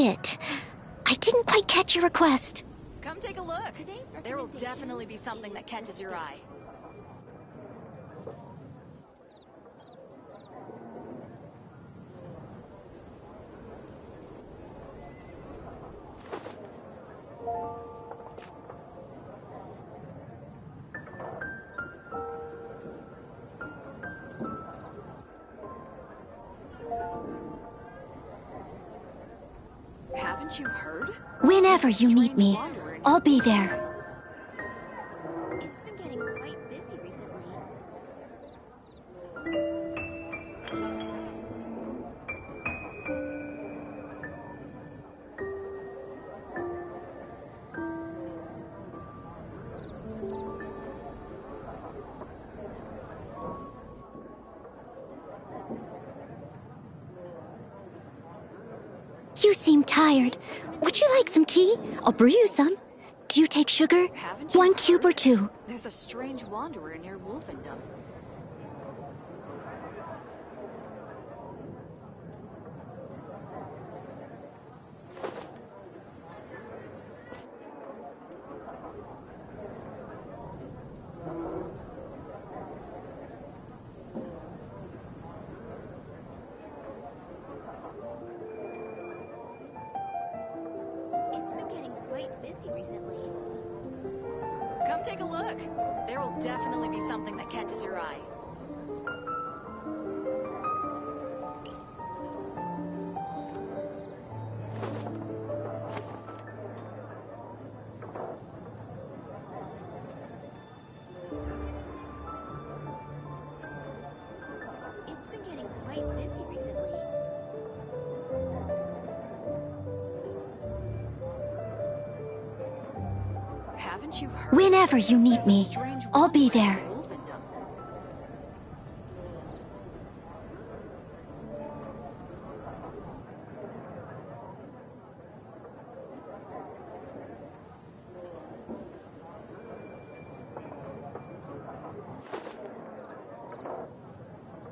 it. I didn't quite catch your request. Come take a look. There will definitely be something that catches your eye. Haven't you heard? Whenever you need me, I'll be there. It's been getting quite busy recently. You seem tired. Would you like some tea? I'll brew you some. Do you take sugar? Haven't you 1 cube or heard? 2? There's a strange wanderer near Wolfendom. It's been getting quite busy recently. Come take a look. There will definitely be something that catches your eye. It's been getting quite busy recently. Haven't you heard? Whenever you need There's a me, strange I'll be wanderer there. near Wolfendom.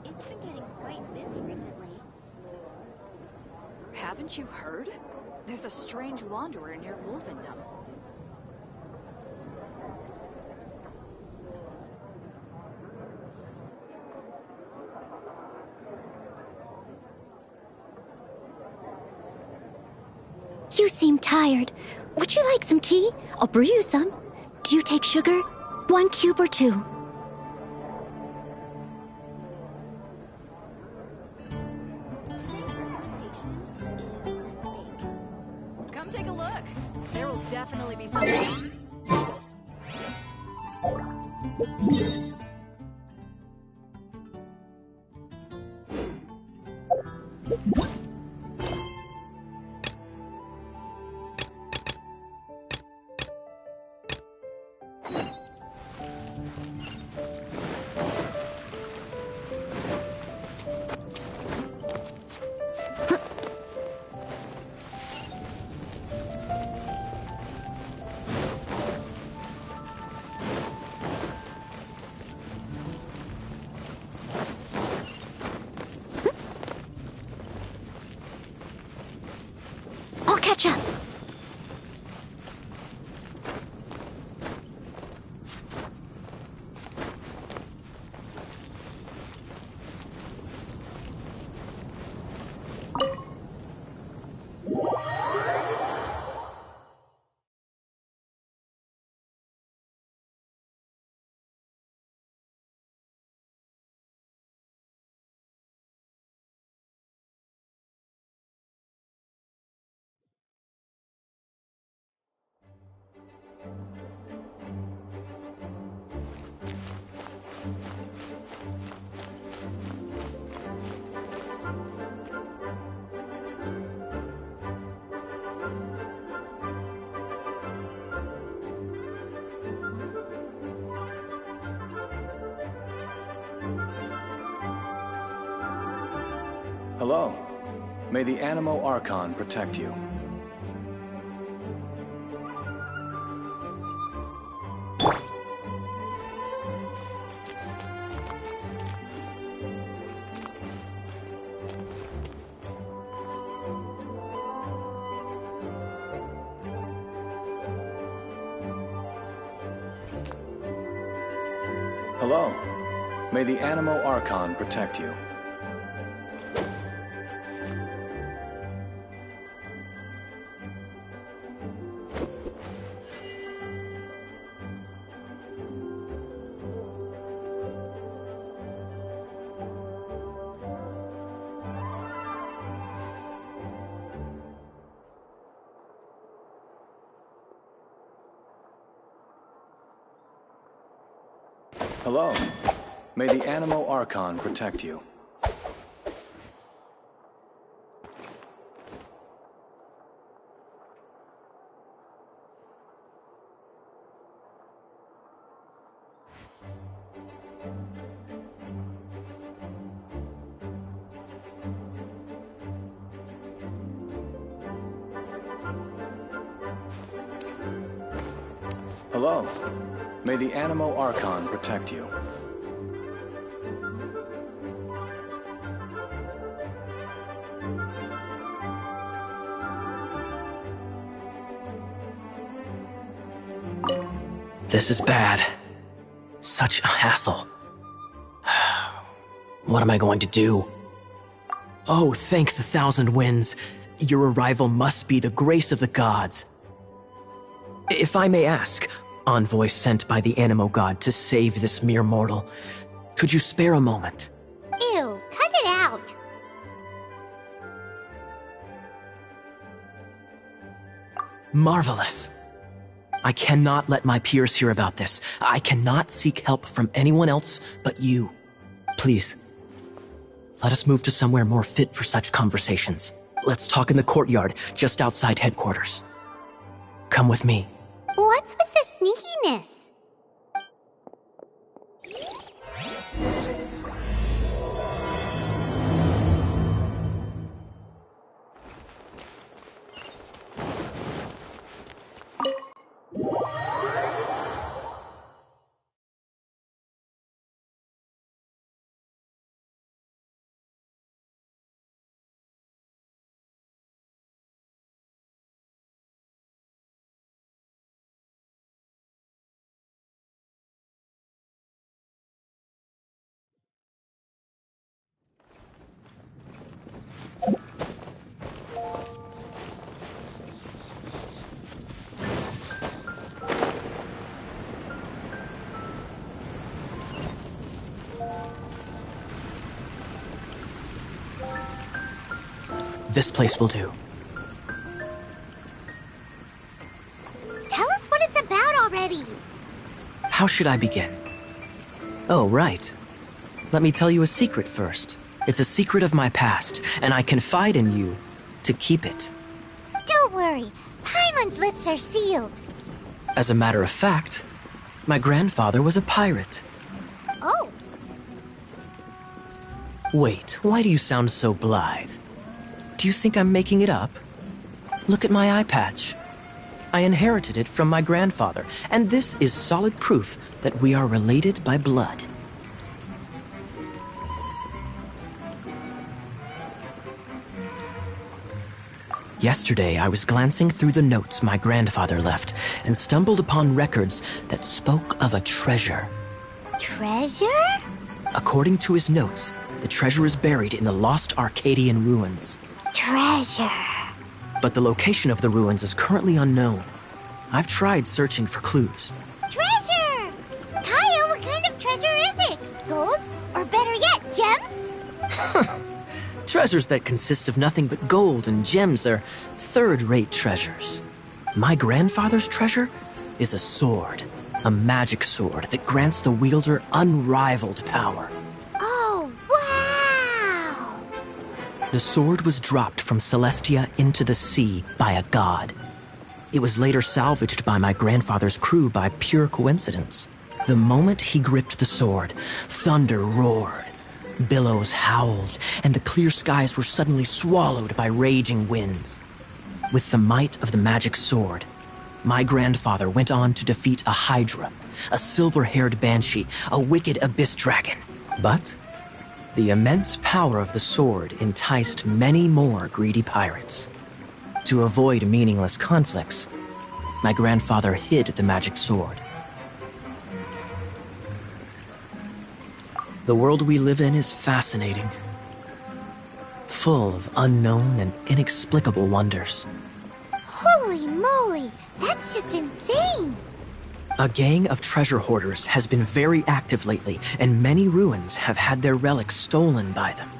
It's been getting quite busy recently. Haven't you heard? There's a strange wanderer near Wolfendom. You seem tired. Would you like some tea? I'll brew you some. Do you take sugar? 1 cube or 2? Today's recommendation is the steak. Come take a look. There will definitely be something. I'll catch up. Hello. May the Animo Archon protect you. Hello. May the Animo Archon protect you. Hello. May the Animo Archon protect you. Hello. May the Animo Archon protect you. This is bad. Such a hassle. What am I going to do? Oh, thank the thousand winds. Your arrival must be the grace of the gods. If I may ask, envoy sent by the Animo god to save this mere mortal, could you spare a moment? Ew, cut it out. Marvelous. I cannot let my peers hear about this. I cannot seek help from anyone else but you. Please, let us move to somewhere more fit for such conversations. Let's talk in the courtyard, just outside headquarters. Come with me. What's with the sneakiness? This place will do. Tell us what it's about already. How should I begin? Oh, right. Let me tell you a secret first. It's a secret of my past, and I confide in you to keep it. Don't worry, Paimon's lips are sealed. As a matter of fact, my grandfather was a pirate. Oh, Wait, why do you sound so blithe? Do you think I'm making it up? Look at my eye patch. I inherited it from my grandfather, and this is solid proof that we are related by blood. Yesterday, I was glancing through the notes my grandfather left and stumbled upon records that spoke of a treasure. treasure? According to his notes, the treasure is buried in the lost Arcadian ruins. Treasure. But the location of the ruins is currently unknown. I've tried searching for clues. Treasure! Kyle, what kind of treasure is it? Gold? Or better yet, gems? Treasures that consist of nothing but gold and gems are third-rate treasures. My grandfather's treasure is a sword, a magic sword that grants the wielder unrivaled power. Oh, wow! The sword was dropped from Celestia into the sea by a god. It was later salvaged by my grandfather's crew by pure coincidence. The moment he gripped the sword, thunder roared, billows howled, and the clear skies were suddenly swallowed by raging winds. With the might of the magic sword, my grandfather went on to defeat a hydra, a silver-haired banshee, a wicked abyss dragon. But the immense power of the sword enticed many more greedy pirates. To avoid meaningless conflicts, my grandfather hid the magic sword. The world we live in is fascinating, full of unknown and inexplicable wonders. Holy moly, that's just insane! A gang of treasure hoarders has been very active lately, and many ruins have had their relics stolen by them.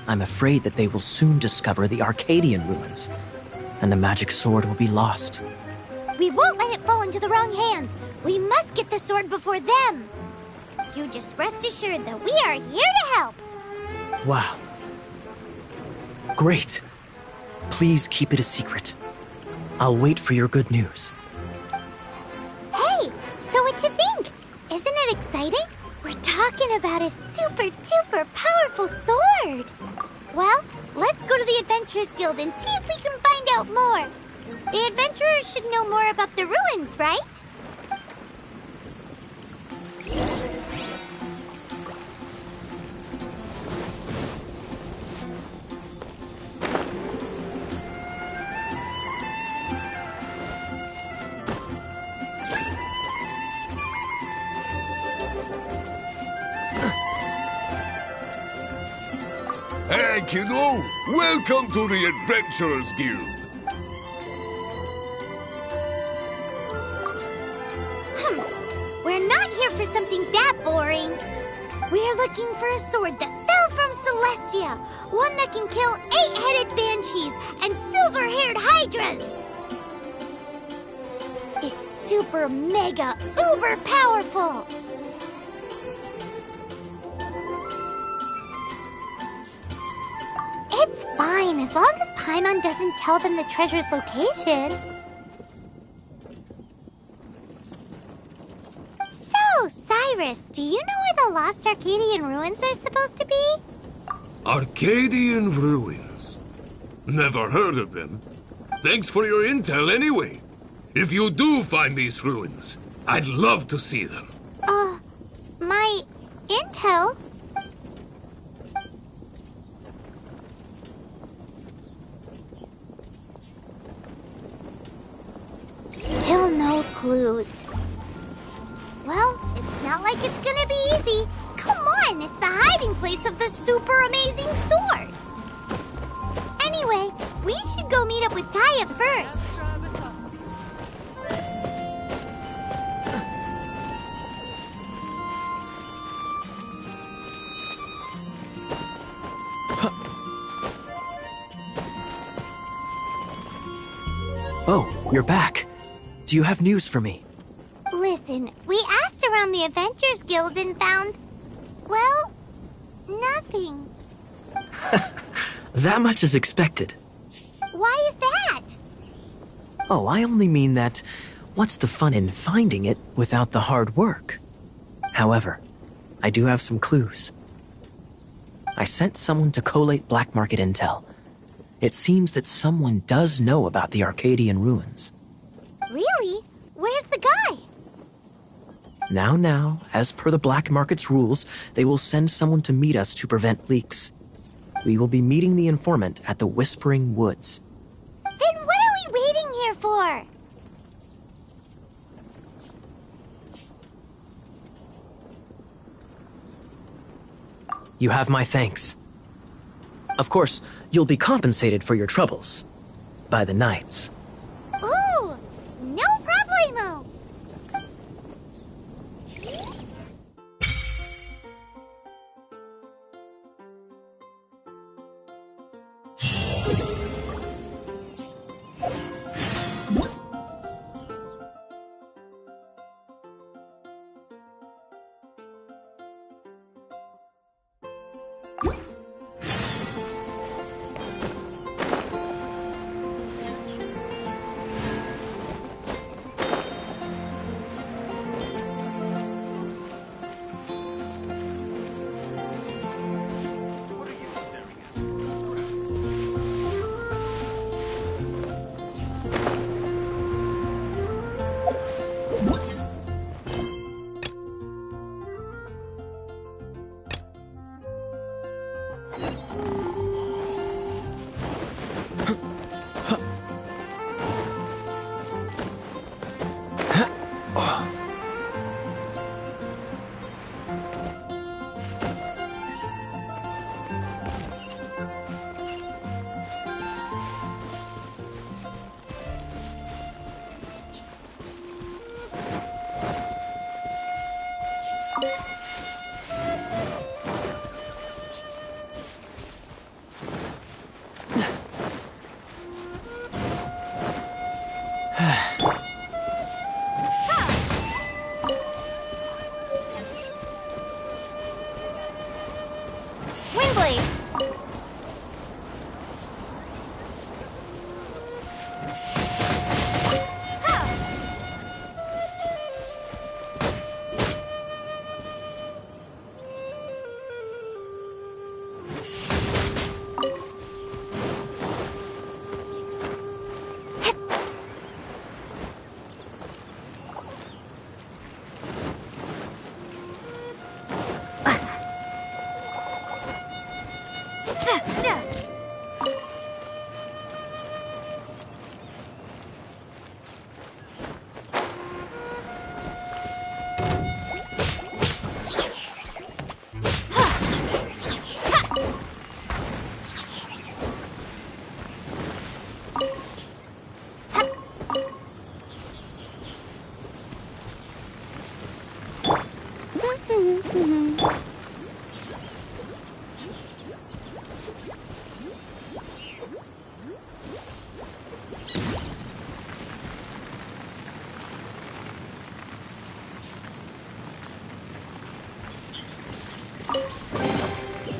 I'm afraid that they will soon discover the Arcadian ruins, and the magic sword will be lost. We won't let it fall into the wrong hands. We must get the sword before them. You just rest assured that we are here to help. Wow. Great. Please keep it a secret. I'll wait for your good news. Hey, so what you think? Isn't it exciting? We're talking about a super duper powerful sword. Well, let's go to the Adventurers Guild and see if we can find out more. The adventurers should know more about the ruins, right? Hey, kiddo! Welcome to the Adventurers Guild! We're not here for something that boring. We're looking for a sword that fell from Celestia. One that can kill 8-headed banshees and silver-haired hydras. It's super mega uber powerful. It's fine as long as Paimon doesn't tell them the treasure's location. So, Cyrus, do you know where the lost Arcadian ruins are supposed to be? Arcadian ruins? Never heard of them. Thanks for your intel anyway. If you do find these ruins, I'd love to see them. My intel? Still no clues. Well, it's not like it's gonna be easy. Come on, it's the hiding place of the super amazing sword. Anyway, we should go meet up with Gaia first. Oh, you're back. Do you have news for me? Listen, we asked around the Adventurers Guild and found, well, nothing. That much is expected. Why is that? Oh, I only mean that what's the fun in finding it without the hard work? However, I do have some clues. I sent someone to collate black market intel. It seems that someone does know about the Arcadian ruins. Really? Where's the guy? Now, as per the black market's rules, they will send someone to meet us to prevent leaks. We will be meeting the informant at the Whispering Woods. Then what are we waiting here for? You have my thanks. Of course, you'll be compensated for your troubles. By the knights. Ooh, no problemo.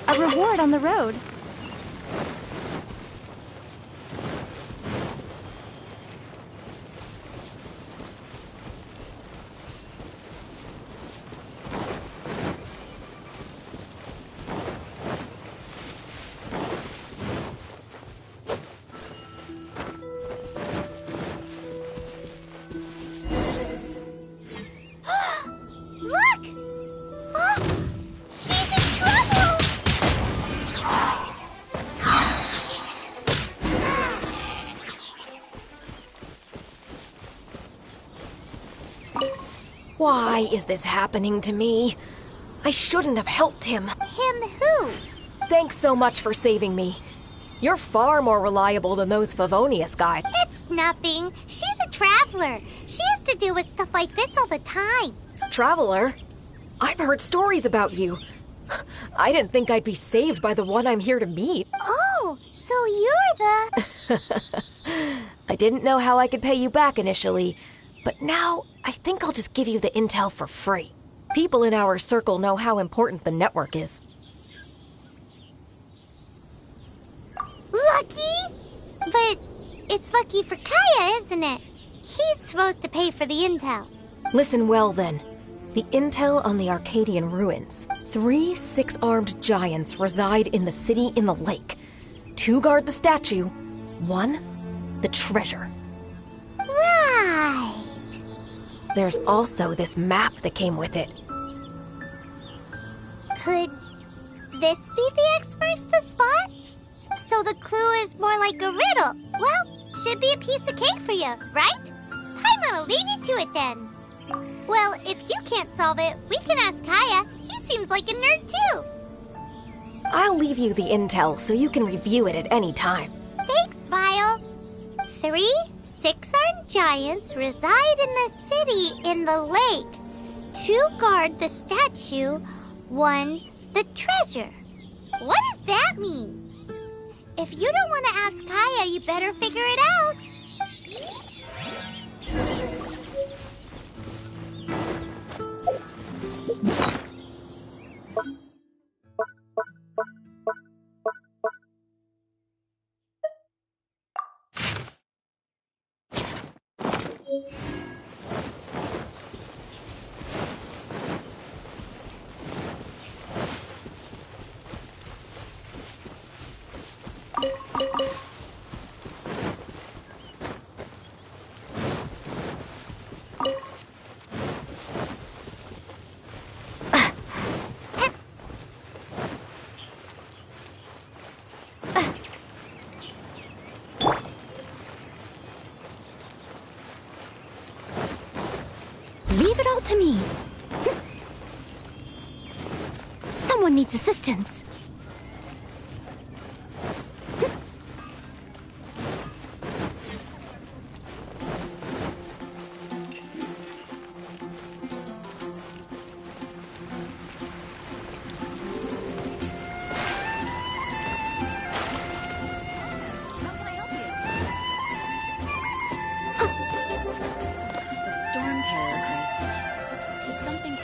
A reward on the road. Look! Oh, she's in trouble! Why is this happening to me? I shouldn't have helped him. Him who? Thanks so much for saving me. You're far more reliable than those Favonius guys. It's nothing. She's a traveler. She has to deal with stuff like this all the time. Traveler? I've heard stories about you. I didn't think I'd be saved by the one I'm here to meet. Oh, so you're the... I didn't know how I could pay you back initially, but now I think I'll just give you the intel for free. People in our circle know how important the network is. Lucky? But it's lucky for Kaya, isn't it? He's supposed to pay for the intel. Listen well, then. The intel on the Arcadian ruins. 3 6-armed giants reside in the city in the lake. 2 guard the statue, 1 the treasure. Right. There's also this map that came with it. Could this be the X-marks the spot? So the clue is more like a riddle. Well, should be a piece of cake for you, right? I'm gonna leave you to it then. Well, if you can't solve it, we can ask Kaya. He seems like a nerd too. I'll leave you the intel so you can review it at any time. Thanks, Vile. 3 6-armed giants reside in the city in the lake. 2 guard the statue, 1 the treasure. What does that mean? If you don't want to ask Kaya, you better figure it out. Leave it all to me. Someone needs assistance. How can I help you? The storm terror crisis. Did something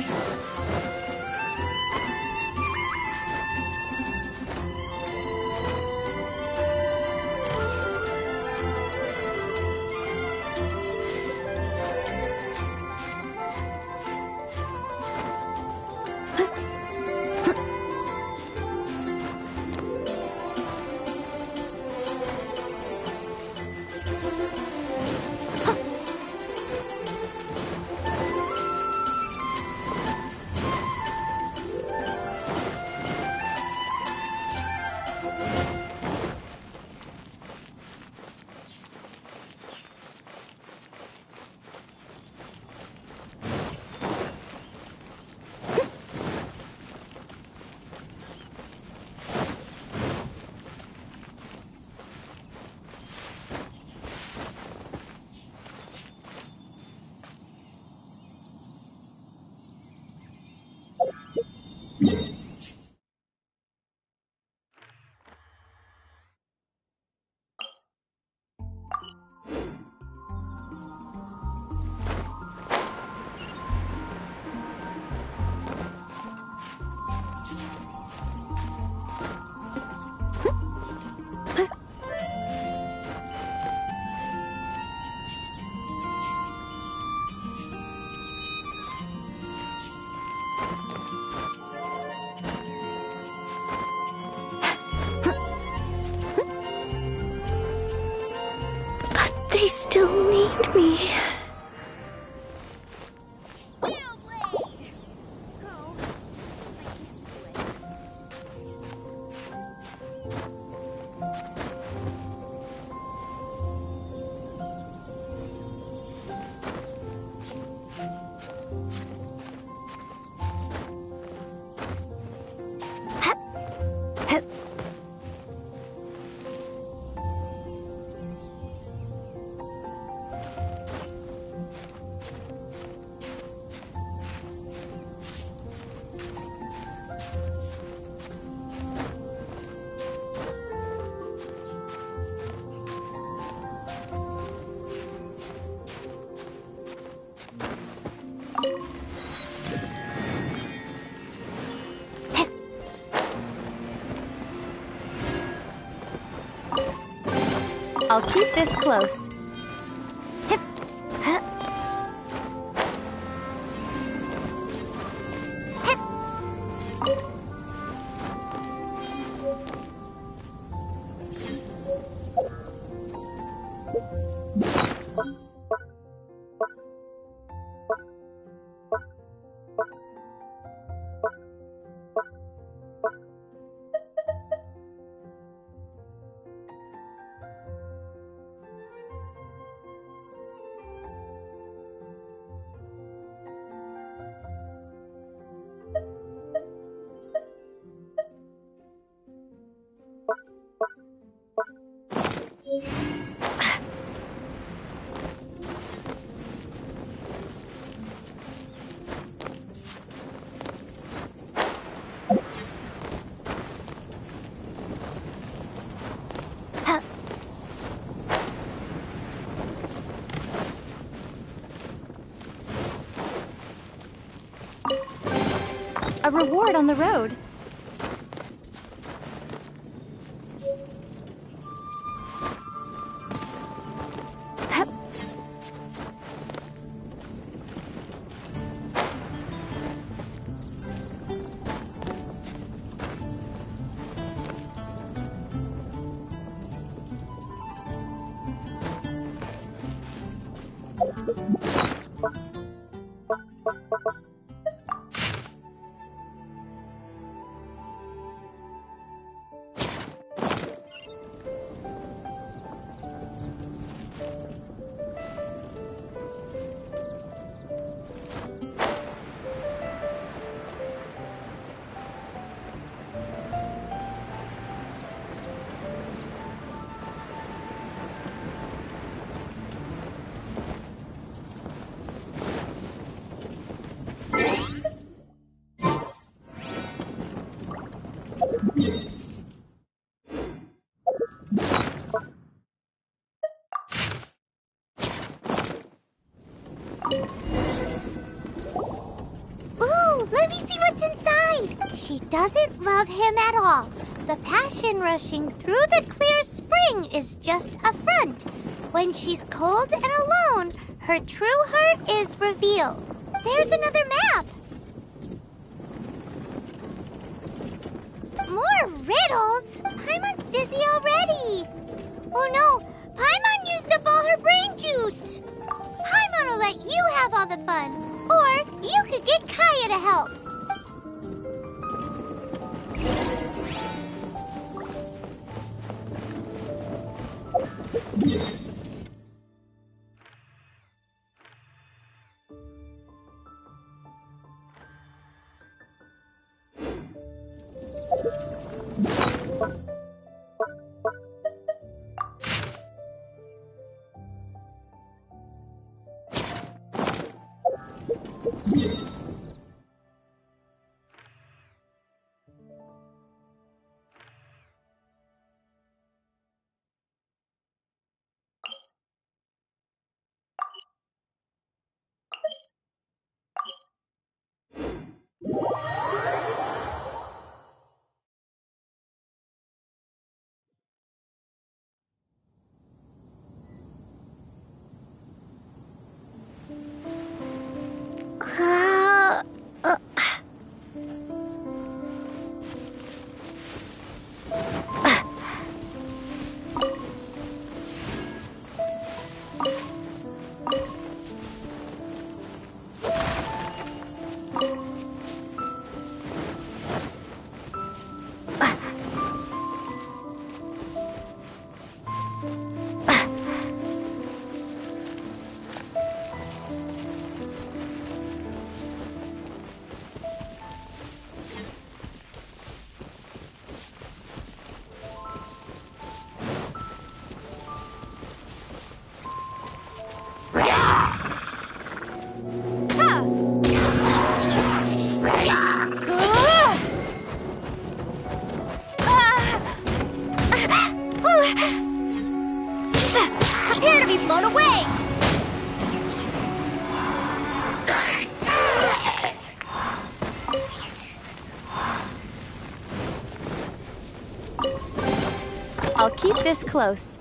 They still need me. I'll keep this close. A reward on the road. Ooh, let me see what's inside. She doesn't love him at all. The passion rushing through the clear spring is just a front. When she's cold and alone, her true heart is revealed. There's another map. More riddles? Paimon's dizzy already. Oh no, Paimon used up all her brain juice. Paimon will let you have all the fun. Or you could get Kaya to help. blown away! I'll keep this close.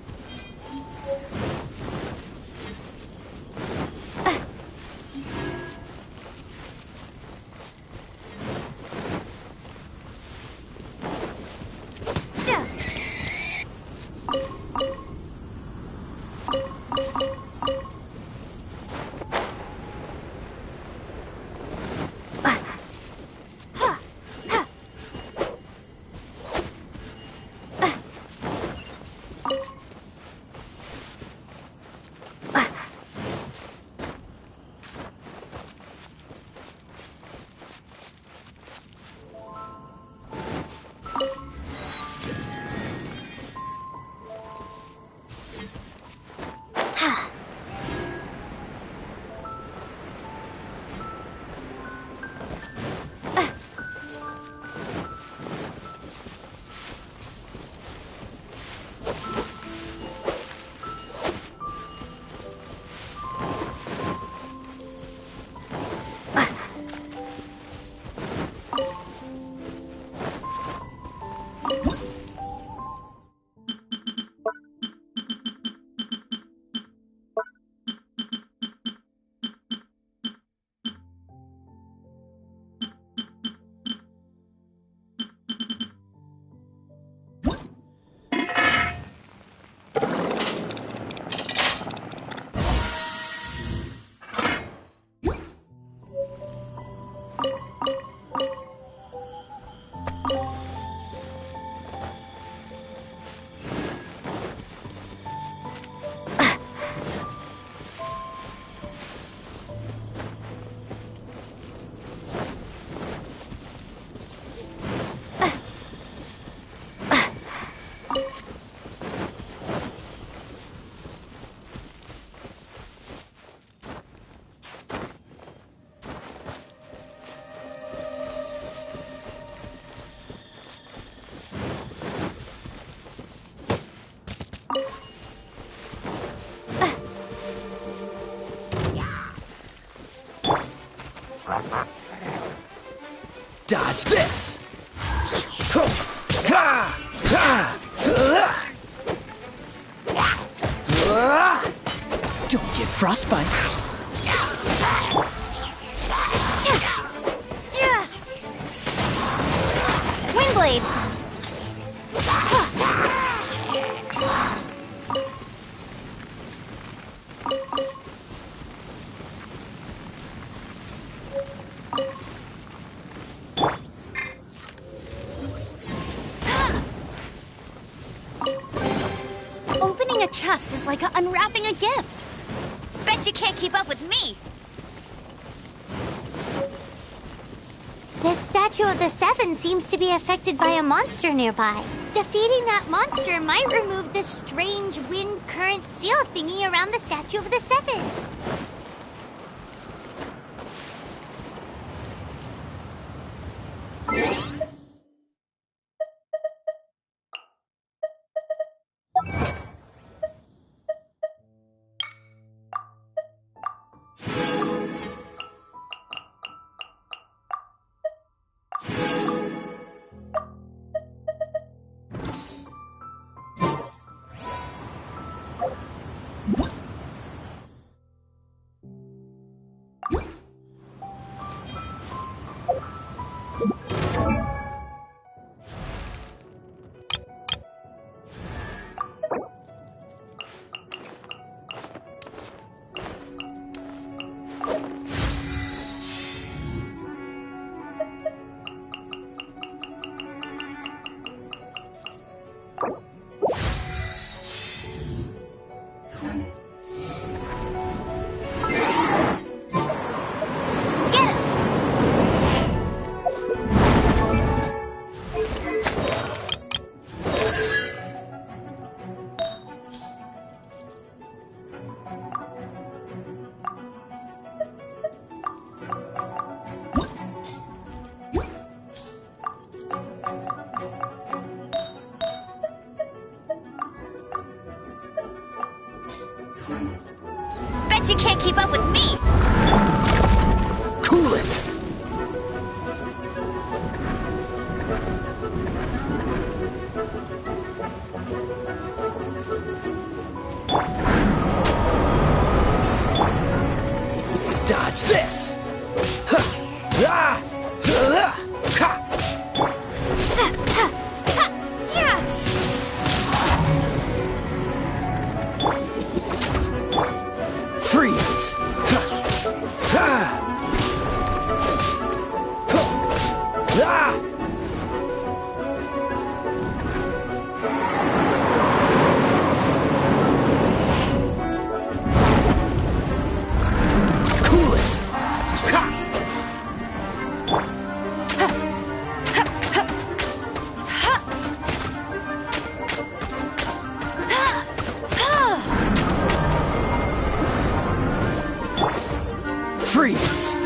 Dodge this! Don't get frostbite. Windblade! Opening a chest is like unwrapping a gift. Bet you can't keep up with me. This statue of the Seven seems to be affected by a monster nearby. Defeating that monster might remove this strange wind current seal thingy around the statue of the Seven. Bet you can't keep up with me! Cool it! Dodge this! Freeze! Cool it! Freeze!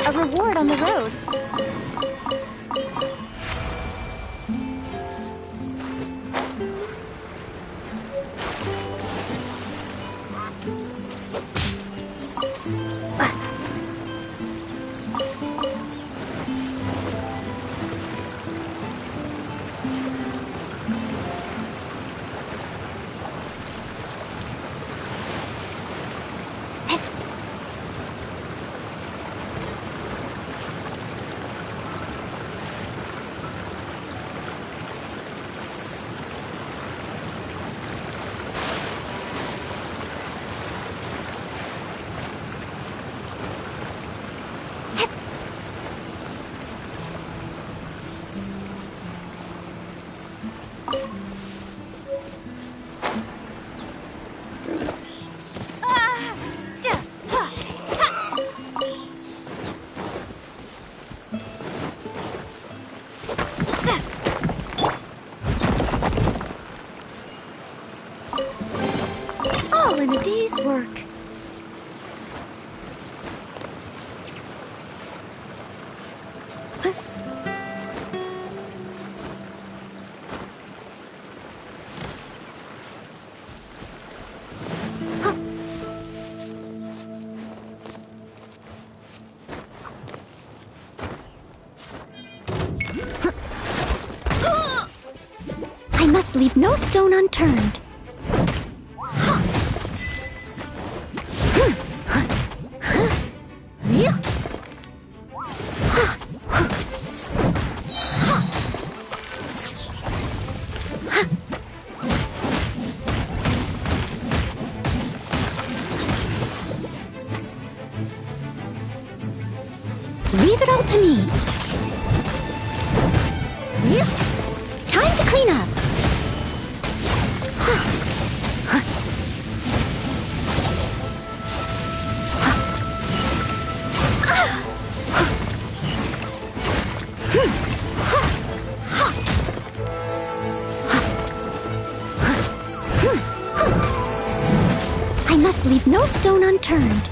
A reward on the road. All in a day's work. I must leave no stone unturned. Leave it all to me. Time to clean up. I must leave no stone unturned.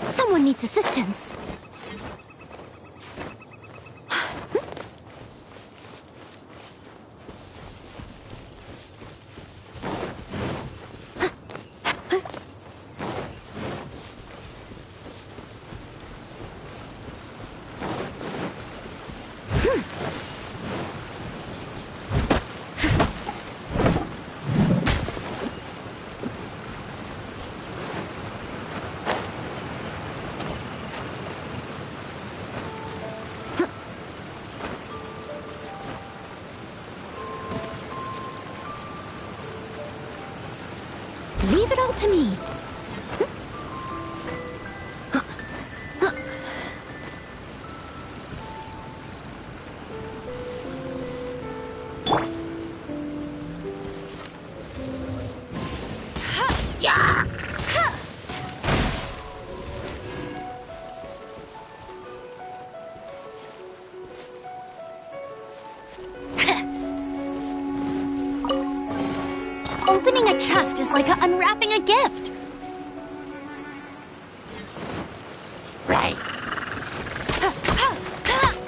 Someone needs assistance. Leave it all to me. Opening a chest is like unwrapping a gift. Right.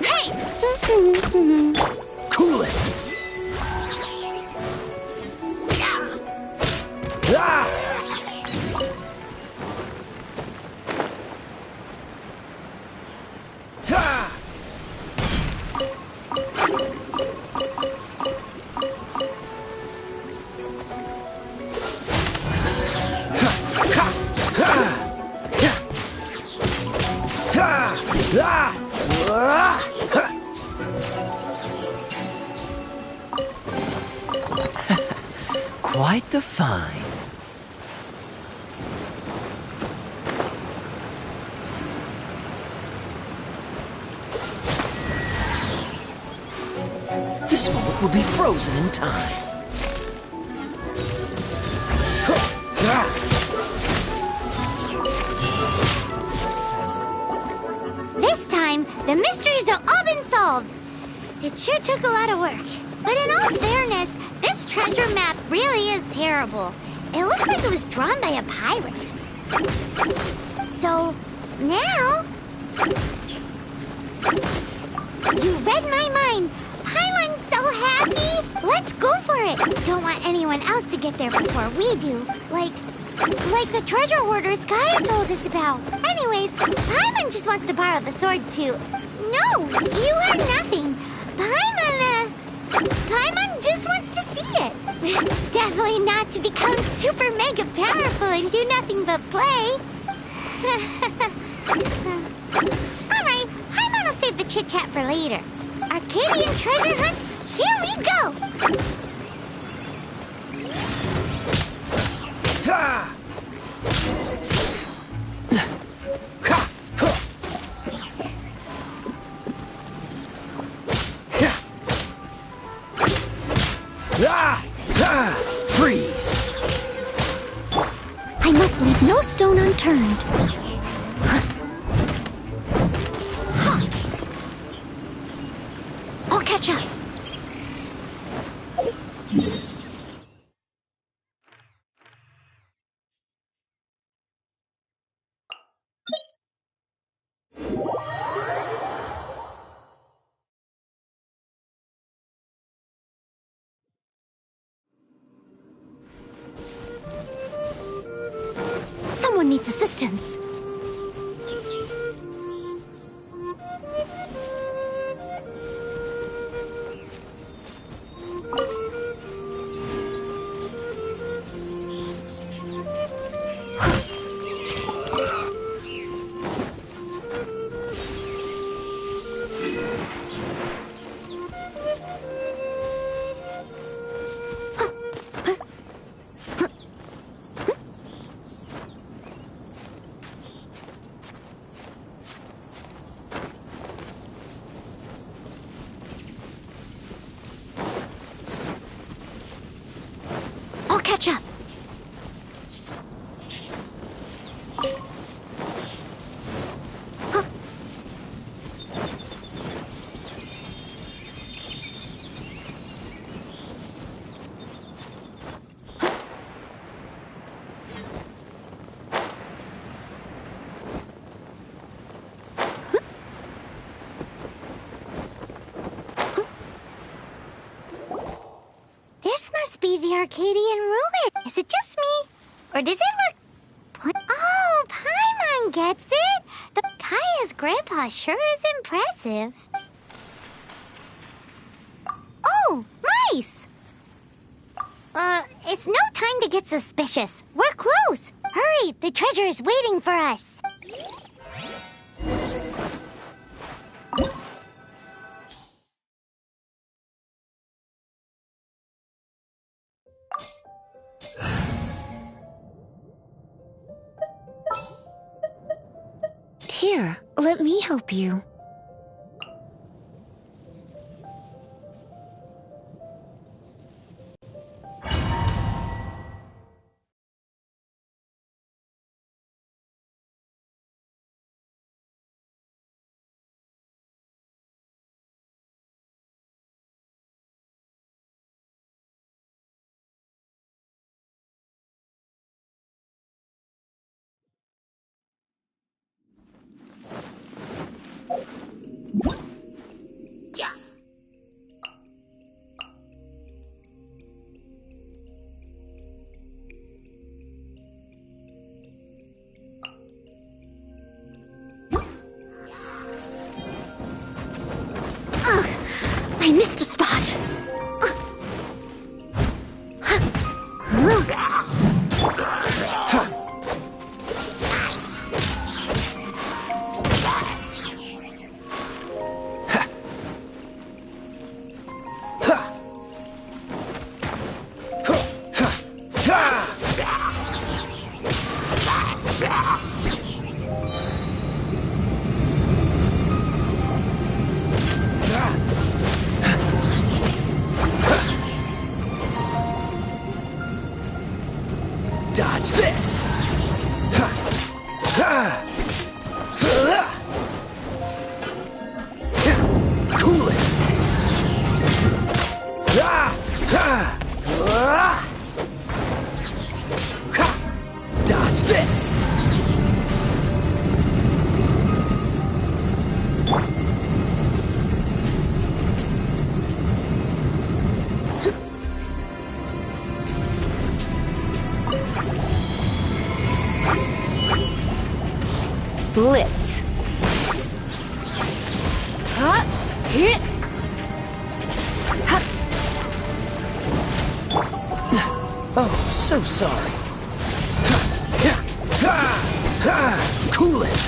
Hey! quite the find. This moment will be frozen in time. This time, the mysteries have all been solved. It sure took a lot of work. But in all fairness, this treasure map really is terrible. It looks like it was drawn by a pirate. So, now... You read my mind. Paimon's so happy. Let's go for it. Don't want anyone else to get there before we do. Like the treasure hoarders Gaia told us about. Anyways, Paimon just wants to borrow the sword too. No, you heard nothing. Paimon just wants to see it. Definitely not to become super mega powerful and do nothing but play. Alright, Paimon will save the chit-chat for later. Arcadian treasure hunt, here we go! Freeze! I must leave no stone unturned. I'll catch up. Someone needs assistance. I'll catch up. The Arcadian ruin. Is it just me? Or does it look... Oh, Paimon gets it. The Kaya's grandpa sure is impressive. Oh, mice! It's no time to get suspicious. We're close. Hurry, the treasure is waiting for us. Here, let me help you. I missed a spot. Cool it! Dodge this! Blitz. Huh? Hit. Oh, so sorry. Cool it!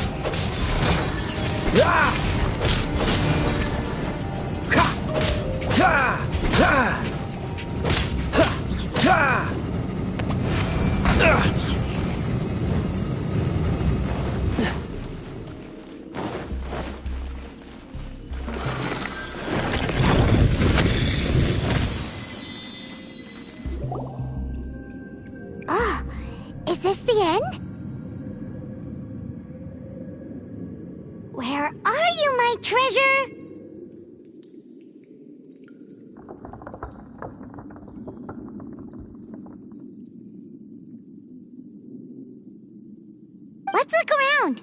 Is this the end? Where are you, my treasure? Let's look around.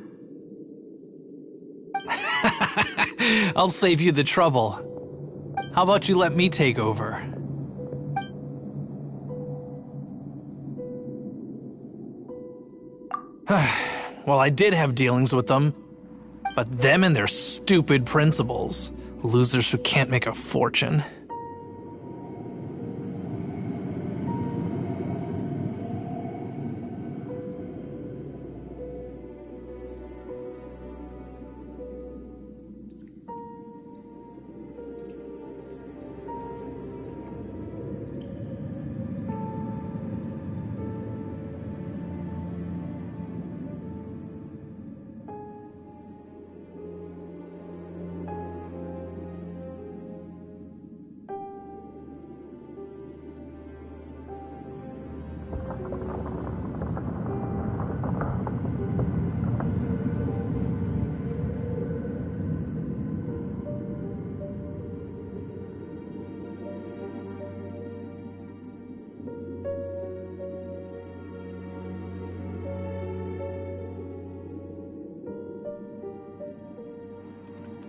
I'll save you the trouble. How about you let me take over? Well, I did have dealings with them, but them and their stupid principles. Losers who can't make a fortune.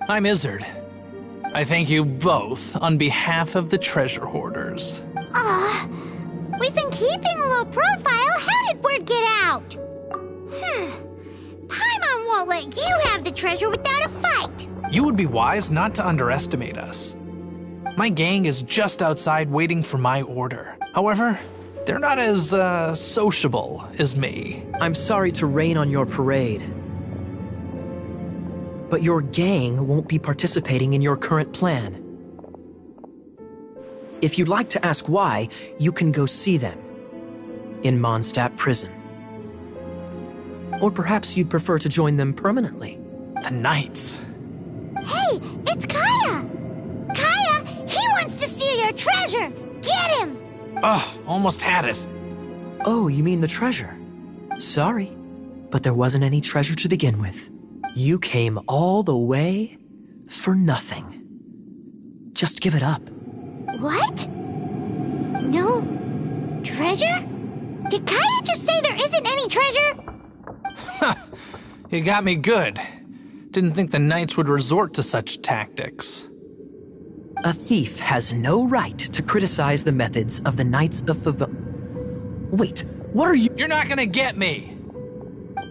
I'm Izzard. I thank you both on behalf of the treasure hoarders. We've been keeping a low profile. How did word get out? Paimon won't let you have the treasure without a fight. You would be wise not to underestimate us. My gang is just outside waiting for my order. However, they're not as, sociable as me. I'm sorry to rain on your parade, but your gang won't be participating in your current plan. If you'd like to ask why, you can go see them in Mondstadt prison. Or perhaps you'd prefer to join them permanently. The Knights. Hey, it's Kaya! Kaya, he wants to steal your treasure! Get him! Ugh, almost had it. Oh, you mean the treasure? Sorry, but there wasn't any treasure to begin with. You came all the way for nothing. Just give it up. What? No treasure? Did Kaya just say there isn't any treasure? You got me good. Didn't think the Knights would resort to such tactics. A thief has no right to criticize the methods of the Knights of Wait, what are you— You're not gonna get me!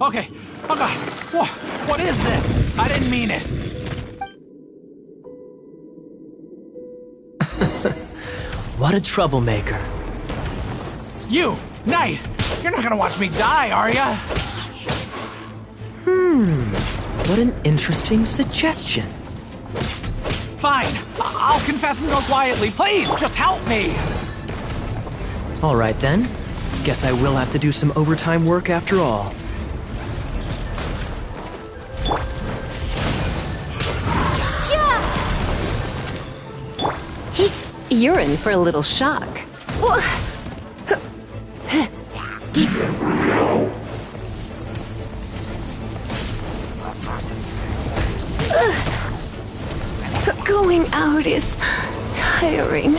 Okay, oh god, what is this? I didn't mean it. What a troublemaker. You, Knight, you're not gonna watch me die, are ya? What an interesting suggestion. Fine, I'll confess and go quietly. Please, just help me! All right then. Guess I will have to do some overtime work after all. You're in for a little shock. Go Going out is tiring.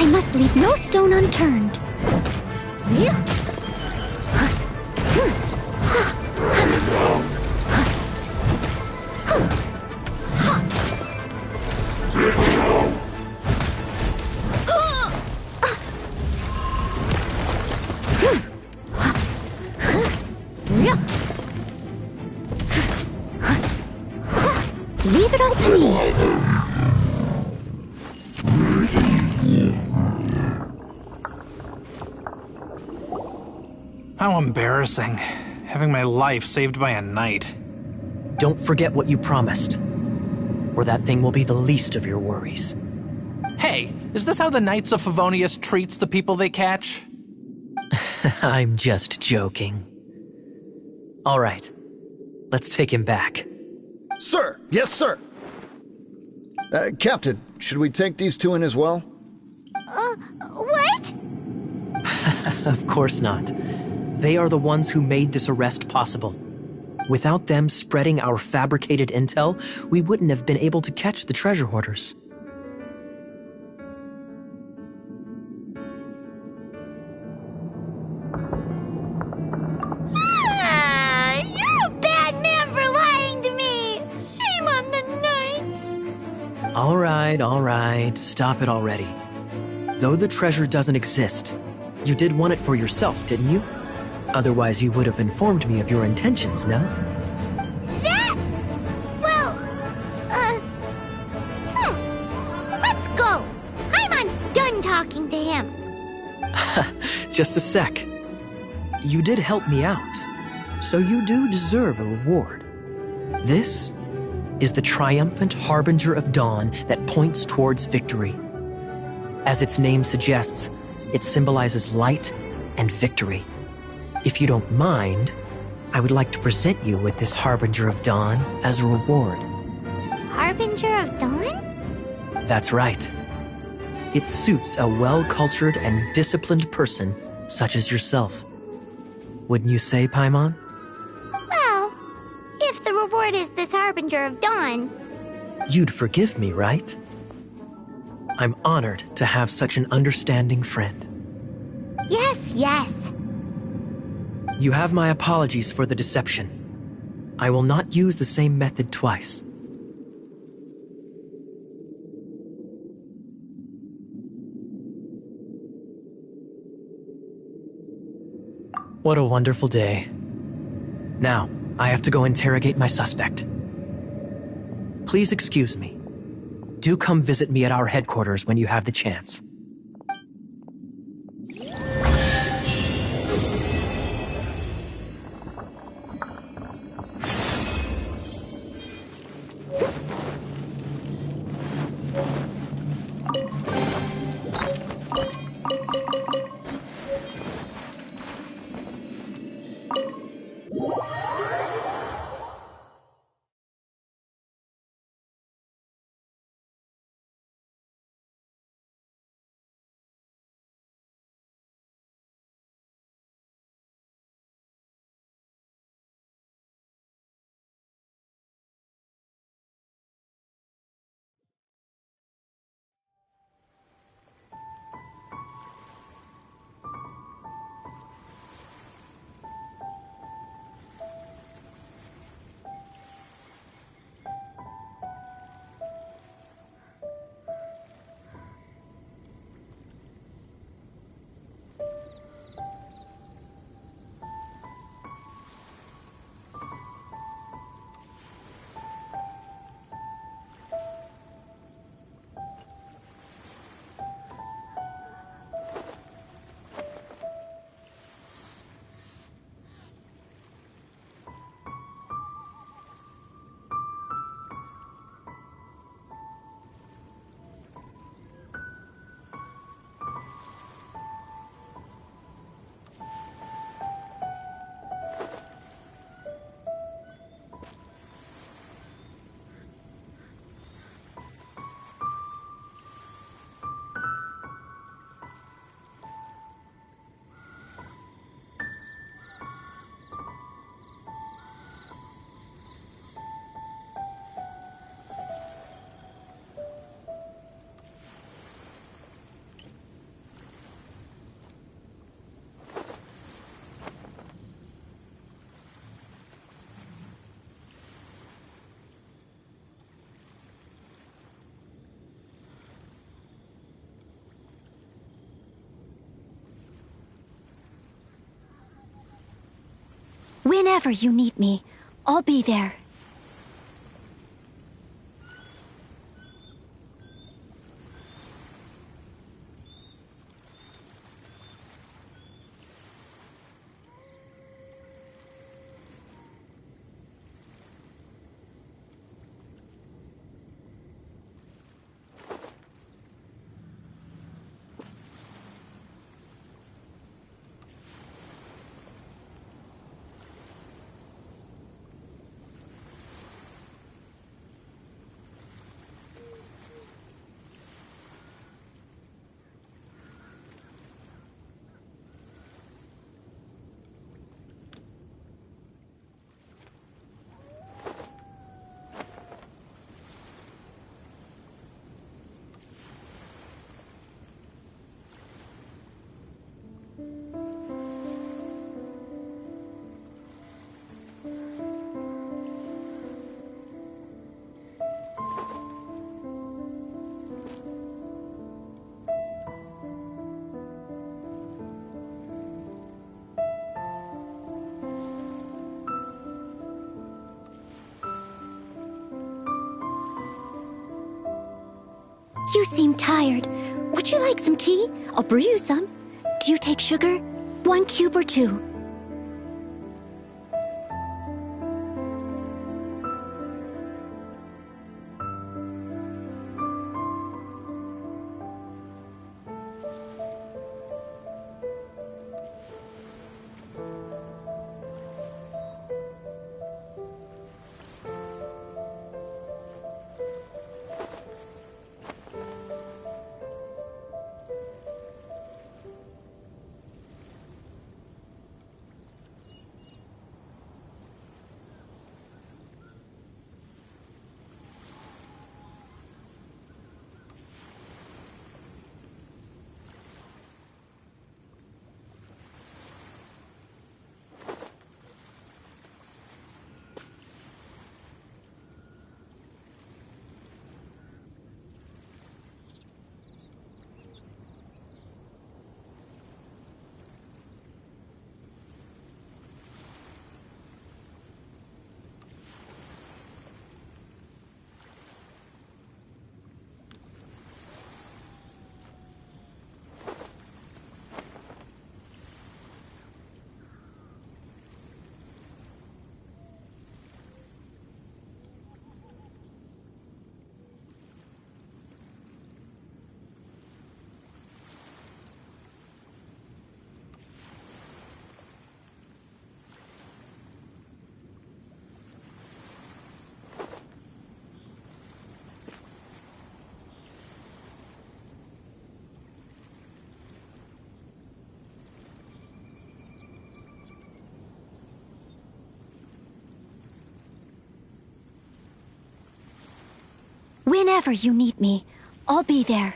I must leave no stone unturned. Leave it all to me. How embarrassing. Having my life saved by a knight. Don't forget what you promised, or that thing will be the least of your worries. Hey, is this how the Knights of Favonius treats the people they catch? I'm just joking. All right, let's take him back. Sir! Yes, sir! Captain, should we take these two in as well? What? Of course not. They are the ones who made this arrest possible. Without them spreading our fabricated intel, we wouldn't have been able to catch the treasure hoarders. You're a bad man for lying to me! Shame on the knights! All right, stop it already. Though the treasure doesn't exist, you did want it for yourself, didn't you? Otherwise, you would have informed me of your intentions, no? That? Well, let's go! Paimon's done talking to him. Just a sec. You did help me out, so you do deserve a reward. This is the triumphant harbinger of dawn that points towards victory. As its name suggests, it symbolizes light and victory. If you don't mind, I would like to present you with this harbinger of dawn as a reward. Harbinger of Dawn? That's right. It suits a well-cultured and disciplined person such as yourself. Wouldn't you say, Paimon? Well, if the reward is this Harbinger of Dawn. You'd forgive me, right? I'm honored to have such an understanding friend. Yes, yes. You have my apologies for the deception. I will not use the same method twice. What a wonderful day. Now, I have to go interrogate my suspect. Please excuse me. Do come visit me at our headquarters when you have the chance. Whenever you need me, I'll be there. You seem tired. Would you like some tea? I'll brew you some. Do you take sugar? 1 cube or 2? Whenever you need me, I'll be there.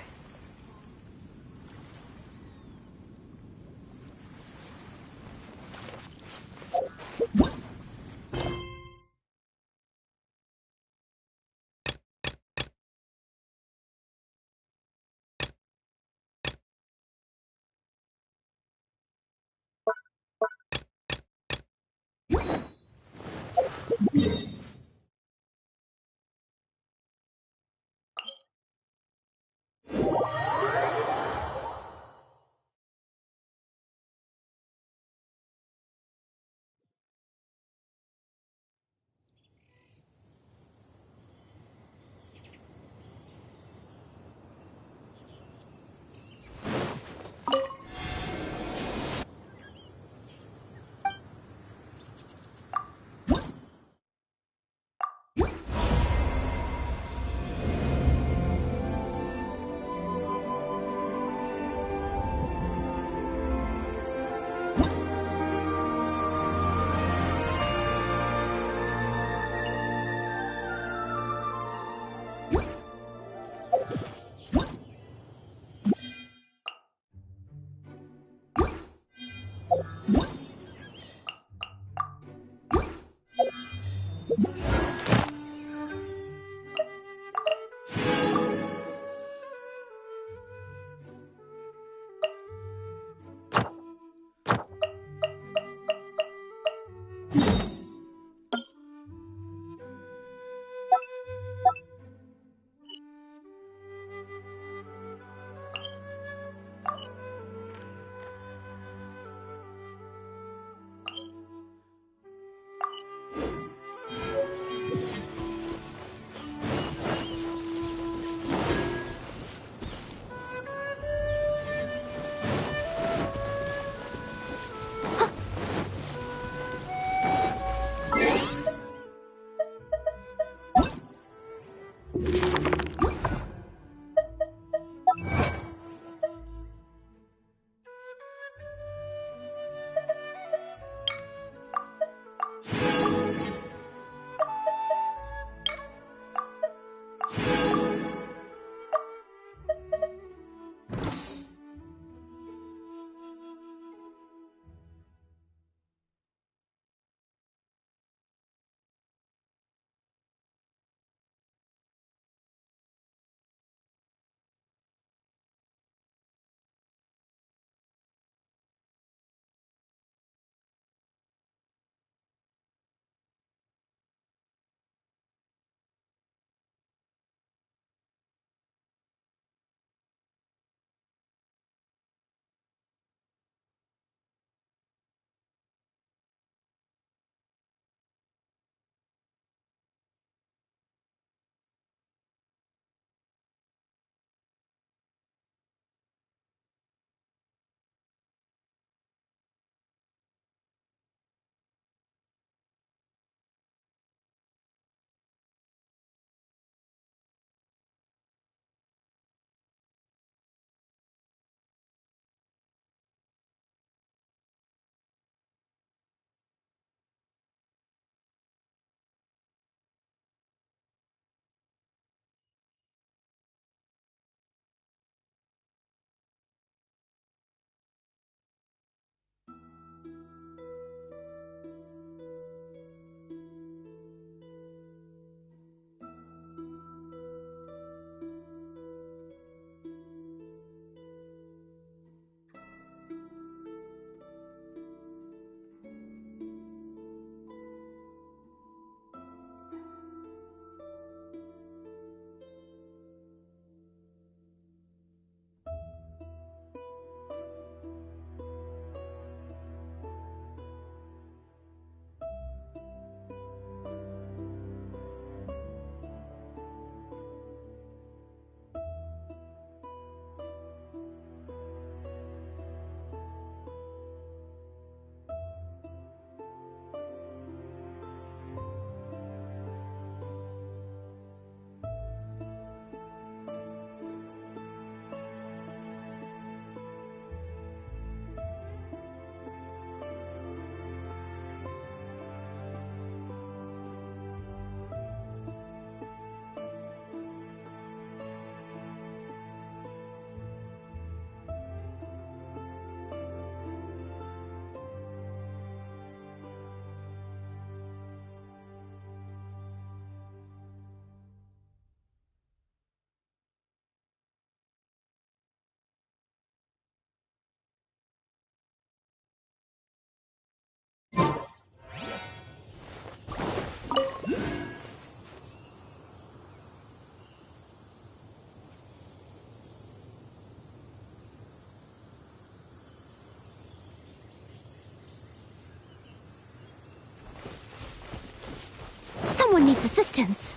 needs assistance.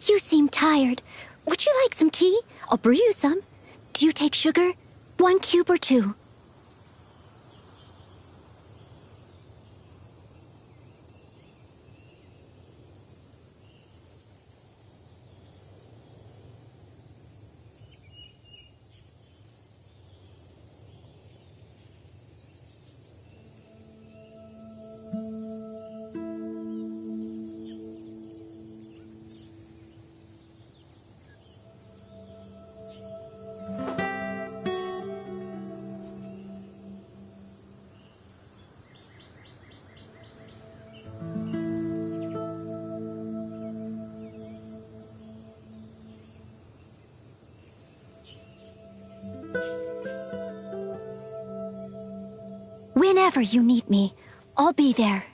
You seem tired. Would you like some tea? I'll brew you some. Do you take sugar? 1 cube or 2? Whenever you need me, I'll be there.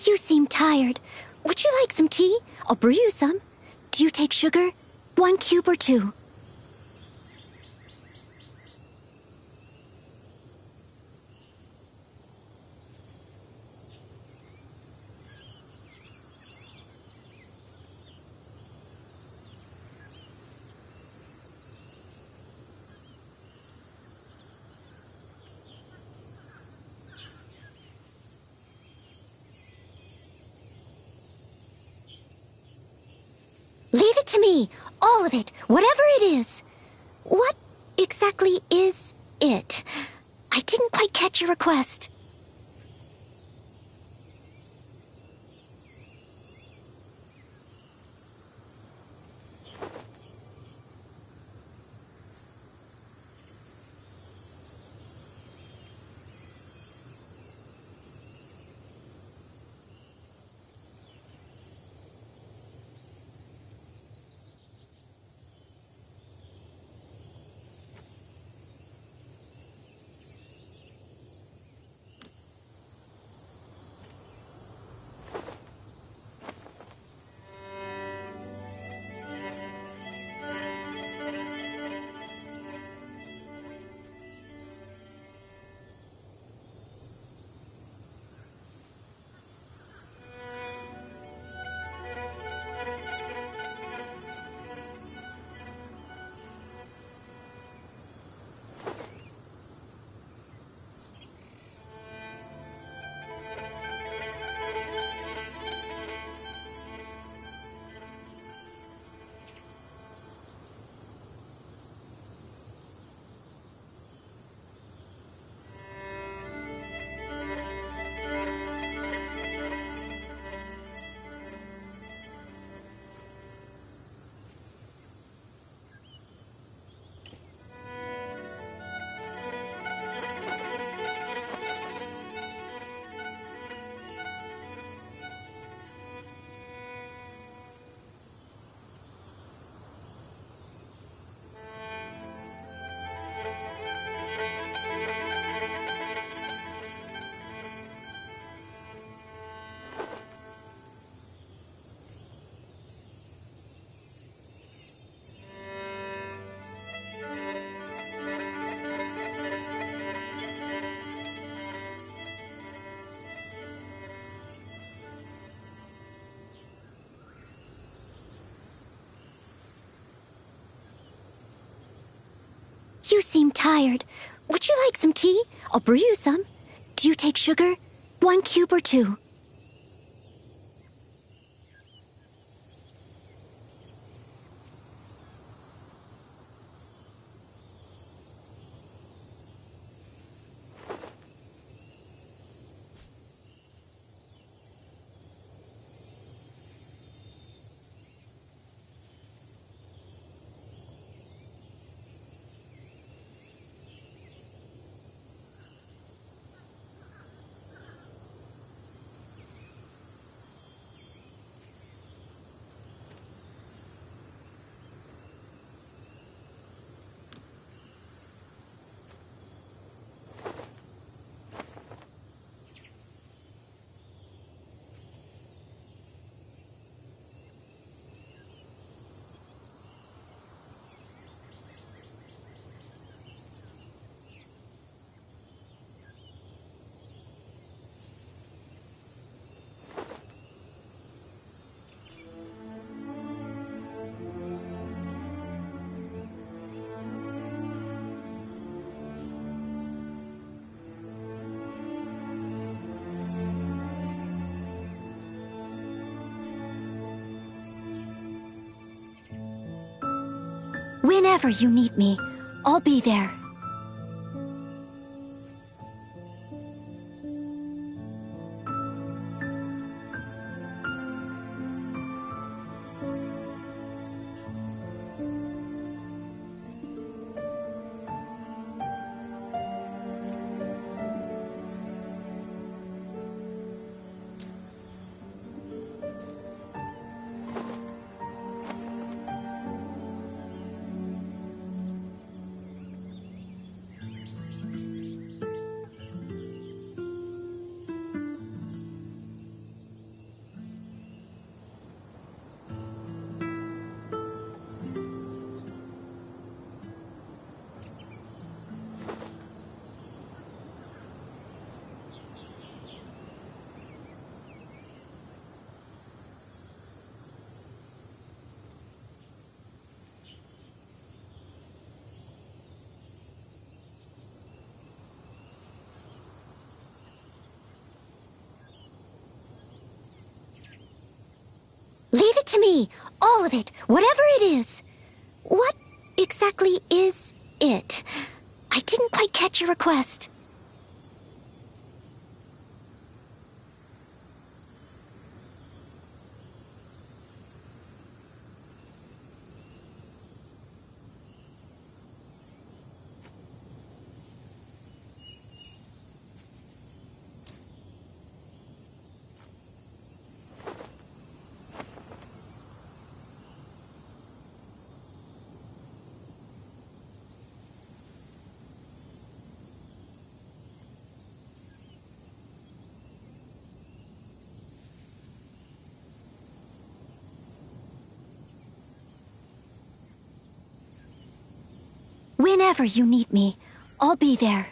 You seem tired. Would you like some tea? I'll brew you some. Do you take sugar? 1 cube or 2? it to me. All of it. Whatever it is. What exactly is it? I didn't quite catch your request. You seem tired. Would you like some tea? I'll brew you some. Do you take sugar? 1 cube or 2? Whenever you need me, I'll be there. it to me. All of it. Whatever it is. What exactly is it? I didn't quite catch your request. Whenever you need me, I'll be there.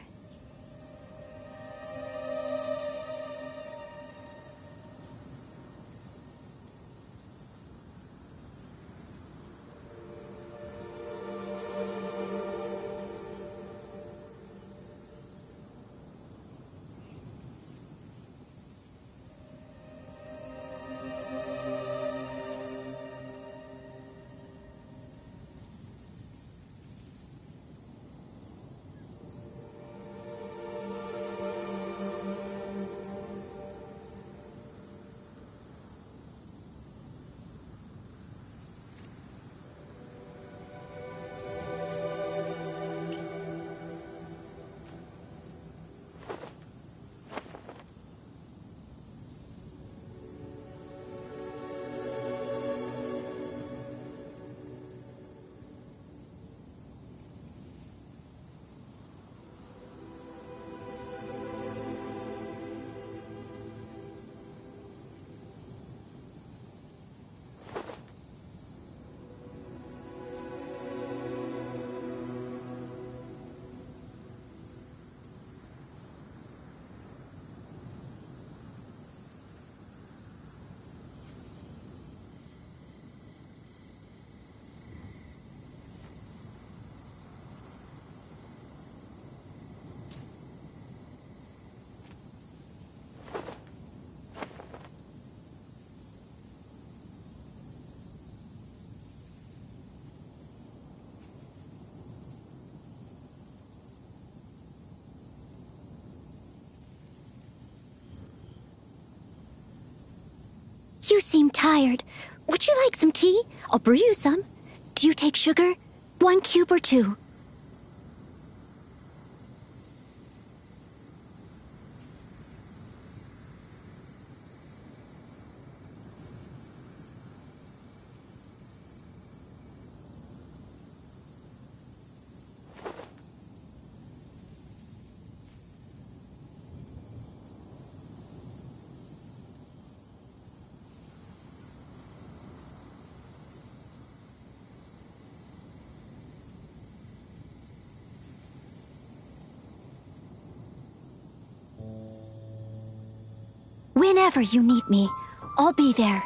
You seem tired. Would you like some tea? I'll brew you some. Do you take sugar? 1 cube or 2? Whenever you need me, I'll be there.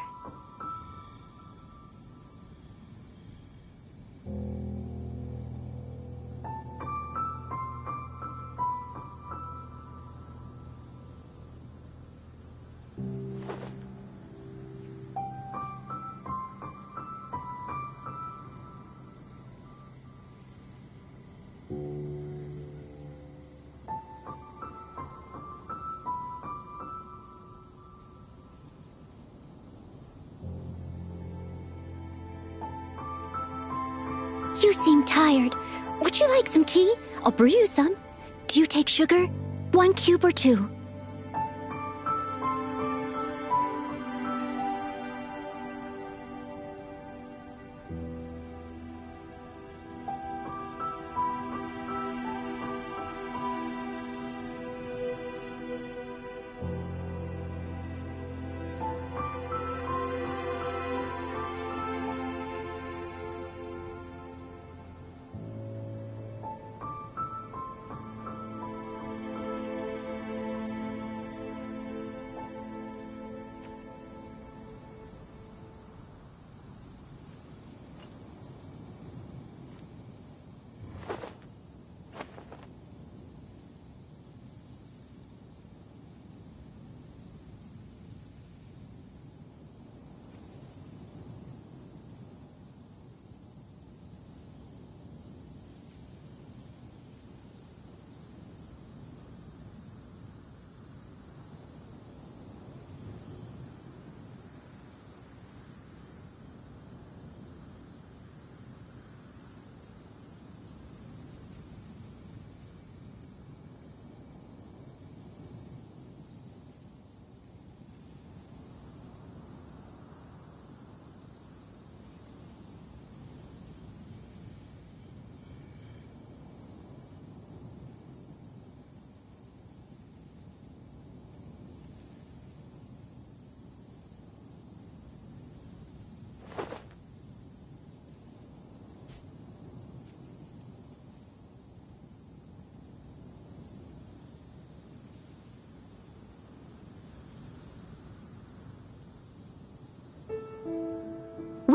You seem tired. Would you like some tea? I'll brew you some. Do you take sugar? 1 cube or 2?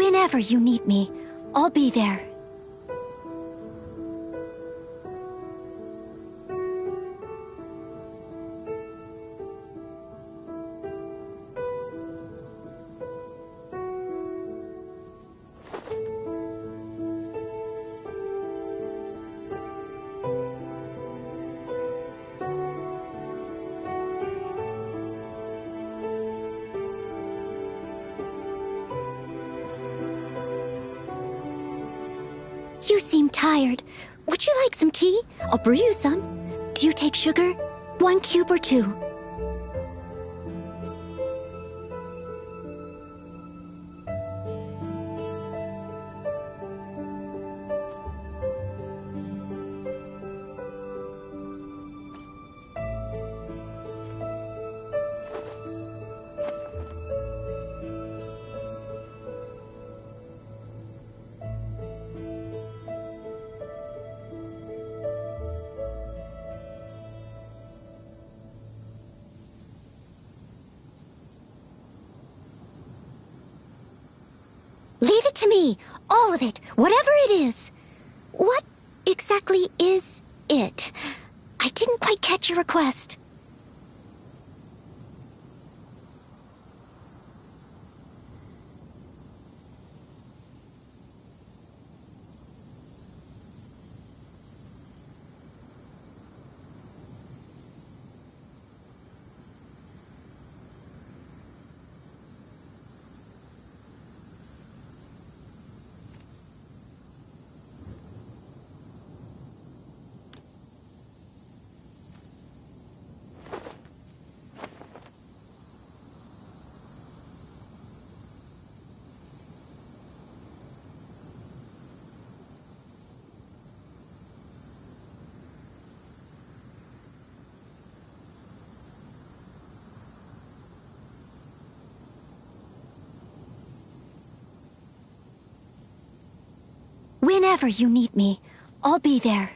Whenever you need me, I'll be there. You seem tired. Would you like some tea? I'll brew you some. Do you take sugar? 1 cube or 2? Leave it to me. All of it. Whatever it is. What exactly is it? I didn't quite catch your request. Whenever you need me, I'll be there.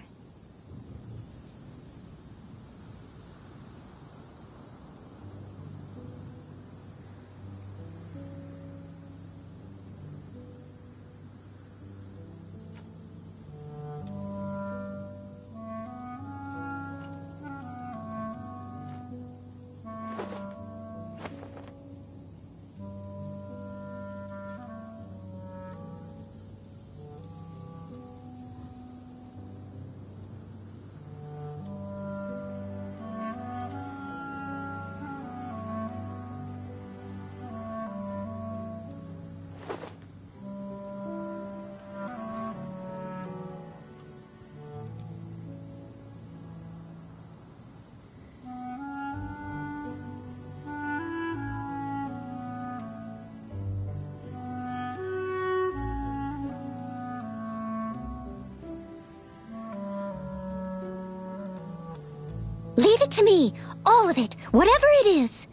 Leave it to me. All of it. Whatever it is.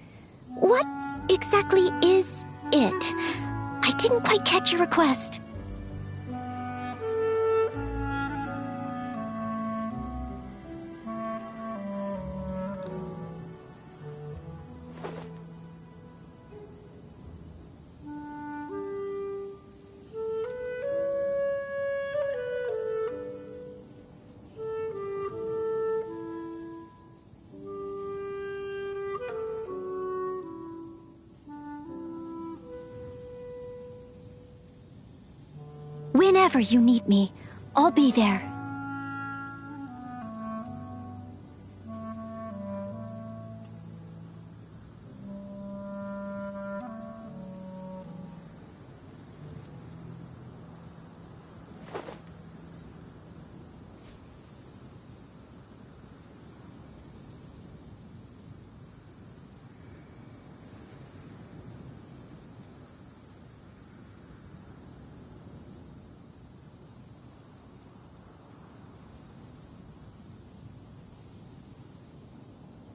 What exactly is it? I didn't quite catch your request. Whenever you need me, I'll be there.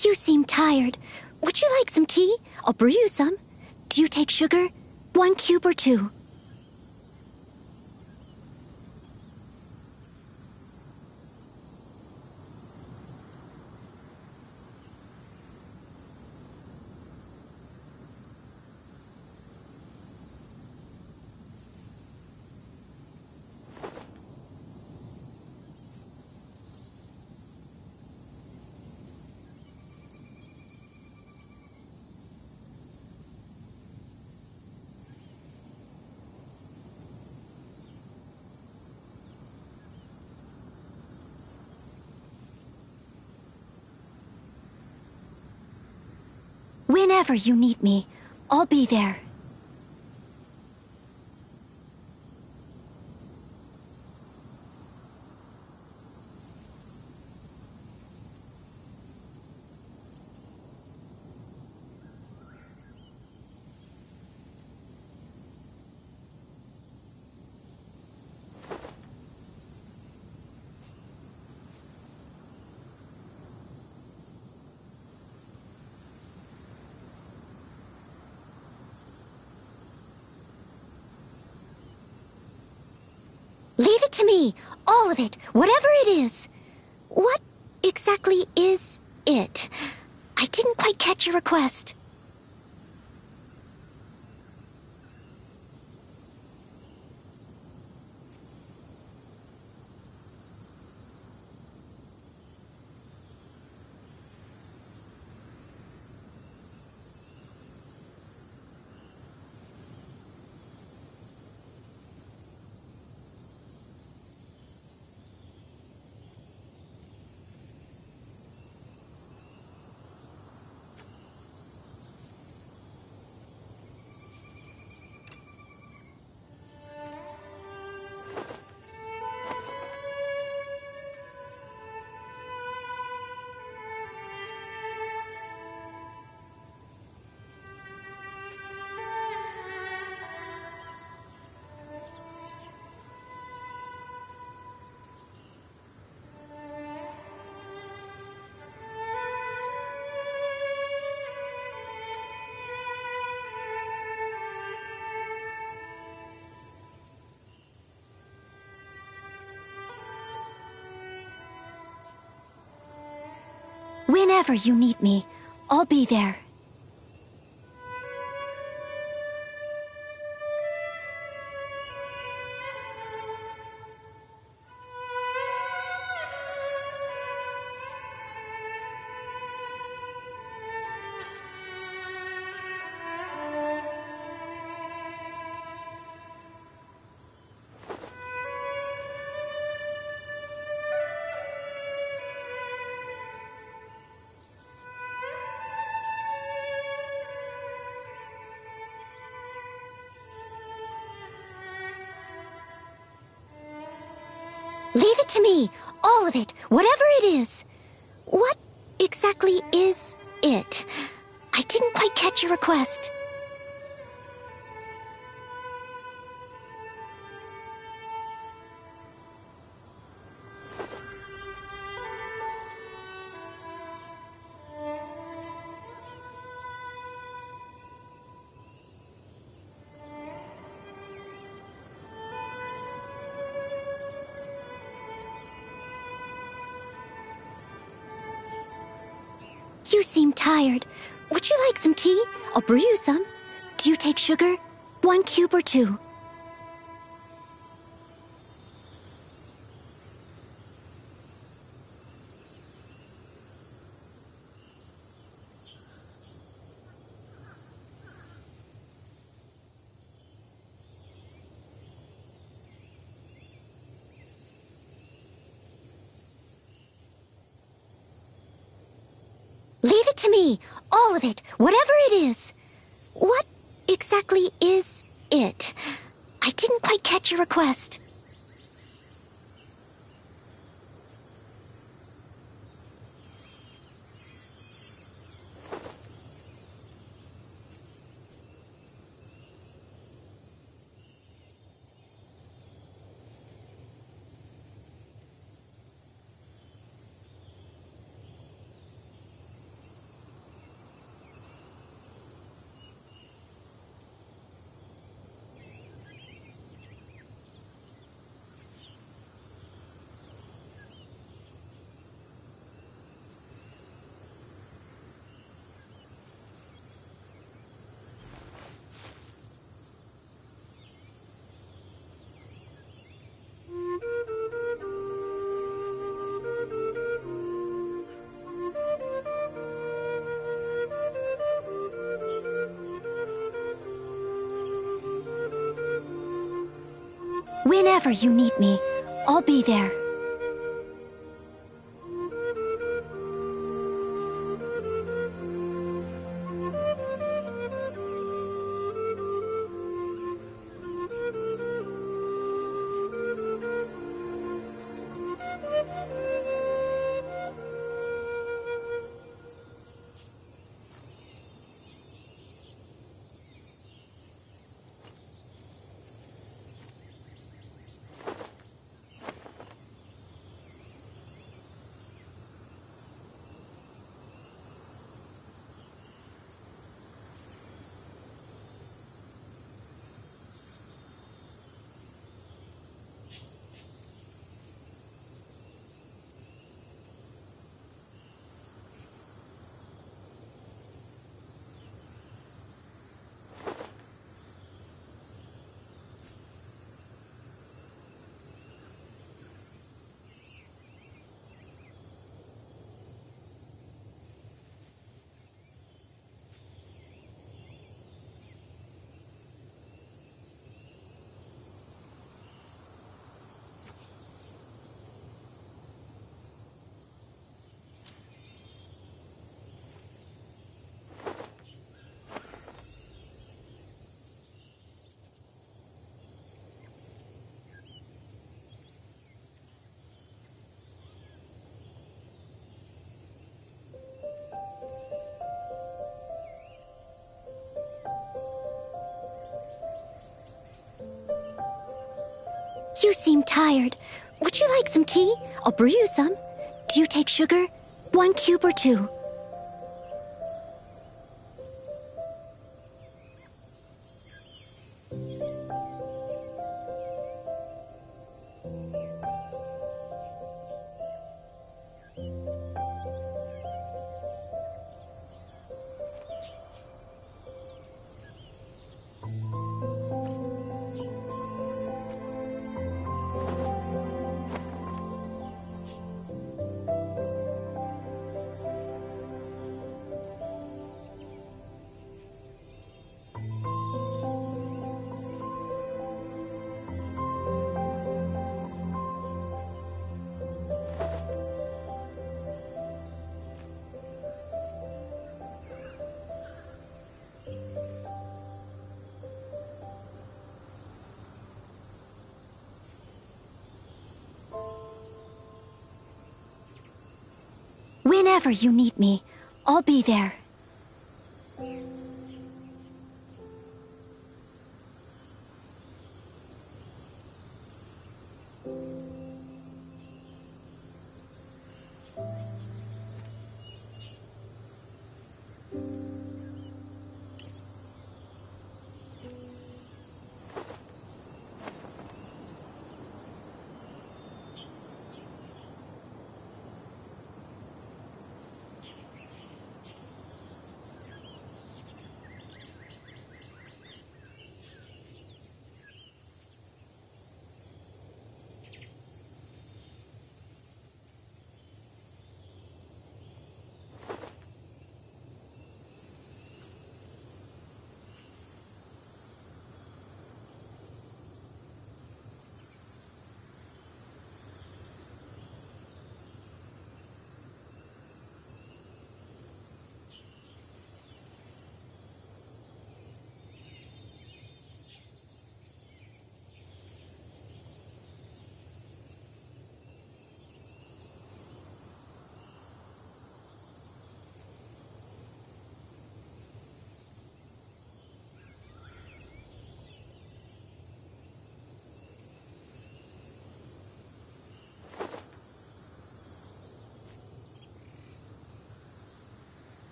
You seem tired. Would you like some tea? I'll brew you some. Do you take sugar? 1 cube or 2? Whenever you need me, I'll be there. Leave it to me, all of it, whatever it is. What exactly is it? I didn't quite catch your request. Whenever you need me, I'll be there. Leave it to me, all of it, whatever it is. What exactly is it? I didn't quite catch your request. You seem tired. Would you like some tea? I'll brew you some. Do you take sugar? 1 cube or 2? Leave it to me, all of it, whatever it is. What exactly is it? I didn't quite catch your request. Whenever you need me, I'll be there. seem tired. Would you like some tea? I'll brew you some. Do you take sugar? 1 cube or 2? Whenever you need me, I'll be there.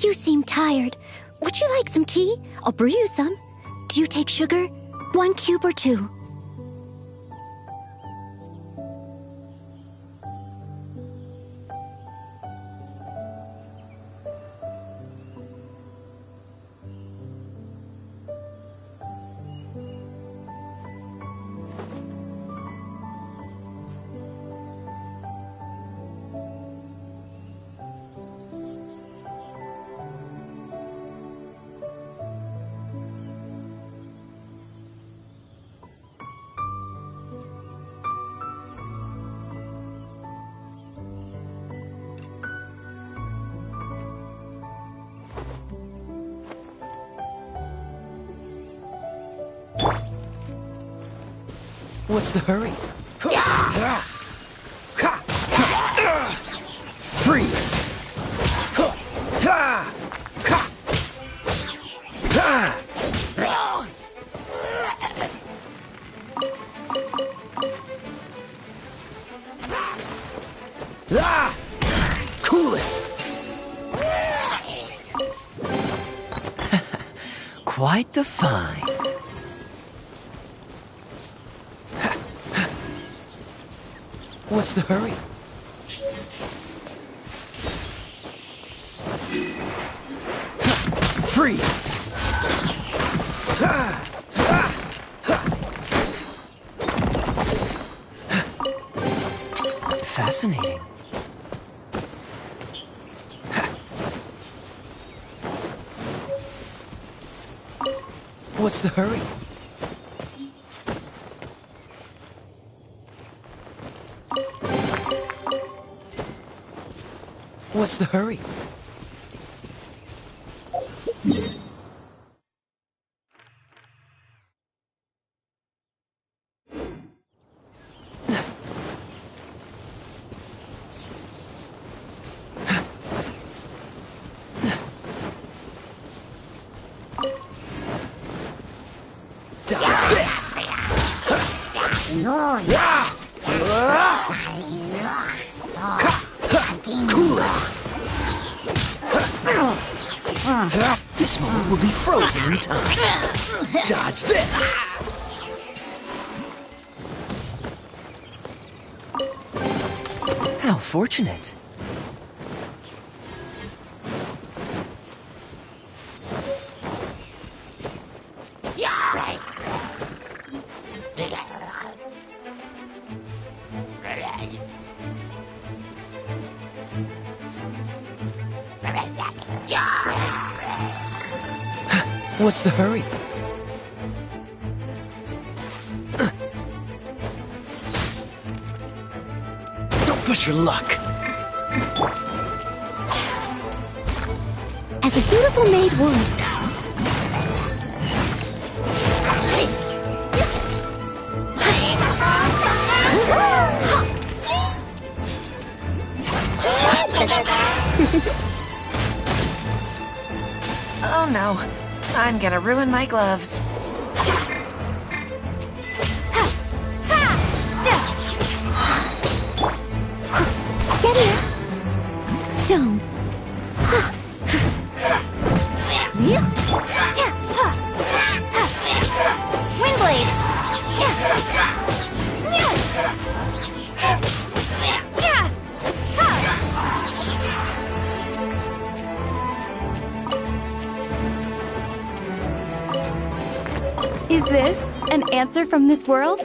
You seem tired. Would you like some tea? I'll brew you some. Do you take sugar? 1 cube or 2? What's the hurry? Freeze! Cool it! Quite the find. What's the hurry? Freeze! Fascinating. What's the hurry? What's the hurry? Cool it! This moment will be frozen in time. Dodge this! How fortunate. What's the hurry? Don't push your luck. As a dutiful maid would. Oh no, I'm gonna ruin my gloves. Steadier. Stone. Windblade! Is this an answer from this world?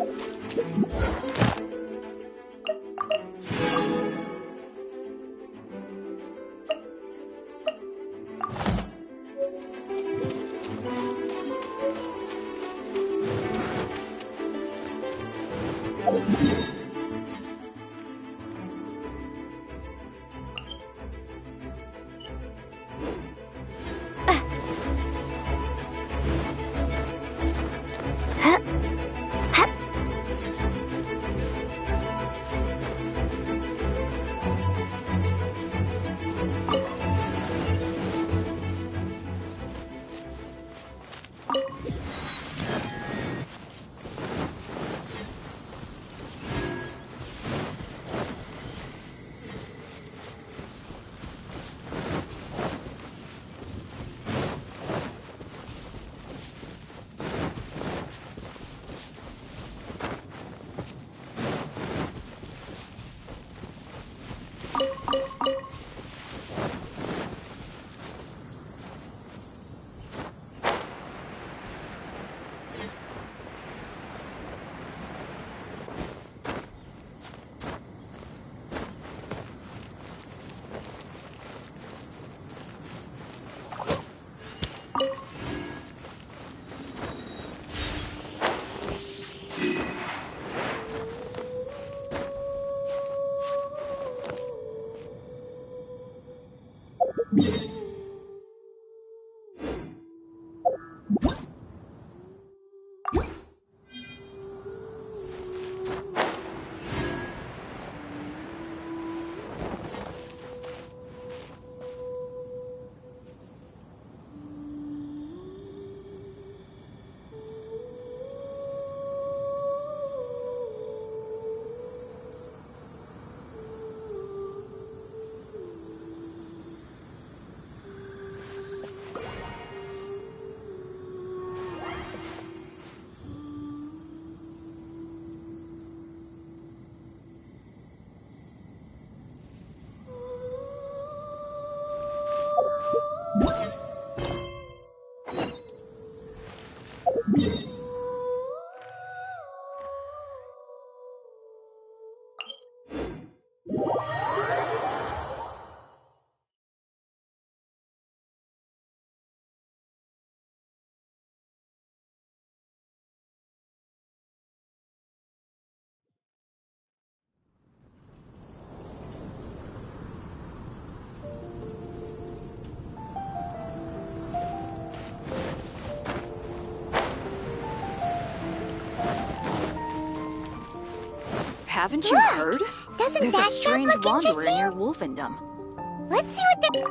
Haven't you heard? Doesn't There's that a strange look wanderer interesting? near Wolfendom. Let's see what they're...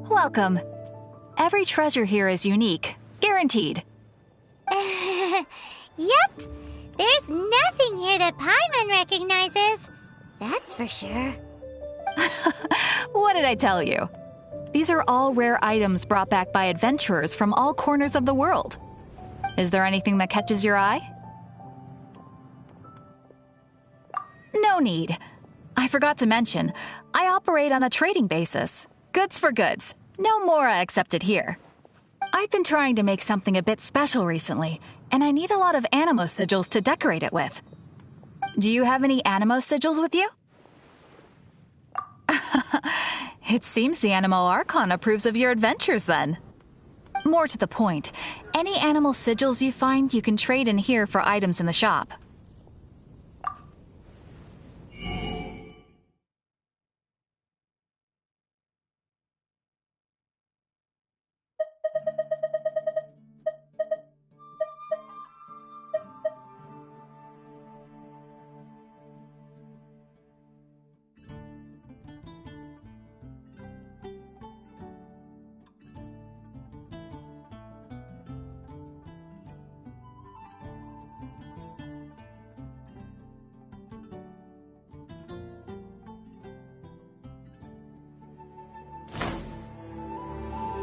Welcome. Every treasure here is unique. Guaranteed. Yep. There's nothing here that Paimon recognizes. That's for sure. What did I tell you? These are all rare items brought back by adventurers from all corners of the world. Is there anything that catches your eye? No need. I forgot to mention, I operate on a trading basis. Goods for goods. No Mora accepted here. I've been trying to make something a bit special recently, and I need a lot of animo sigils to decorate it with. Do you have any animo sigils with you? It seems the Animo Archon approves of your adventures then. More to the point, any animal sigils you find you can trade in here for items in the shop.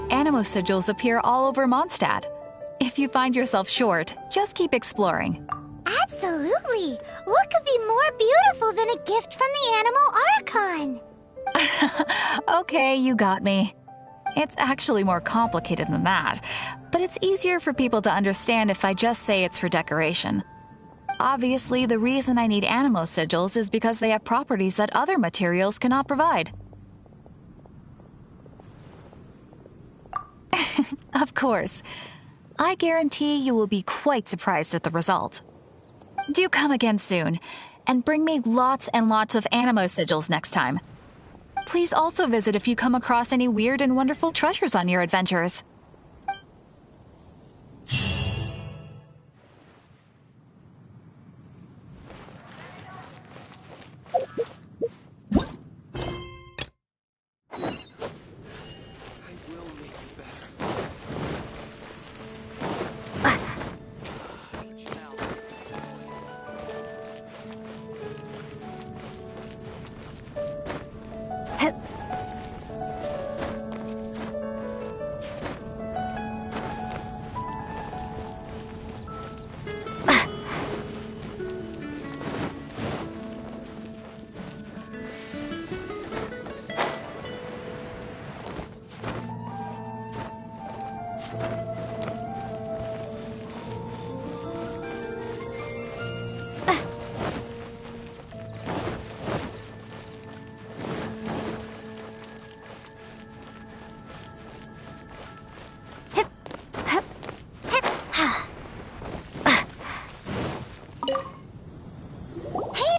Animo sigils appear all over Mondstadt. If you find yourself short, just keep exploring. Absolutely! What could be more beautiful than a gift from the Animo Archon? Okay, you got me. It's actually more complicated than that, but it's easier for people to understand if I just say it's for decoration. Obviously, the reason I need animo sigils is because they have properties that other materials cannot provide. Of course. I guarantee you will be quite surprised at the result. Do come again soon, and bring me lots and lots of animo sigils next time. Please also visit if you come across any weird and wonderful treasures on your adventures.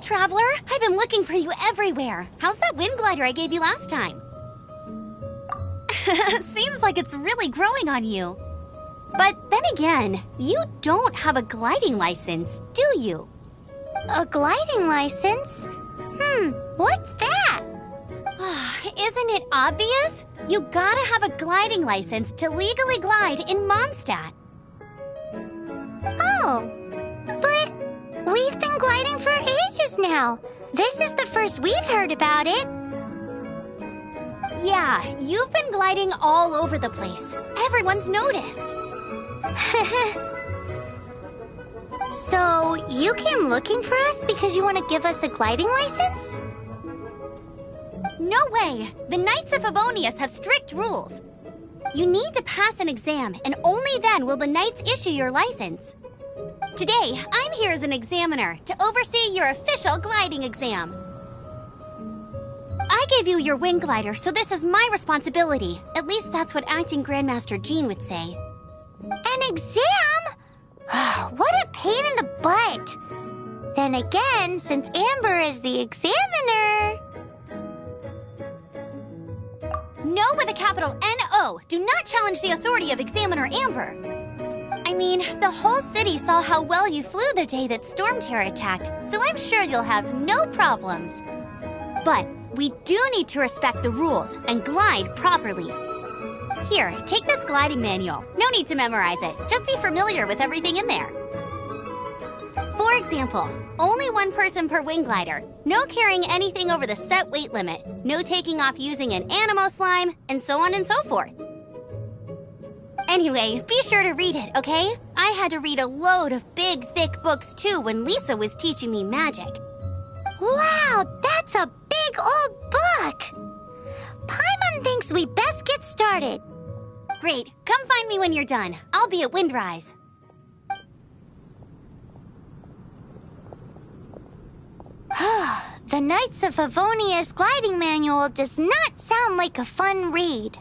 Traveler, I've been looking for you everywhere. How's that wind glider I gave you last time? Seems like it's really growing on you. But then again, you don't have a gliding license, do you? A gliding license? What's that? Isn't it obvious? You gotta have a gliding license to legally glide in Mondstadt. Oh, but we've been gliding for ages now. This is the first we've heard about it. Yeah, you've been gliding all over the place. Everyone's noticed. So, you came looking for us because you want to give us a gliding license? No way! The Knights of Favonius have strict rules. You need to pass an exam, and only then will the Knights issue your license. Today, I'm here as an examiner to oversee your official gliding exam. I gave you your wing glider, so this is my responsibility. At least that's what Acting Grandmaster Jean would say. An exam? What a pain in the butt. Then again, since Amber is the examiner... No with a capital N-O. Do not challenge the authority of Examiner Amber. I mean, the whole city saw how well you flew the day that Storm Terror attacked, so I'm sure you'll have no problems. But we do need to respect the rules and glide properly. Here, take this gliding manual. No need to memorize it. Just be familiar with everything in there. For example, only one person per wing glider, no carrying anything over the set weight limit, no taking off using an animo slime, and so on and so forth. Anyway, be sure to read it, okay? I had to read a load of big, thick books too when Lisa was teaching me magic. Wow, that's a big old book! Paimon thinks we best get started. Great, come find me when you're done. I'll be at Windrise. The Knights of Favonia's gliding manual does not sound like a fun read.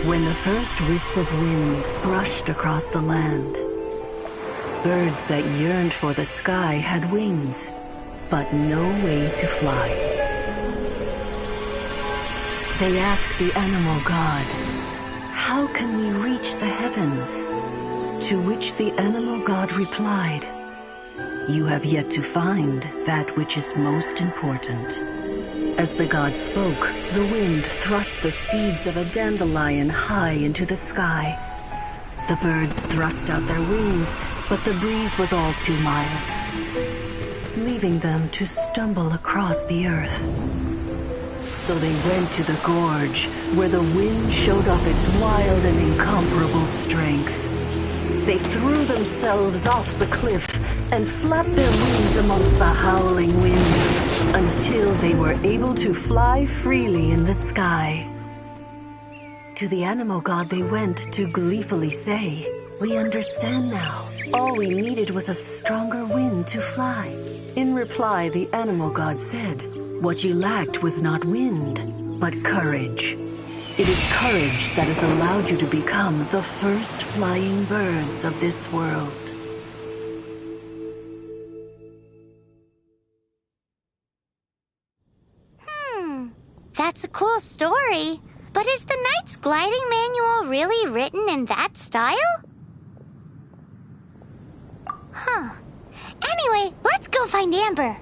When the first wisp of wind brushed across the land, birds that yearned for the sky had wings, but no way to fly. They asked the animal god, "How can we reach the heavens?" To which the animal god replied, "You have yet to find that which is most important." As the god spoke, the wind thrust the seeds of a dandelion high into the sky. The birds thrust out their wings, but the breeze was all too mild, leaving them to stumble across the earth. So they went to the gorge, where the wind showed off its wild and incomparable strength. They threw themselves off the cliff and flapped their wings amongst the howling winds until they were able to fly freely in the sky. To the animal god they went to gleefully say, "We understand now. All we needed was a stronger wind to fly." In reply, the animal god said, "What you lacked was not wind, but courage. It is courage that has allowed you to become the first flying birds of this world." That's a cool story. But is the Knight's gliding manual really written in that style? Huh. Anyway, let's go find Amber.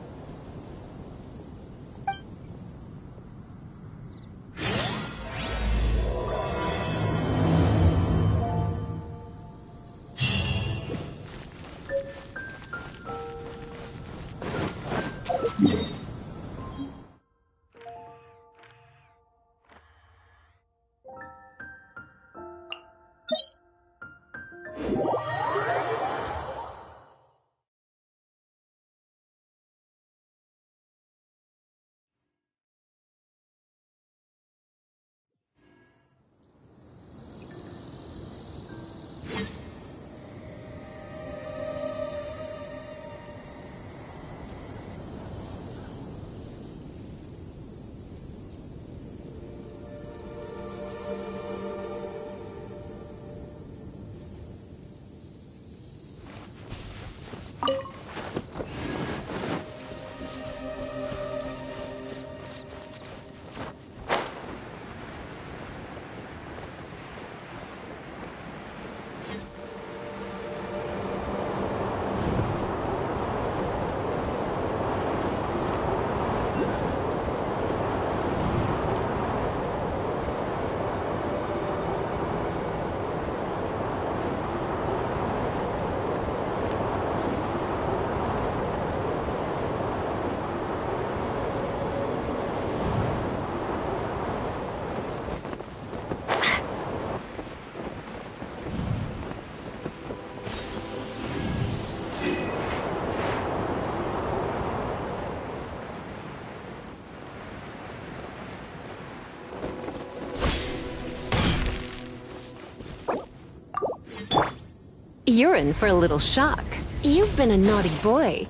You're in for a little shock. You've been a naughty boy.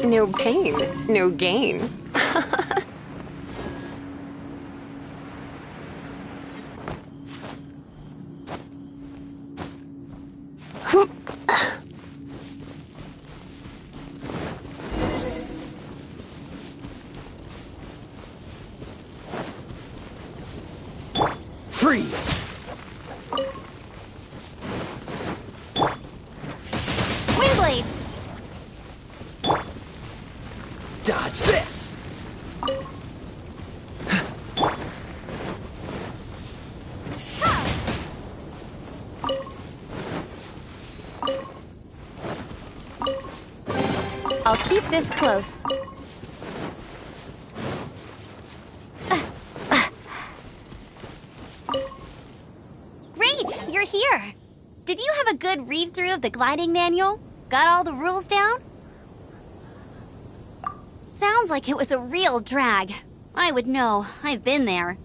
No pain, no gain. I'll keep this close. Great, you're here. Did you have a good read-through of the gliding manual? Got all the rules down? Sounds like it was a real drag. I would know. I've been there.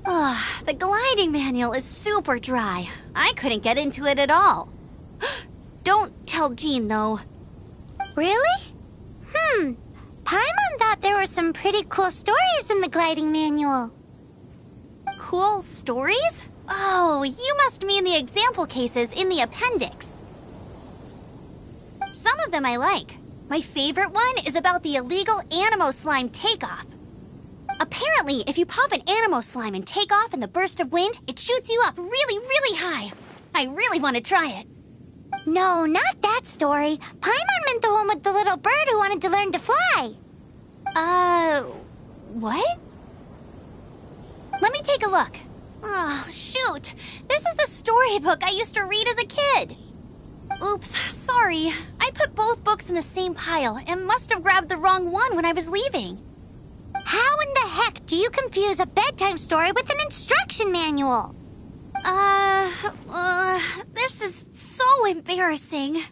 The gliding manual is super dry. I couldn't get into it at all. Don't tell Jean, though. Really? Paimon thought there were some pretty cool stories in the gliding manual. Cool stories? Oh, you must mean the example cases in the appendix. Some of them I like. My favorite one is about the illegal Animo slime takeoff. Apparently, if you pop an Animo slime and take off in the burst of wind, it shoots you up really, really high. I really want to try it. No, not that story. Paimon meant the one with the little bird who wanted to learn to fly. What? Let me take a look. Oh, shoot. This is the storybook I used to read as a kid. Oops, sorry. I put both books in the same pile and must have grabbed the wrong one when I was leaving. How in the heck do you confuse a bedtime story with an instruction manual? This is so embarrassing.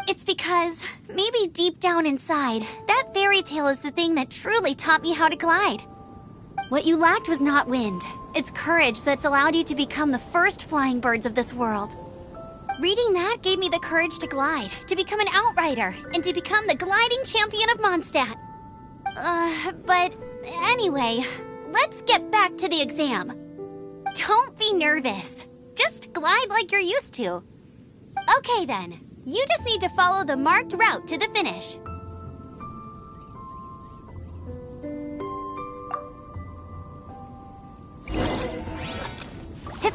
It's because, maybe deep down inside, that fairy tale is the thing that truly taught me how to glide. What you lacked was not wind. It's courage that's allowed you to become the first flying birds of this world. Reading that gave me the courage to glide, to become an outrider, and to become the gliding champion of Mondstadt. But anyway, let's get back to the exam. Don't be nervous. Just glide like you're used to. Okay then, you just need to follow the marked route to the finish. Hip.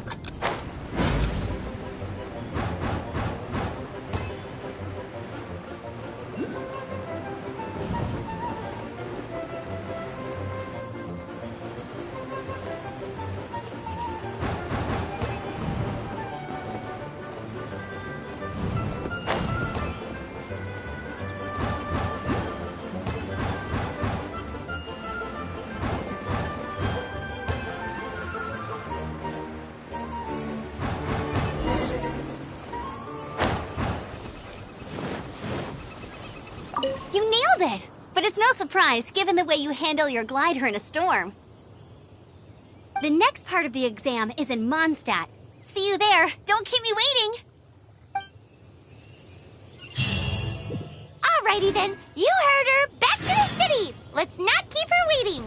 You nailed it! But it's no surprise, given the way you handle your glider in a storm. The next part of the exam is in Mondstadt. See you there. Don't keep me waiting. Alrighty then, you heard her. Back to the city. Let's not keep her waiting.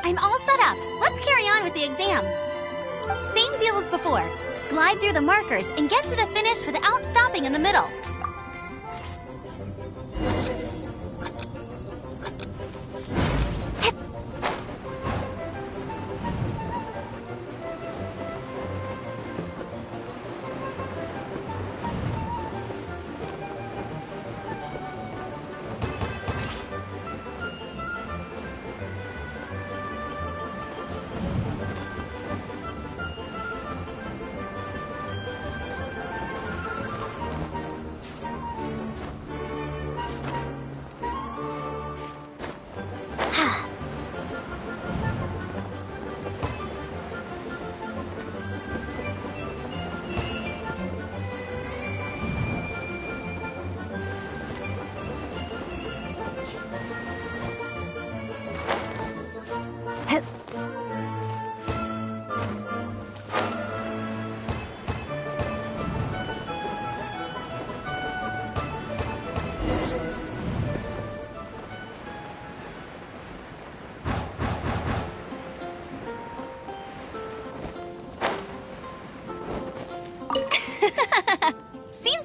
I'm all set up. Let's carry on with the exam. Same deal as before. Glide through the markers and get to the finish without stopping in the middle.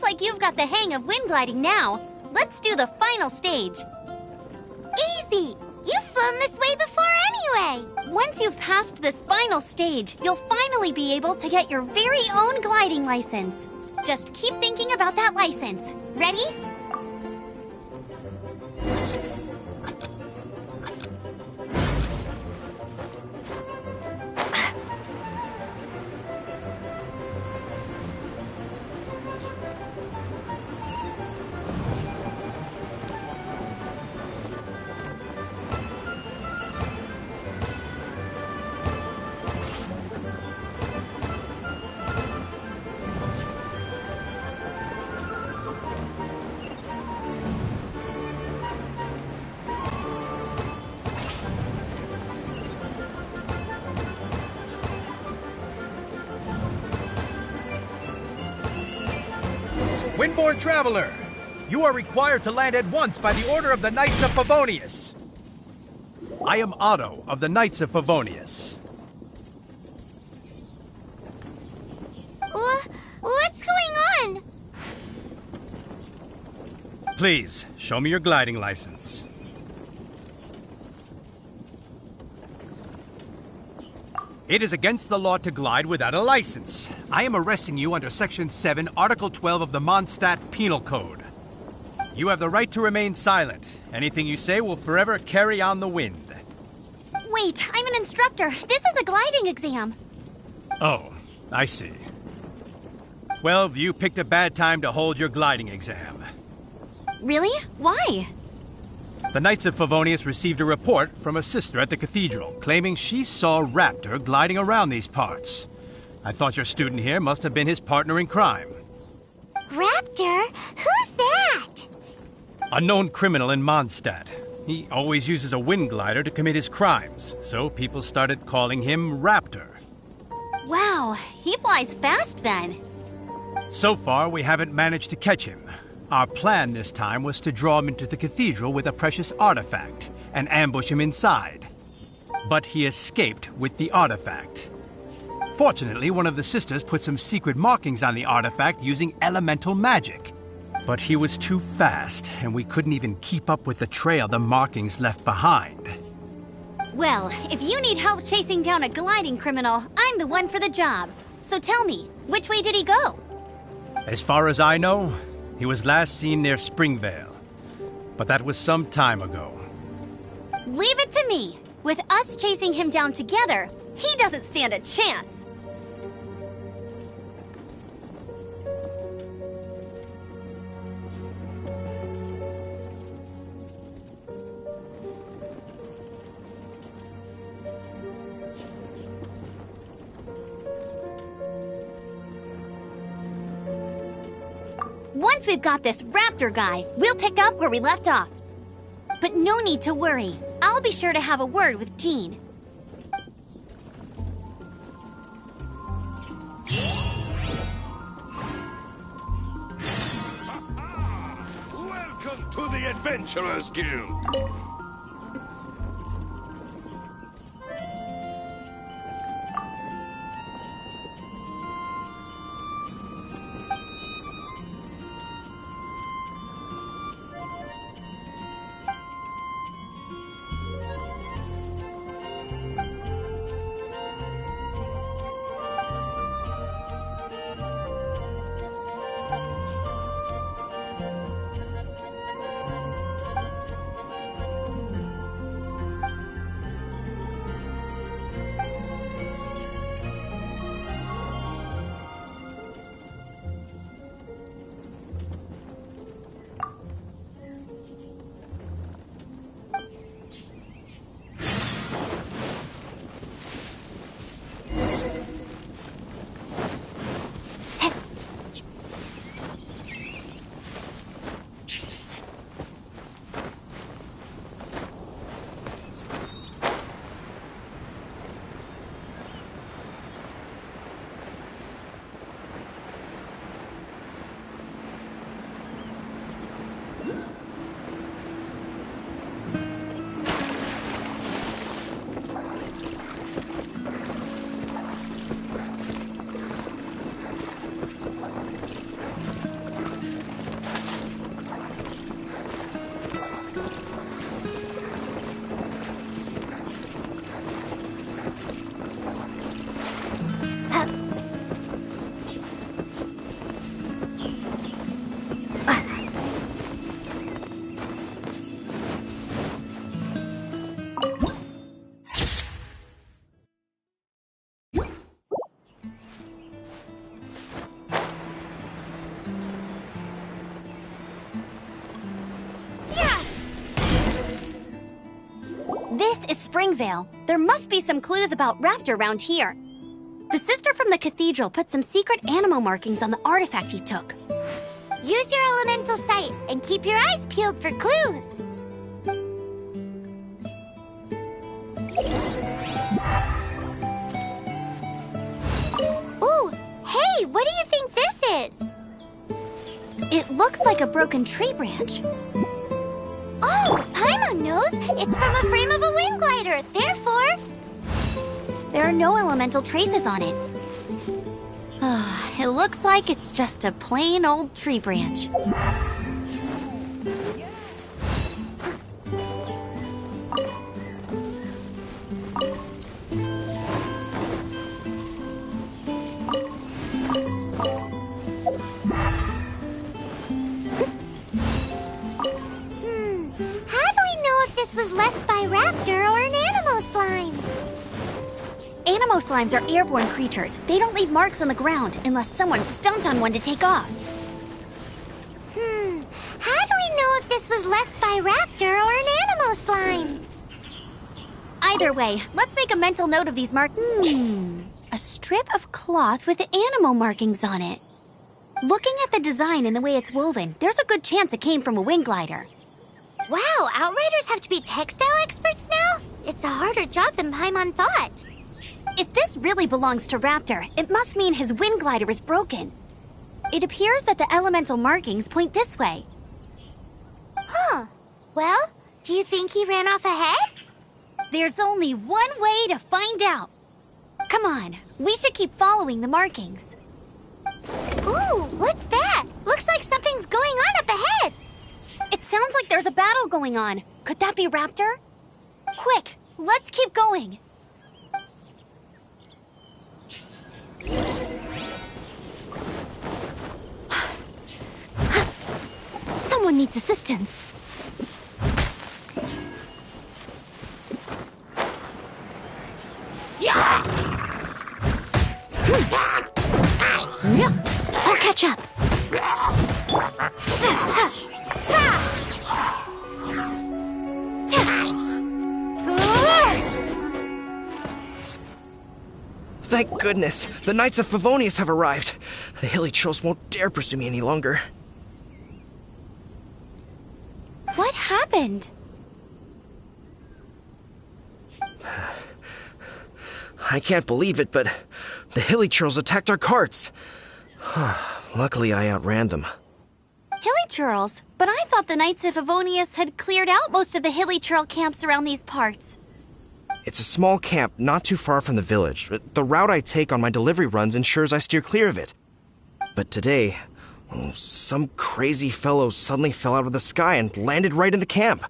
like you've got the hang of wind gliding now. Let's do the final stage. Easy! You've flown this way before anyway! Once you've passed this final stage, you'll finally be able to get your very own gliding license. Just keep thinking about that license. Ready? Windborne traveler, you are required to land at once by the order of the Knights of Favonius. I am Otto of the Knights of Favonius. What's going on? Please, show me your gliding license. It is against the law to glide without a license. I am arresting you under Section 7, Article 12 of the Mondstadt Penal Code. You have the right to remain silent. Anything you say will forever carry on the wind. Wait, I'm an instructor. This is a gliding exam. Oh, I see. Well, you picked a bad time to hold your gliding exam. Really? Why? The Knights of Favonius received a report from a sister at the cathedral claiming she saw Raptor gliding around these parts. I thought your student here must have been his partner in crime. Raptor? Who's that? A known criminal in Mondstadt. He always uses a wind glider to commit his crimes, so people started calling him Raptor. Wow, he flies fast then. So far, we haven't managed to catch him. Our plan this time was to draw him into the cathedral with a precious artifact and ambush him inside. But he escaped with the artifact. Fortunately, one of the sisters put some secret markings on the artifact using elemental magic. But he was too fast, and we couldn't even keep up with the trail the markings left behind. Well, if you need help chasing down a gliding criminal, I'm the one for the job. So tell me, which way did he go? As far as I know, he was last seen near Springvale. But that was some time ago. Leave it to me. With us chasing him down together, he doesn't stand a chance. Once we've got this Raptor guy, we'll pick up where we left off. But no need to worry. I'll be sure to have a word with Jean. Welcome to the Adventurers Guild. This is Springvale. There must be some clues about Raptor around here. The sister from the cathedral put some secret animal markings on the artifact he took. Use your elemental sight and keep your eyes peeled for clues. Ooh, hey, what do you think this is? It looks like a broken tree branch. Oh, Paimon knows. It's from a frame of a wind glider. Therefore, there are no elemental traces on it. It looks like it's just a plain old tree branch. Was left by Raptor or an Animo slime. Animo slimes are airborne creatures. They don't leave marks on the ground unless someone stomped on one to take off. How do we know if this was left by Raptor or an Animo slime? Either way, let's make a mental note of these markings. A strip of cloth with Animo markings on it. Looking at the design and the way it's woven, there's a good chance it came from a wind glider. Wow, Outriders have to be textile experts now? It's a harder job than Paimon thought. If this really belongs to Raptor, it must mean his wind glider is broken. It appears that the elemental markings point this way. Huh. Well, do you think he ran off ahead? There's only one way to find out. Come on, we should keep following the markings. Ooh, what's that? Looks like something's going on up ahead. It sounds like there's a battle going on. Could that be Raptor? Quick, let's keep going. Someone needs assistance. Yeah! I'll catch up. Thank goodness, the Knights of Favonius have arrived. The hilly trolls won't dare pursue me any longer. What happened? I can't believe it, but the hilly trolls attacked our carts. Luckily, I outran them. Hilly churls? But I thought the Knights of Favonius had cleared out most of the hilly churl camps around these parts. It's a small camp not too far from the village. The route I take on my delivery runs ensures I steer clear of it. But today, some crazy fellow suddenly fell out of the sky and landed right in the camp.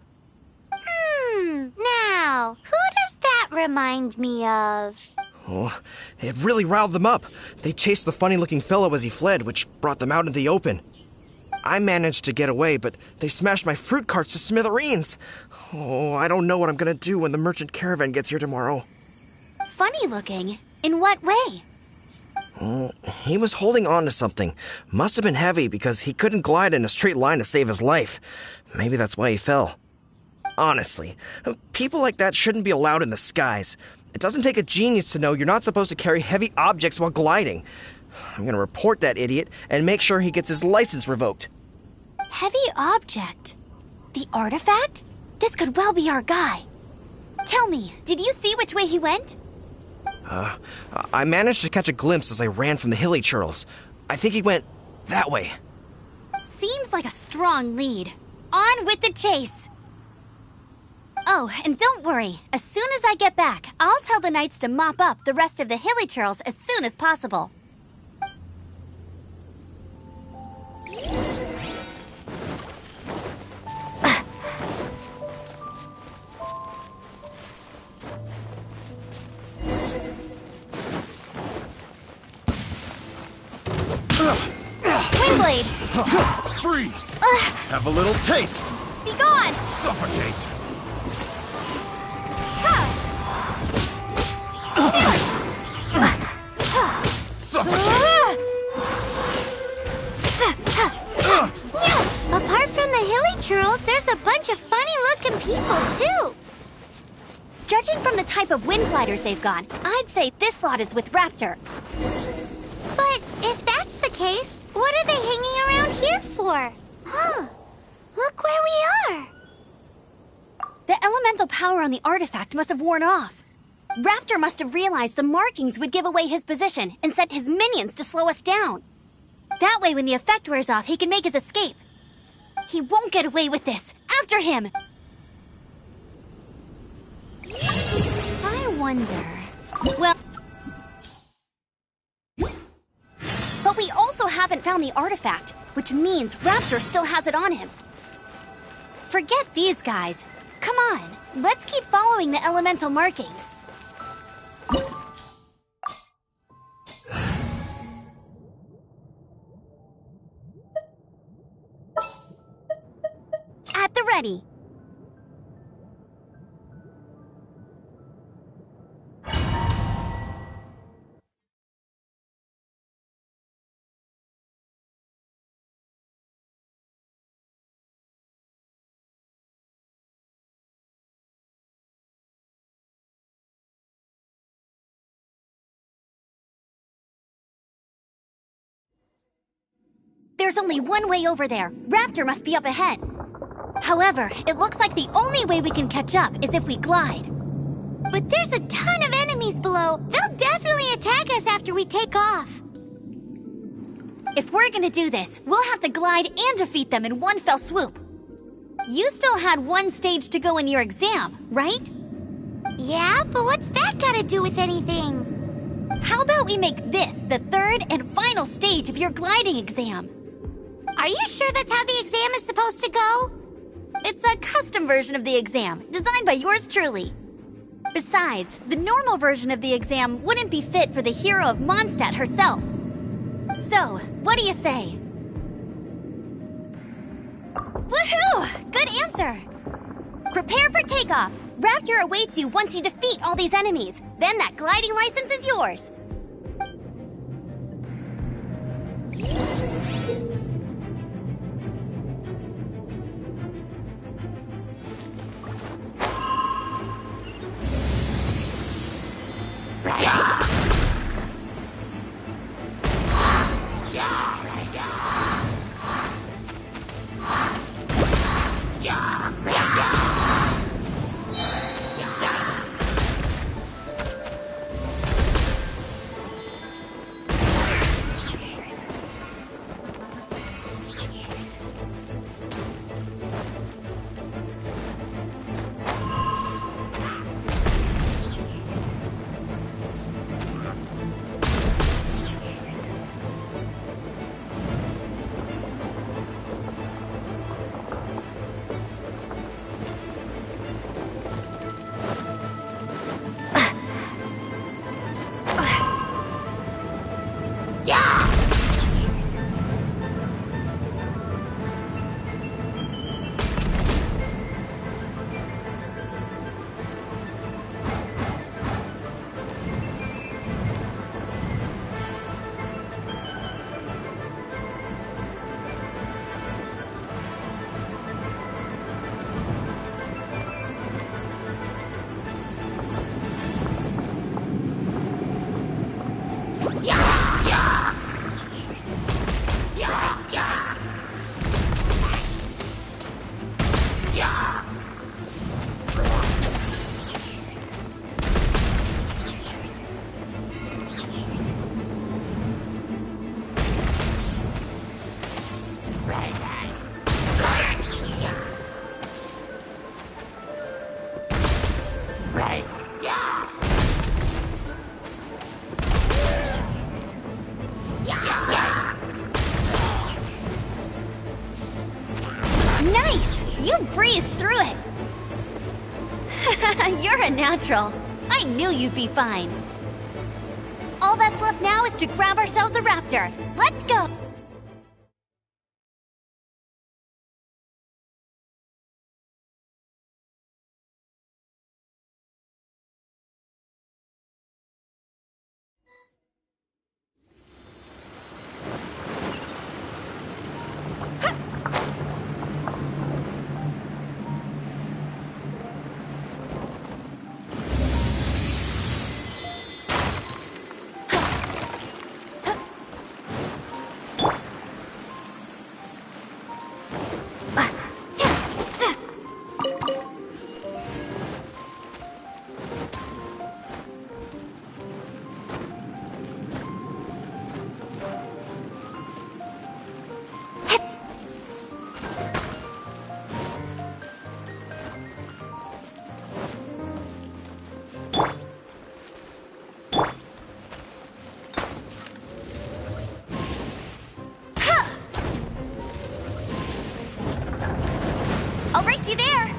Now, who does that remind me of? Oh, it really riled them up. They chased the funny-looking fellow as he fled, which brought them out in the open. I managed to get away, but they smashed my fruit carts to smithereens. Oh, I don't know what I'm gonna do when the merchant caravan gets here tomorrow. Funny looking? In what way? He was holding on to something. Must have been heavy because he couldn't glide in a straight line to save his life. Maybe that's why he fell. Honestly, people like that shouldn't be allowed in the skies. It doesn't take a genius to know you're not supposed to carry heavy objects while gliding. I'm gonna report that idiot and make sure he gets his license revoked. Heavy object? The artifact? This could well be our guy. Tell me, did you see which way he went? I managed to catch a glimpse as I ran from the hilly churls. I think he went that way. Seems like a strong lead. On with the chase! Oh, and don't worry. As soon as I get back, I'll tell the knights to mop up the rest of the hilly churls as soon as possible. Windblade! Freeze! Have a little taste! Be gone! Suffocate! Apart from the hilly churls, there's a bunch of funny-looking people, too. Judging from the type of wind gliders they've got, I'd say this lot is with Raptor. But if that's the case, what are they hanging around here for? Huh. Look where we are. The elemental power on the artifact must have worn off. Raptor must have realized the markings would give away his position and sent his minions to slow us down. That way, when the effect wears off, he can make his escape. He won't get away with this. After him! I wonder... Well... But we also haven't found the artifact, which means Raptor still has it on him. Forget these guys. Come on, let's keep following the elemental markings. At the ready. There's only one way over there. Raptor must be up ahead. However, it looks like the only way we can catch up is if we glide. But there's a ton of enemies below. They'll definitely attack us after we take off. If we're gonna do this, we'll have to glide and defeat them in one fell swoop. You still had one stage to go in your exam, right? Yeah, but what's that gotta do with anything? How about we make this the third and final stage of your gliding exam? Are you sure that's how the exam is supposed to go? It's a custom version of the exam, designed by yours truly. Besides, the normal version of the exam wouldn't be fit for the hero of Mondstadt herself. So, what do you say? Woohoo! Good answer! Prepare for takeoff. Raptor awaits you once you defeat all these enemies. Then that gliding license is yours. You're a natural. I knew you'd be fine. All that's left now is to grab ourselves a raptor. Let's go! race you there!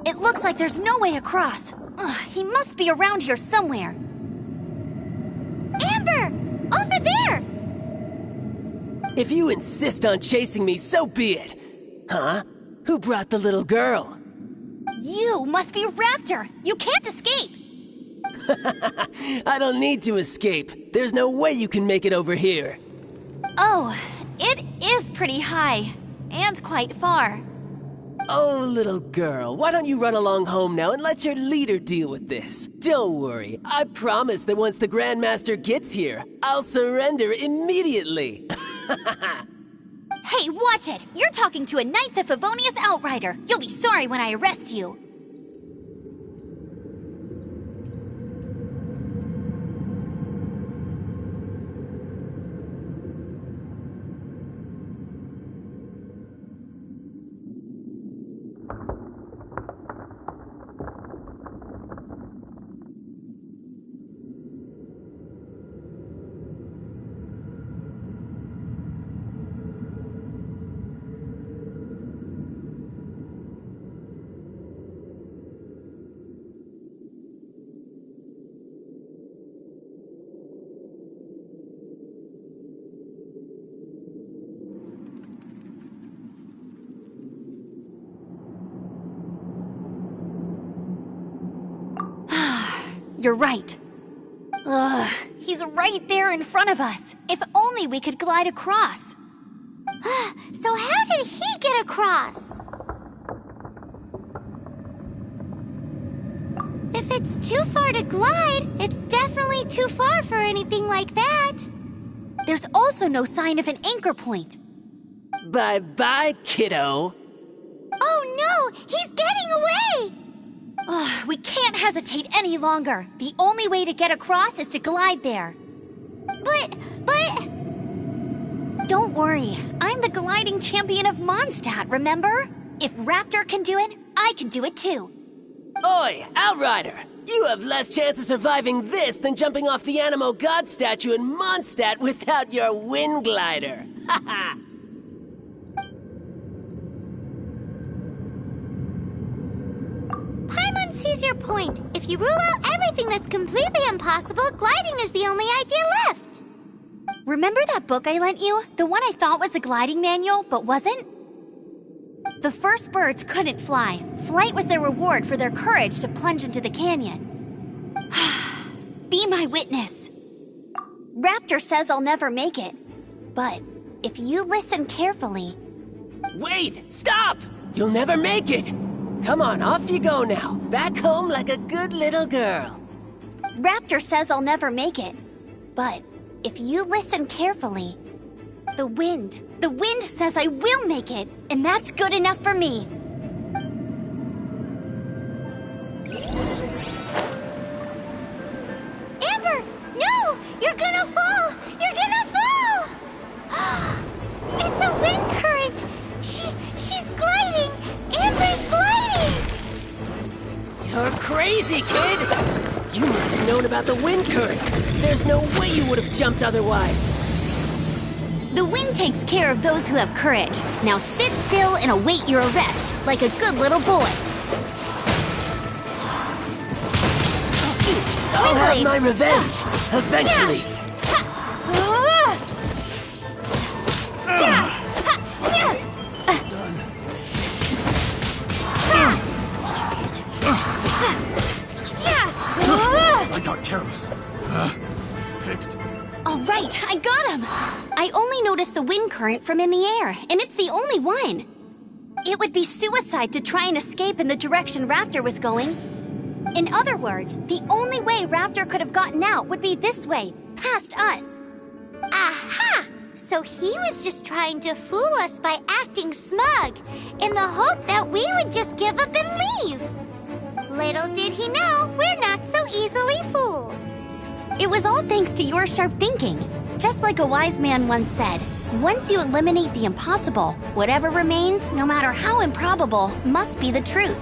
It looks like there's no way across. Ugh, he must be around here somewhere. Amber! Over there! If you insist on chasing me, so be it. Huh? Who brought the little girl? You must be Raptor! You can't escape! I don't need to escape. There's no way you can make it over here. Oh, it is pretty high. And quite far. Oh, little girl, why don't you run along home now and let your leader deal with this? Don't worry, I promise that once the Grandmaster gets here, I'll surrender immediately. Hey, watch it! You're talking to a Knights of Favonius outrider. You'll be sorry when I arrest you. You're right. Ugh, he's right there in front of us. If only we could glide across. So how did he get across? If it's too far to glide, it's definitely too far for anything like that. There's also no sign of an anchor point. Bye-bye, kiddo. Oh no! He's getting away! Ugh, we can't hesitate any longer. The only way to get across is to glide there. But... Don't worry. I'm the gliding champion of Mondstadt, remember? If Raptor can do it, I can do it too. Oi, Outrider! You have less chance of surviving this than jumping off the Animo God statue in Mondstadt without your wind glider. Haha! Paimon sees your point. If you rule out everything that's completely impossible, gliding is the only idea left. Remember that book I lent you? The one I thought was the gliding manual, but wasn't? The first birds couldn't fly. Flight was their reward for their courage to plunge into the canyon. Be my witness. Raptor says I'll never make it. But if you listen carefully... Wait! Stop! You'll never make it! Come on, off you go now. Back home like a good little girl. Raptor says I'll never make it. But if you listen carefully... The wind says I will make it, and that's good enough for me. Amber, no! You're gonna fall! You're gonna fall! It's a wind current! She's gliding! Amber's gliding! You're crazy, kid! You must have known about the wind current. There's no way you would have jumped otherwise. The wind takes care of those who have courage. Now sit still and await your arrest, like a good little boy. I'll have my revenge, eventually. I got careless. Picked. All right, I got him. I only noticed the wind current from in the air, and it's the only one. It would be suicide to try and escape in the direction Raptor was going. In other words, the only way Raptor could have gotten out would be this way, past us. Aha! So he was just trying to fool us by acting smug, in the hope that we would just give up and leave. Little did he know, we're not so easily fooled. It was all thanks to your sharp thinking. Just like a wise man once said, once you eliminate the impossible, whatever remains, no matter how improbable, must be the truth.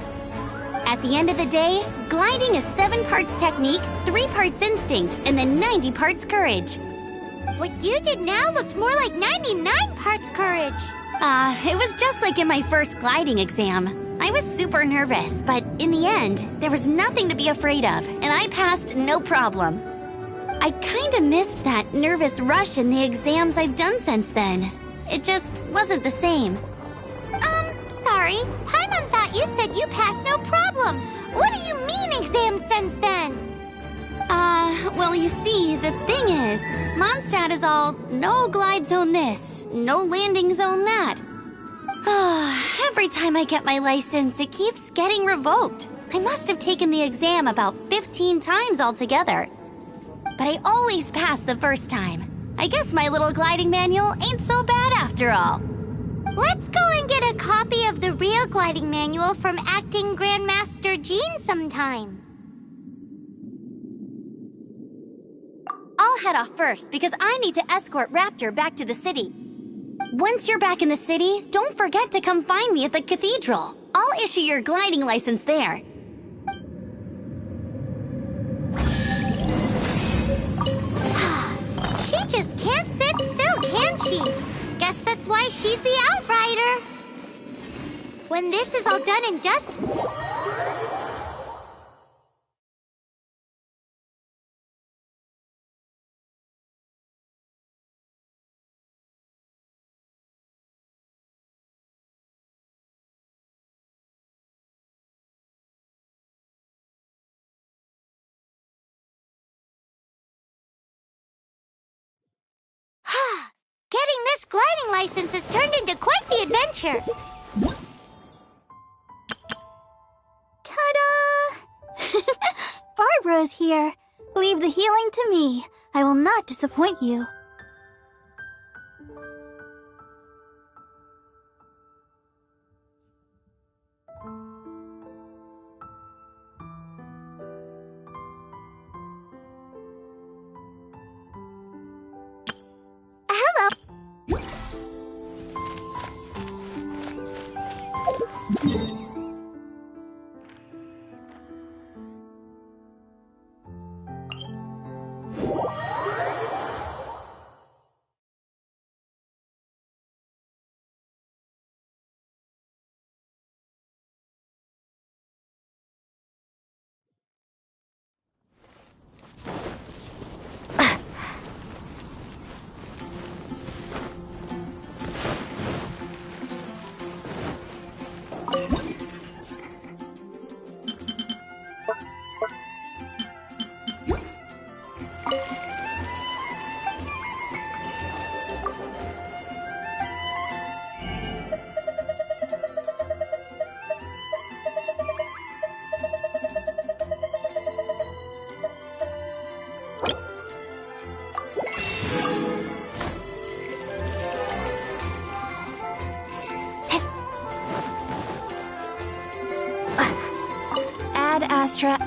At the end of the day, gliding is 7 parts technique, 3 parts instinct, and then 90 parts courage. What you did now looked more like 99 parts courage. It was just like in my first gliding exam. I was super nervous, but in the end, there was nothing to be afraid of, and I passed no problem. I kinda missed that nervous rush in the exams I've done since then. It just wasn't the same. Sorry. Paimon thought you said you passed no problem. What do you mean exams since then? Well, you see, the thing is, Mondstadt is all no glide zone this, no landing zone that. Every time I get my license, it keeps getting revoked. I must have taken the exam about 15 times altogether. But I always pass the first time. I guess my little gliding manual ain't so bad after all. Let's go and get a copy of the real gliding manual from Acting Grandmaster Jean sometime. I'll head off first because I need to escort Raptor back to the city. Once you're back in the city, don't forget to come find me at the cathedral. I'll issue your gliding license there. She just can't sit still, can she? Guess that's why she's the Outrider. When this is all done and dusted... Getting this first gliding license has turned into quite the adventure. Ta-da! Barbara's here. Leave the healing to me. I will not disappoint you. Ad Astra.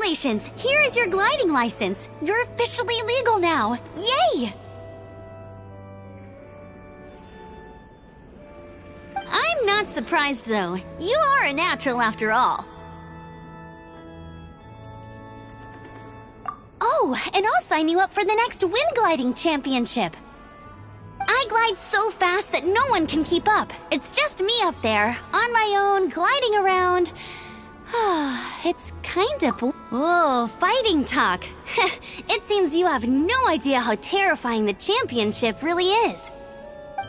Congratulations! Here is your gliding license. You're officially legal now. Yay! I'm not surprised, though. You are a natural after all. Oh, and I'll sign you up for the next wind gliding championship. I glide so fast that no one can keep up. It's just me up there, on my own, gliding around. It's kind of... Whoa, fighting talk. It seems you have no idea how terrifying the championship really is.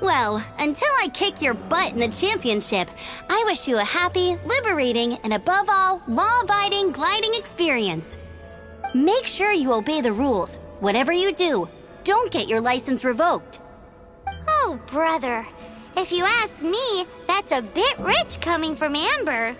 Well, until I kick your butt in the championship, I wish you a happy, liberating, and above all, law-abiding gliding experience. Make sure you obey the rules. Whatever you do, don't get your license revoked. Oh, brother. If you ask me, that's a bit rich coming from Amber.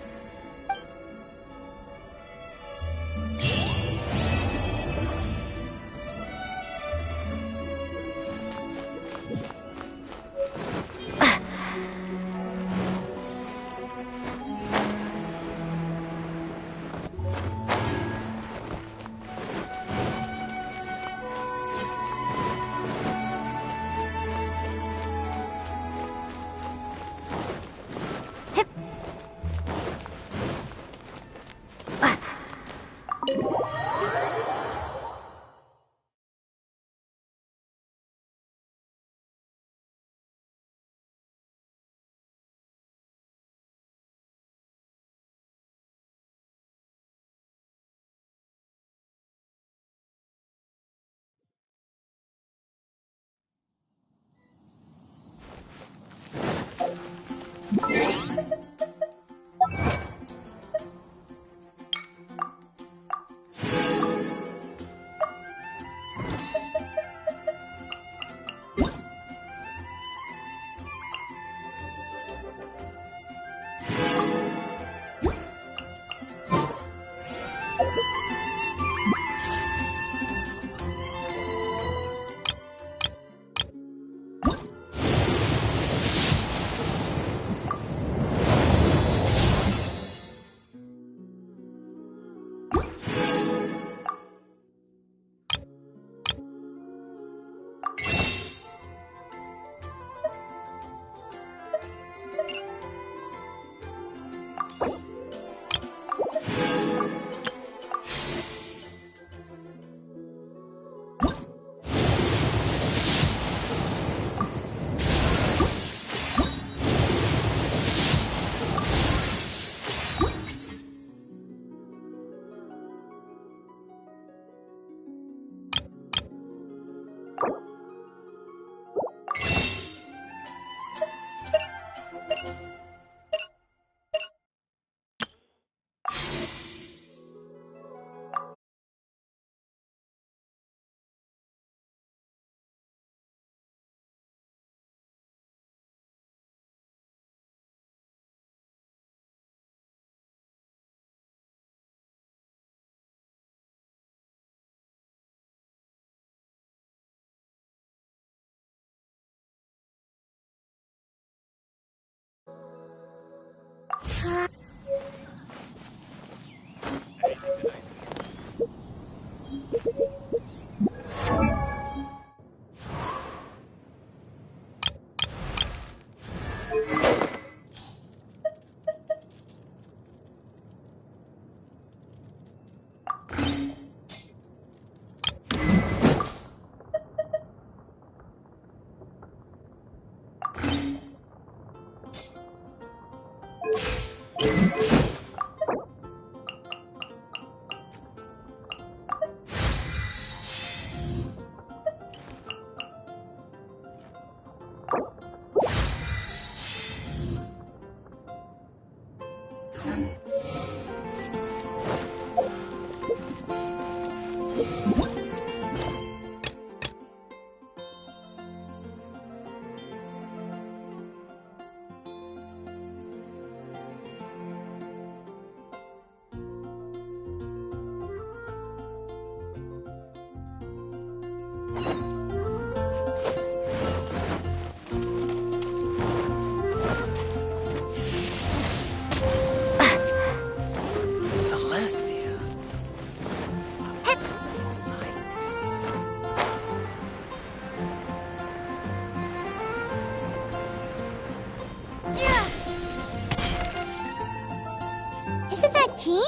13?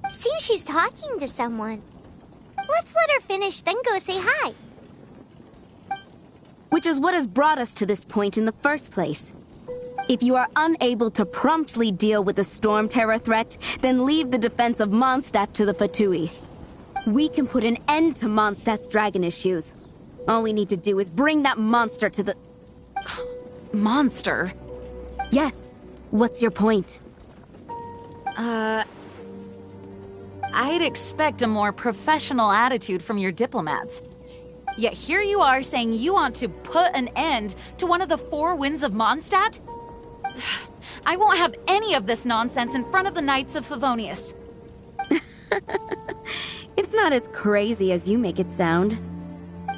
Seems she's talking to someone. Let's let her finish, then go say hi. Which is what has brought us to this point in the first place. If you are unable to promptly deal with the storm terror threat, then leave the defense of Mondstadt to the Fatui. We can put an end to Mondstadt's dragon issues. All we need to do is bring that monster to the... Monster? Yes. What's your point? I'd expect a more professional attitude from your diplomats. Yet here you are saying you want to put an end to one of the four winds of Mondstadt? I won't have any of this nonsense in front of the Knights of Favonius. It's not as crazy as you make it sound.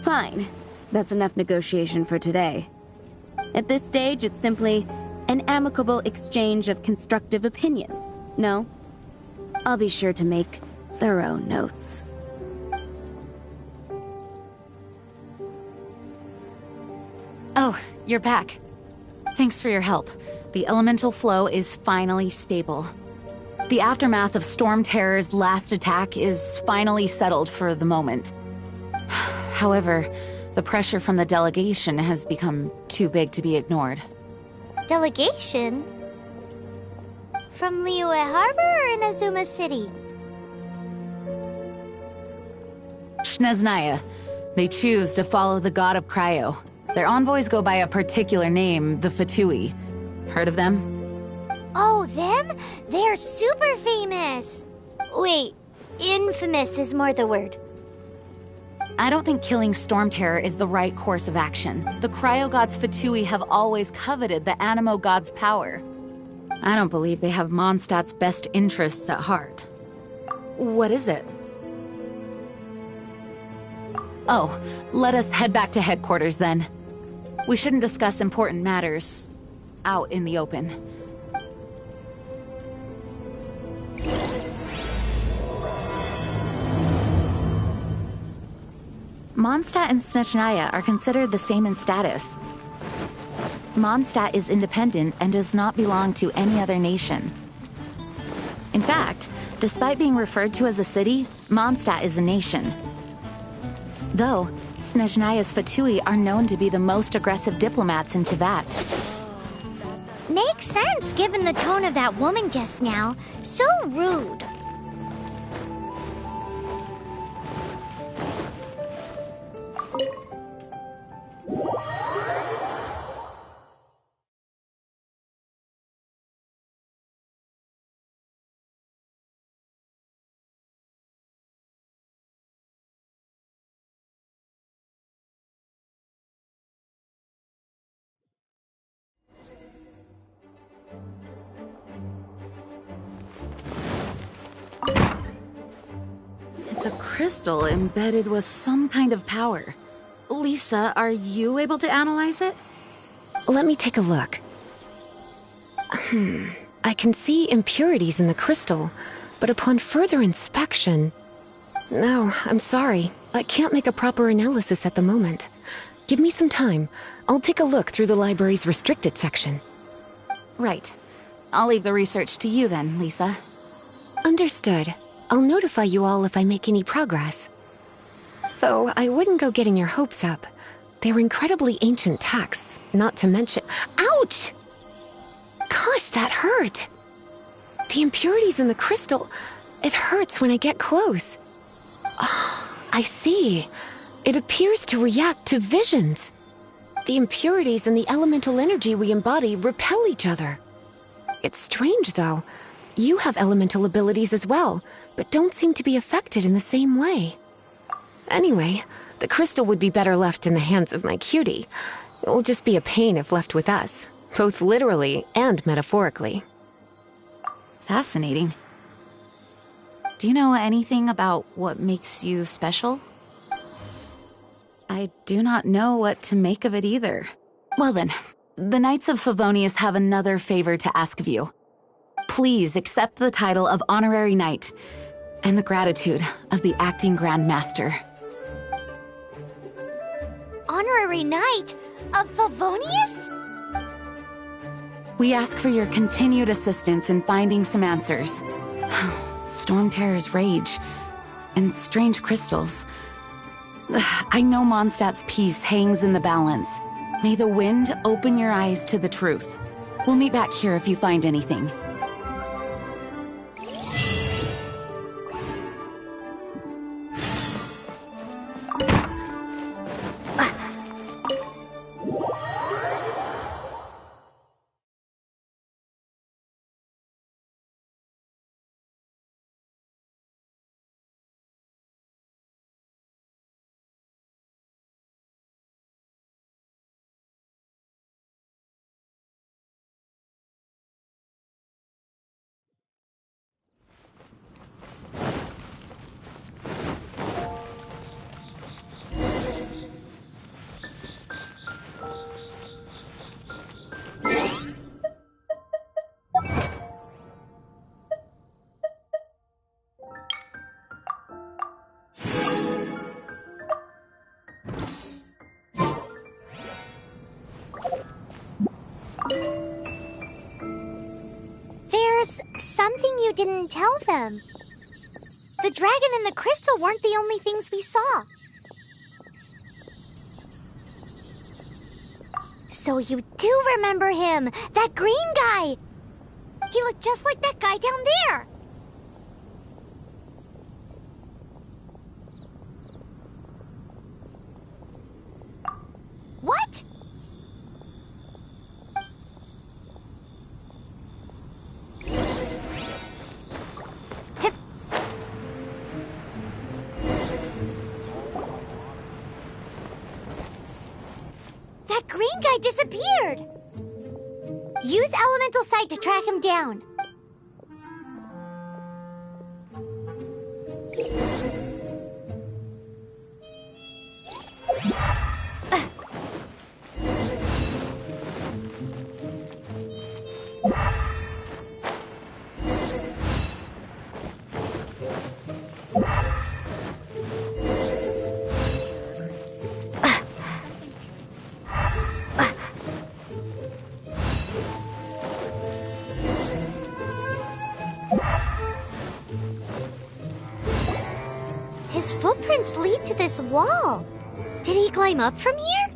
Fine. That's enough negotiation for today. At this stage, it's simply an amicable exchange of constructive opinions. No? I'll be sure to make thorough notes. Oh, you're back. Thanks for your help. The elemental flow is finally stable. The aftermath of Storm Terror's last attack is finally settled for the moment. However, the pressure from the delegation has become too big to be ignored. Delegation? From Liyue Harbor or Inazuma City? Snezhnaya. They choose to follow the god of Cryo. Their envoys go by a particular name, the Fatui. Heard of them? Oh, them? They're super famous! Wait, infamous is more the word. I don't think killing Storm Terror is the right course of action. The Cryo God's Fatui have always coveted the Animo God's power. I don't believe they have Mondstadt's best interests at heart. What is it? Oh, let us head back to headquarters then. We shouldn't discuss important matters out in the open. Mondstadt and Snezhnaya are considered the same in status. Mondstadt is independent and does not belong to any other nation. In fact, despite being referred to as a city, Mondstadt is a nation. Though, Snezhnaya's Fatui are known to be the most aggressive diplomats in Teyvat. Makes sense given the tone of that woman just now. So rude. It's a crystal embedded with some kind of power. Lisa, are you able to analyze it? Let me take a look. I can see impurities in the crystal, but upon further inspection... No, I'm sorry. I can't make a proper analysis at the moment. Give me some time. I'll take a look through the library's restricted section. Right. I'll leave the research to you then, Lisa. Understood. I'll notify you all if I make any progress. Though I wouldn't go getting your hopes up. They're incredibly ancient texts, not to mention... Ouch! Gosh, that hurt! The impurities in the crystal... It hurts when I get close. Oh, I see. It appears to react to visions. The impurities and the elemental energy we embody repel each other. It's strange, though. You have elemental abilities as well, but don't seem to be affected in the same way. Anyway, the crystal would be better left in the hands of my cutie. It will just be a pain if left with us, both literally and metaphorically. Fascinating. Do you know anything about what makes you special? I do not know what to make of it either. Well then, the Knights of Favonius have another favor to ask of you. Please accept the title of Honorary Knight and the gratitude of the Acting Grand Master. Honorary Knight of Favonius? We ask for your continued assistance in finding some answers. Storm Terror's rage and strange crystals. I know Mondstadt's peace hangs in the balance. May the wind open your eyes to the truth. We'll meet back here if you find anything. There's something you didn't tell them. The dragon and the crystal weren't the only things we saw. So you do remember him, that green guy. He looked just like that guy down there. What? That green guy disappeared! Use elemental sight to track him down. His footprints lead to this wall. Did he climb up from here?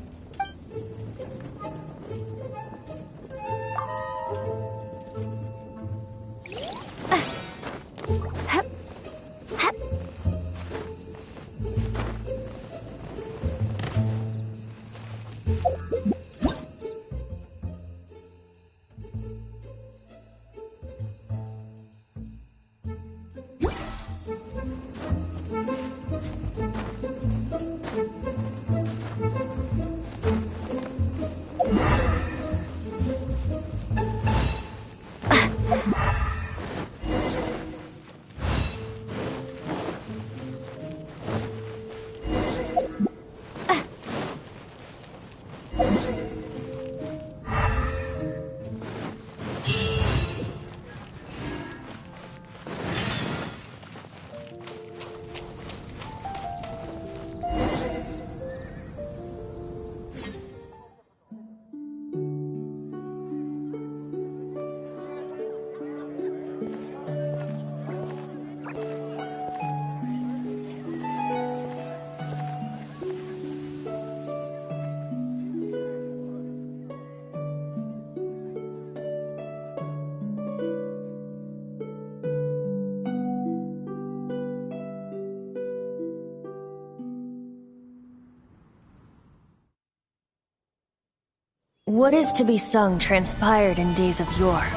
What is to be sung transpired in days of yore,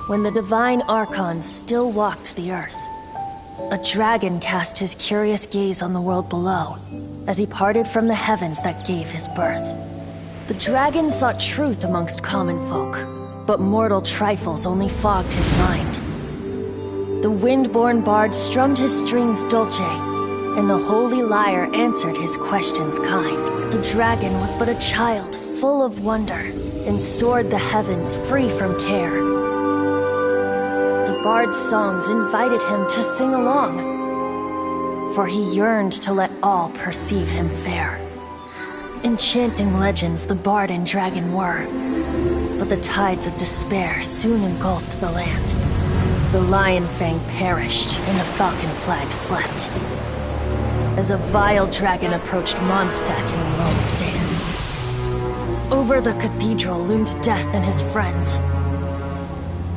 when the divine archons still walked the earth. A dragon cast his curious gaze on the world below, as he parted from the heavens that gave his birth. The dragon sought truth amongst common folk, but mortal trifles only fogged his mind. The wind-born bard strummed his strings dolce, and the holy lyre answered his questions kind. The dragon was but a child full of wonder, and soared the heavens free from care. The bard's songs invited him to sing along, for he yearned to let all perceive him fair. Enchanting legends the bard and dragon were, But the tides of despair soon engulfed the land. The Lion Fang perished, and the Falcon Flag slept. As a vile dragon approached Mondstadt in lone stand. Over the cathedral loomed Death and his friends.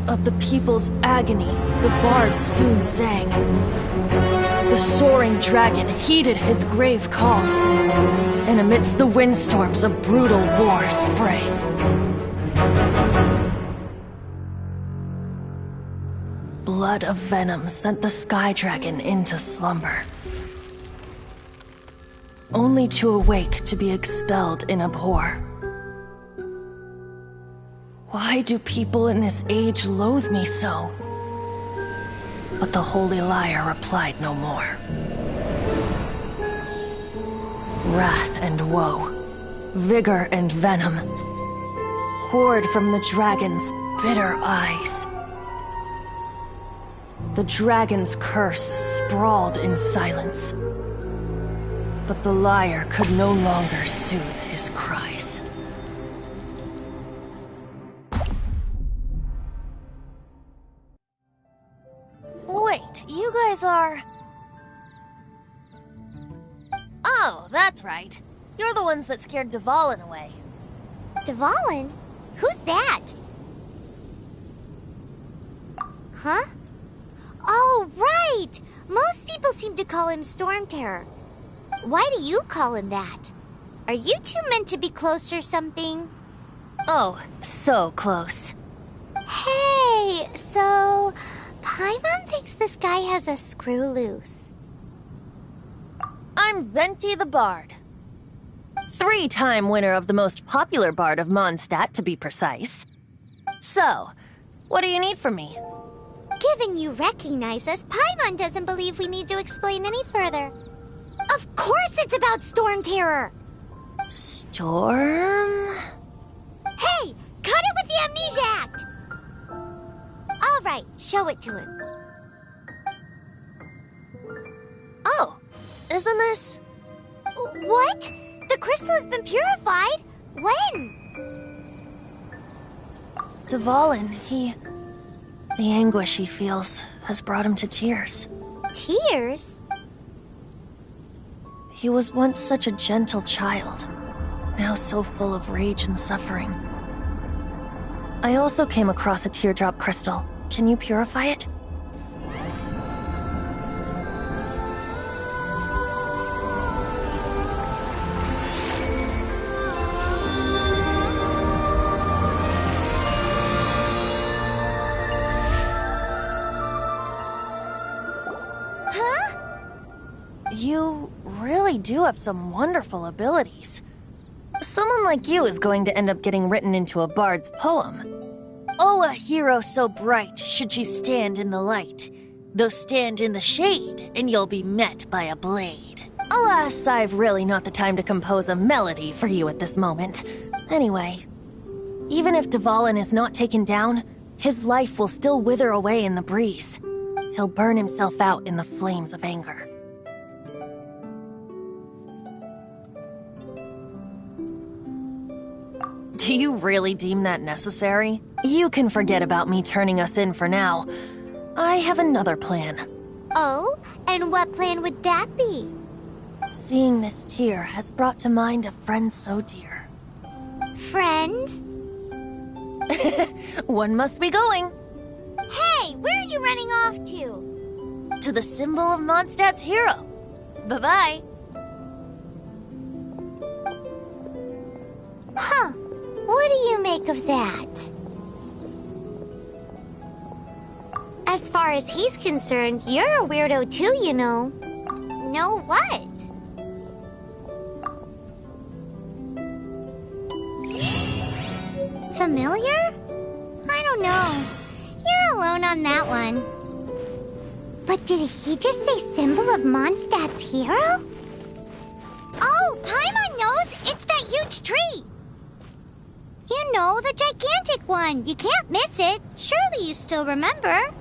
Of the people's agony, the bards soon sang. The soaring dragon heeded his grave calls, and amidst the windstorms a brutal war sprang. Blood of venom sent the sky dragon into slumber, only to awake to be expelled in abhor. Why do people in this age loathe me so? But the holy liar replied no more. Wrath and woe, vigor and venom, poured from the dragon's bitter eyes. The dragon's curse sprawled in silence, but the liar could no longer soothe his cries. Wait, you guys are... Oh, that's right. You're the ones that scared Dvalin away. Dvalin? Who's that? Huh? Oh, right! Most people seem to call him Storm Terror. Why do you call him that? Are you two meant to be close or something? Oh, so close. Hey, so... Paimon thinks this guy has a screw loose. I'm Venti the Bard. 3-time winner of the most popular bard of Mondstadt, to be precise. So, what do you need from me? Given you recognize us, Paimon doesn't believe we need to explain any further. Of course it's about Storm Terror! Storm? Hey! Cut it with the Amnesia Act! Alright, show it to him. Oh, isn't this... What? The crystal has been purified? When? Dvalin, the anguish he feels has brought him to tears. Tears? He was once such a gentle child, now so full of rage and suffering. I also came across a teardrop crystal. Can you purify it? You really do have some wonderful abilities. Someone like you is going to end up getting written into a bard's poem. Oh, a hero so bright should she stand in the light, though stand in the shade, and you'll be met by a blade. Alas, I've really not the time to compose a melody for you at this moment. Anyway, even if Dvalin is not taken down, his life will still wither away in the breeze. He'll burn himself out in the flames of anger. Do you really deem that necessary? You can forget about me turning us in for now. I have another plan. Oh? And what plan would that be? Seeing this tear has brought to mind a friend so dear. Friend? One must be going. Hey, where are you running off to? To the symbol of Mondstadt's hero. Bye-bye. Huh. What do you make of that? As far as he's concerned, you're a weirdo too, you know. Know what? Familiar? I don't know. You're alone on that one. But did he just say symbol of Mondstadt's hero? Oh, Paimon knows! It's that huge tree! You know, the gigantic one. You can't miss it. Surely you still remember.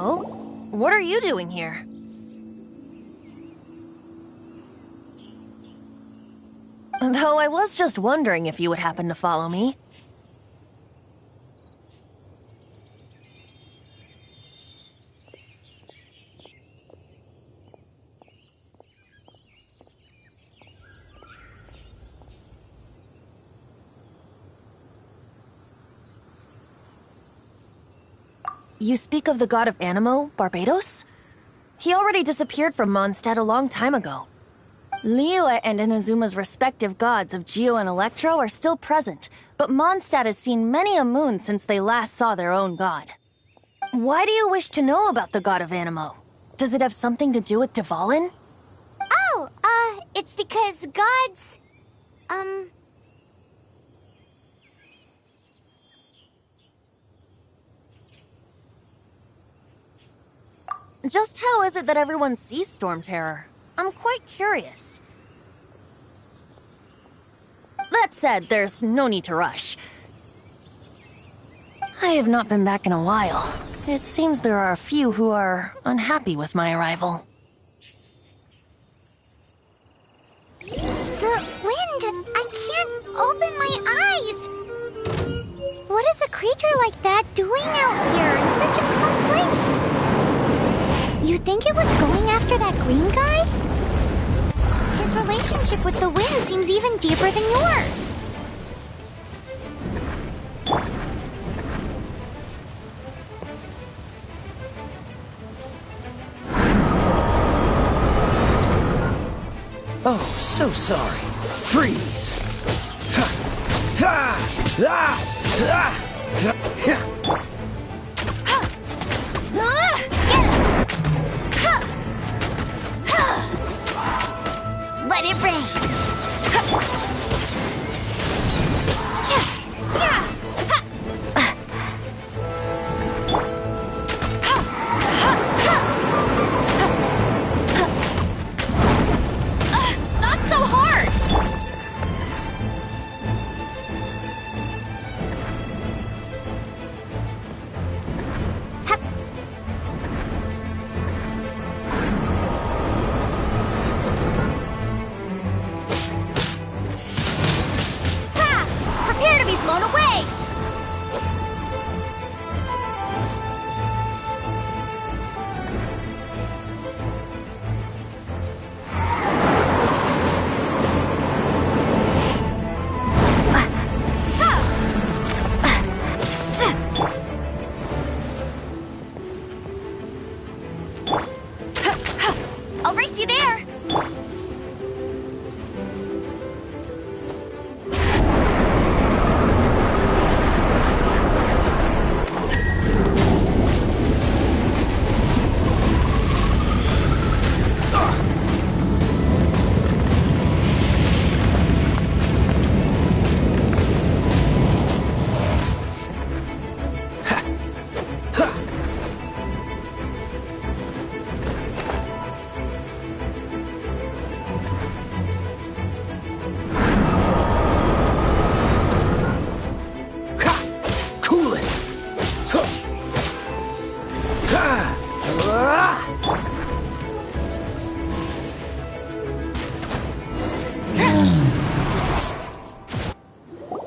Oh? What are you doing here? Though I was just wondering if you would happen to follow me. You speak of the god of Animo, Barbados? He already disappeared from Mondstadt a long time ago. Liyue and Inazuma's respective gods of Geo and Electro are still present, but Mondstadt has seen many a moon since they last saw their own god. Why do you wish to know about the god of Animo? Does it have something to do with Dvalin? Oh, it's because gods... Just how is it that everyone sees Storm Terror? I'm quite curious. That said, there's no need to rush. I have not been back in a while. It seems there are a few who are unhappy with my arrival. The wind! I can't open my eyes! What is a creature like that doing out here in such a cold place? You think it was going after that green guy? His relationship with the wind seems even deeper than yours. Oh, so sorry. Freeze! Ha! Ha! Ah! Ah! Ha! Let it rain. Not so hard. Prepare to be blown away! I'll race you there!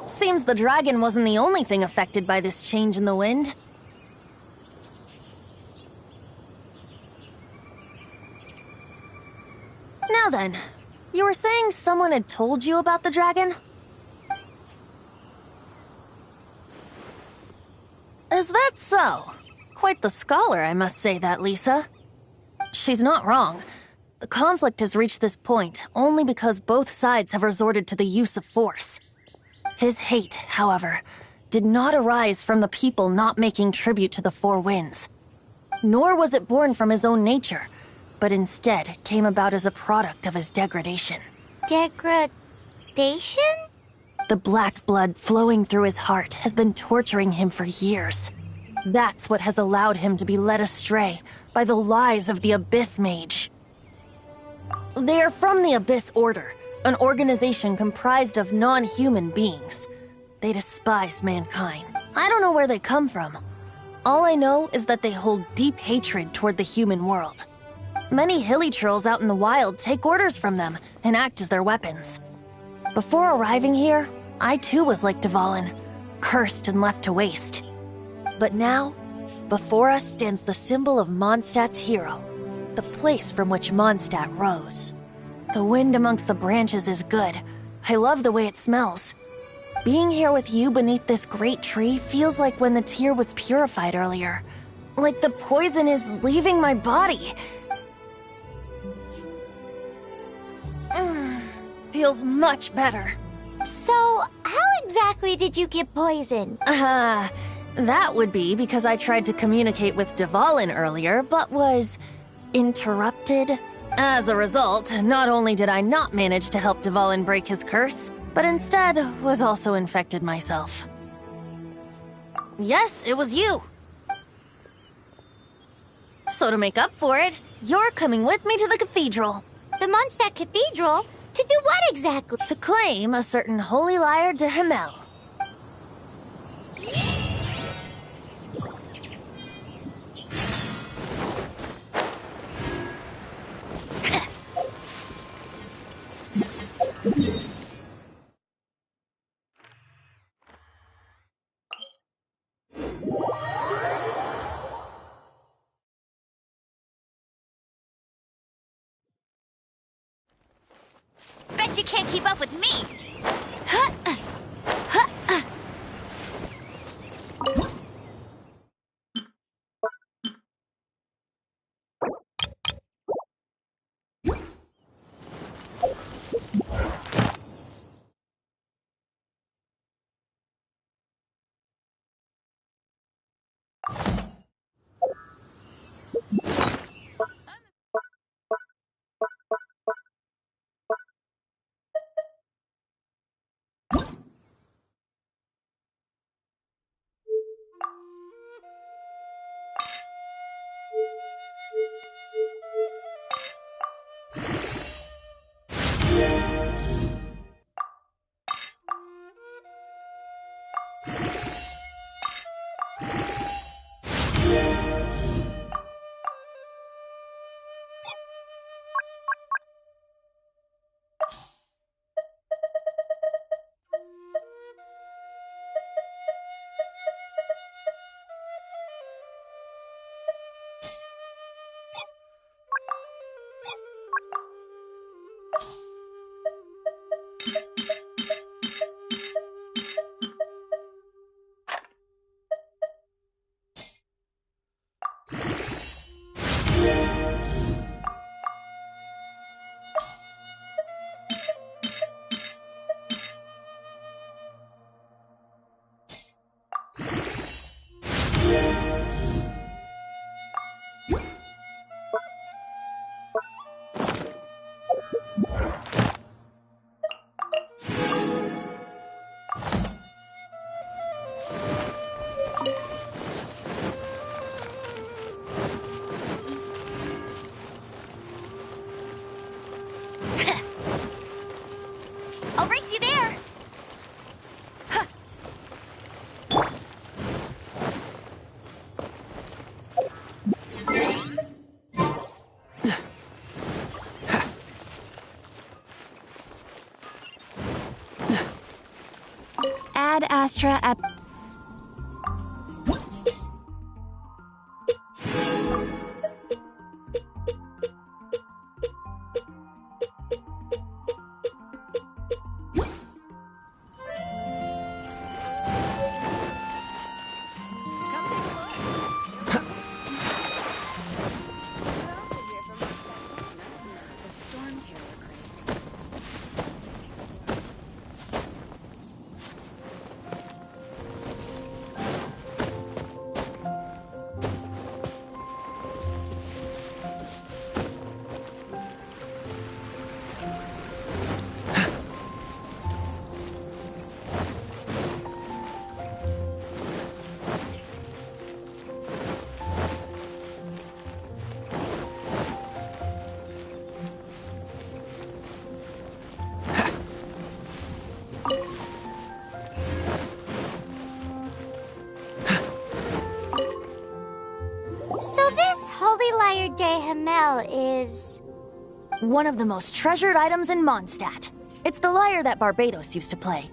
Seems the dragon wasn't the only thing affected by this change in the wind. Now then, you were saying someone had told you about the dragon? Is that so? Quite the scholar, I must say that, Lisa. She's not wrong. The conflict has reached this point only because both sides have resorted to the use of force. His hate, however, did not arise from the people not making tribute to the Four Winds. Nor was it born from his own nature, but instead came about as a product of his degradation. Degradation? The black blood flowing through his heart has been torturing him for years. That's what has allowed him to be led astray by the lies of the Abyss Mage. They are from the Abyss Order, an organization comprised of non-human beings. They despise mankind. I don't know where they come from, All I know is that they hold deep hatred toward the human world. Many hilly trolls out in the wild take orders from them and act as their weapons. Before arriving here, I too was like Dvalin, cursed and left to waste. But now, before us stands the symbol of Mondstadt's hero, the place from which Mondstadt rose. The wind amongst the branches is good. I love the way it smells. Being here with you beneath this great tree feels like when the tear was purified earlier. Like the poison is leaving my body. Feels much better. So, how exactly did you get poisoned? That would be because I tried to communicate with Dvalin earlier, but was interrupted. As a result, not only did I not manage to help Dvalin break his curse, but instead was also infected myself. Yes, it was you. So to make up for it, you're coming with me to the cathedral. The Mondstadt Cathedral? To do what exactly? To claim a certain holy lyre de Himmel. Bet you can't keep up with me! I'll race you there! Ad Astra Ep... Holy Lyre de Hamel is... one of the most treasured items in Mondstadt. It's the lyre that Barbados used to play.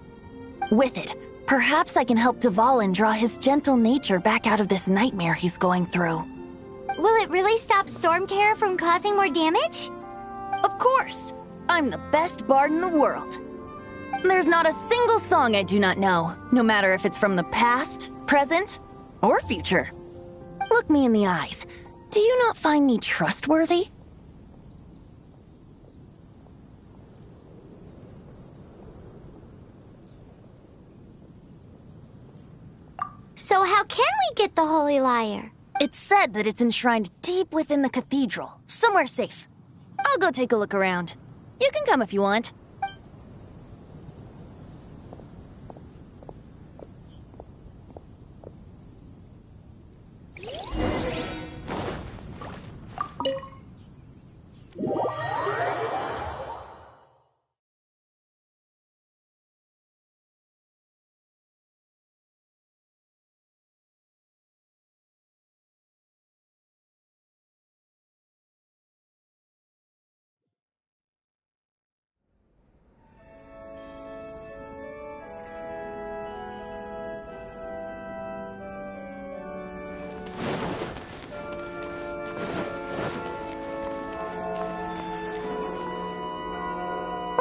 With it, perhaps I can help Dvalin draw his gentle nature back out of this nightmare he's going through. Will it really stop Storm Terror from causing more damage? Of course! I'm the best bard in the world. There's not a single song I do not know, no matter if it's from the past, present, or future. Look me in the eyes. Do you not find me trustworthy? So how can we get the Holy Lyre? It's said that it's enshrined deep within the cathedral, somewhere safe. I'll go take a look around. You can come if you want.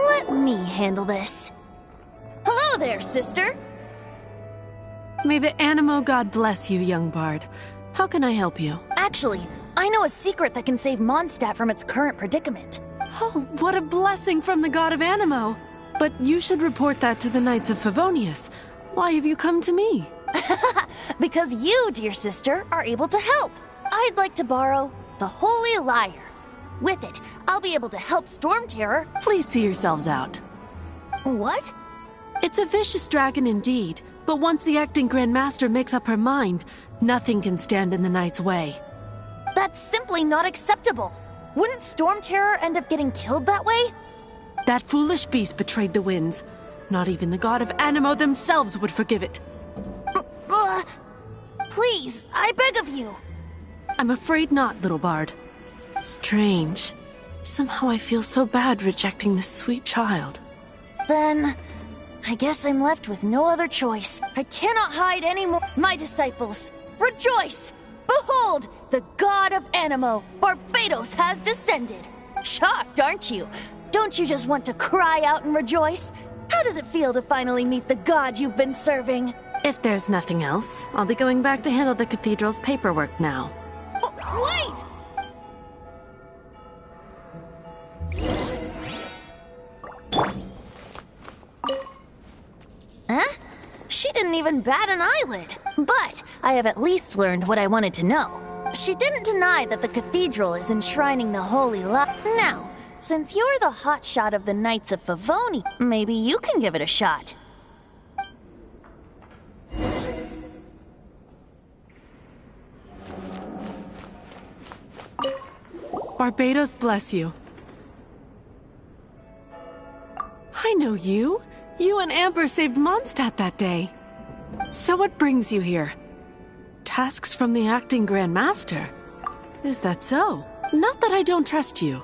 Let me handle this. Hello there, sister! May the Animo God bless you, young bard. How can I help you? Actually, I know a secret that can save Mondstadt from its current predicament. Oh, what a blessing from the god of Animo! But you should report that to the Knights of Favonius. Why have you come to me? Because you, dear sister, are able to help. I'd like to borrow the Holy Lyre. With it, I'll be able to help Storm Terror. Please see yourselves out. What? It's a vicious dragon indeed, but once the acting Grand Master makes up her mind, nothing can stand in the Knight's way. That's simply not acceptable. Wouldn't Storm Terror end up getting killed that way? That foolish beast betrayed the winds. Not even the god of Animo themselves would forgive it. Please, I beg of you. I'm afraid not, little bard. Strange. Somehow I feel so bad rejecting this sweet child. Then, I guess I'm left with no other choice. I cannot hide anymore. My disciples, rejoice! Behold, the god of Animo, Barbados, has descended. Shocked, aren't you? Don't you just want to cry out and rejoice? How does it feel to finally meet the god you've been serving? If there's nothing else, I'll be going back to handle the cathedral's paperwork now. Wait! Huh? She didn't even bat an eyelid. But I have at least learned what I wanted to know. She didn't deny that the cathedral is enshrining the Holy Lyre. Now, since you're the hotshot of the Knights of Favoni, maybe you can give it a shot. Barbados bless you. I know you. You and Amber saved Mondstadt that day. So what brings you here? Tasks from the acting Grand Master? Is that so? Not that I don't trust you.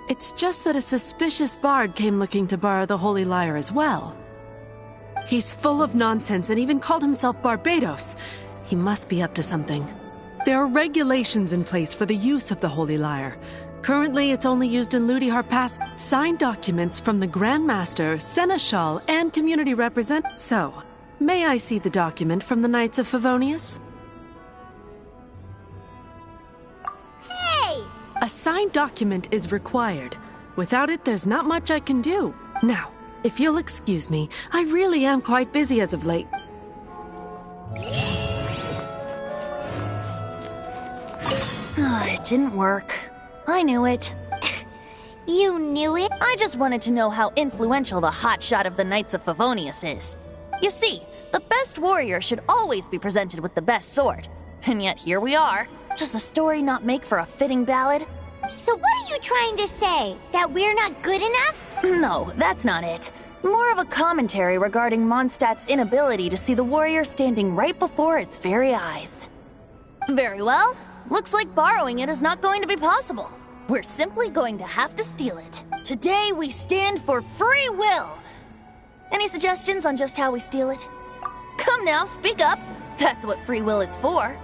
It's just that a suspicious bard came looking to borrow the Holy Lyre as well. He's full of nonsense and even called himself Barbados. He must be up to something. There are regulations in place for the use of the Holy Lyre. Currently, it's only used in Ludihar Pass. Signed documents from the Grand Master, Seneschal, and community represent. So, may I see the document from the Knights of Favonius? Hey! A signed document is required. Without it, there's not much I can do. Now, if you'll excuse me, I really am quite busy as of late. It didn't work. I knew it. You knew it? I just wanted to know how influential the hotshot of the Knights of Favonius is. You see, the best warrior should always be presented with the best sword. And yet here we are. Does the story not make for a fitting ballad? So what are you trying to say? That we're not good enough? No, that's not it. More of a commentary regarding Mondstadt's inability to see the warrior standing right before its very eyes. Very well. Looks like borrowing it is not going to be possible. We're simply going to have to steal it. Today we stand for free will. Any suggestions on just how we steal it? Come now, speak up. That's what free will is for.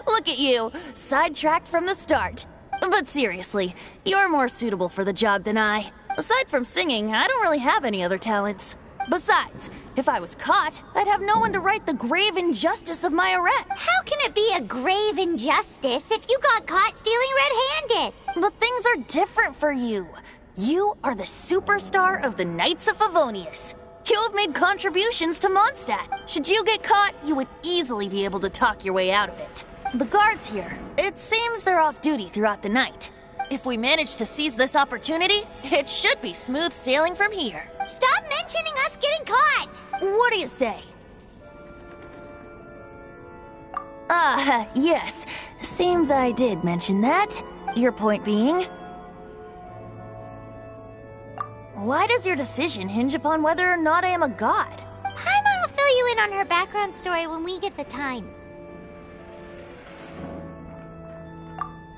Look at you, sidetracked from the start. But seriously, you're more suitable for the job than I. Aside from singing, I don't really have any other talents. Besides, if I was caught, I'd have no one to right the grave injustice of my arrest. How can it be a grave injustice if you got caught stealing red-handed? But things are different for you. You are the superstar of the Knights of Favonius. You have made contributions to Mondstadt. Should you get caught, you would easily be able to talk your way out of it. The guards here, it seems they're off duty throughout the night. If we manage to seize this opportunity, it should be smooth sailing from here. Stop mentioning us getting caught! What do you say? Yes. Seems I did mention that. Your point being? Why does your decision hinge upon whether or not I am a god? Paimon will fill you in on her background story when we get the time.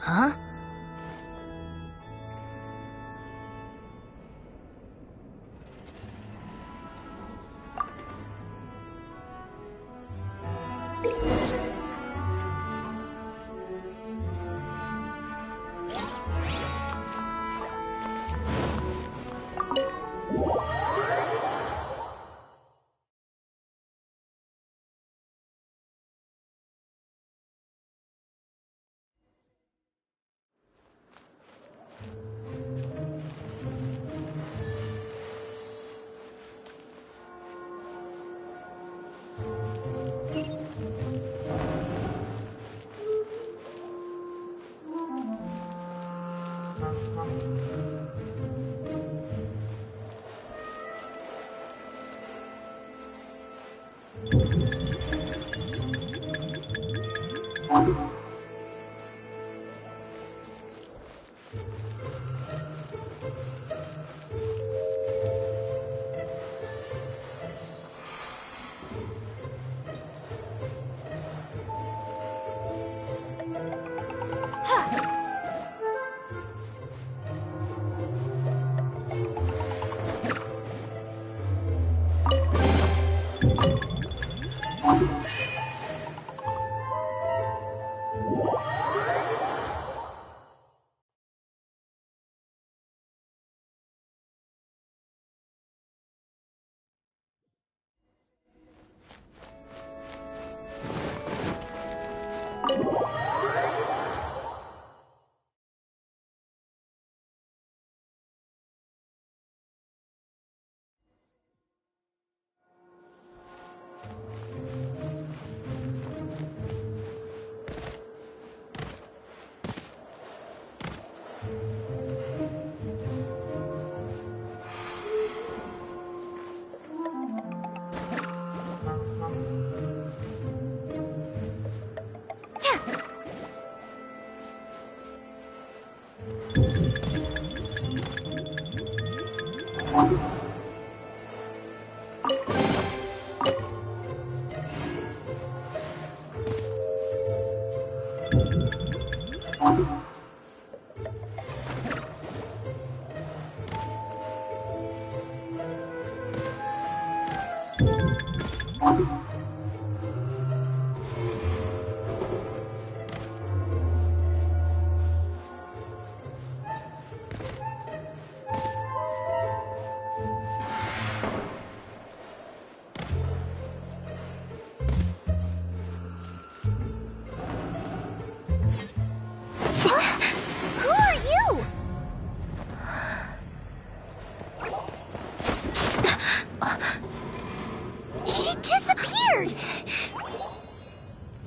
Huh?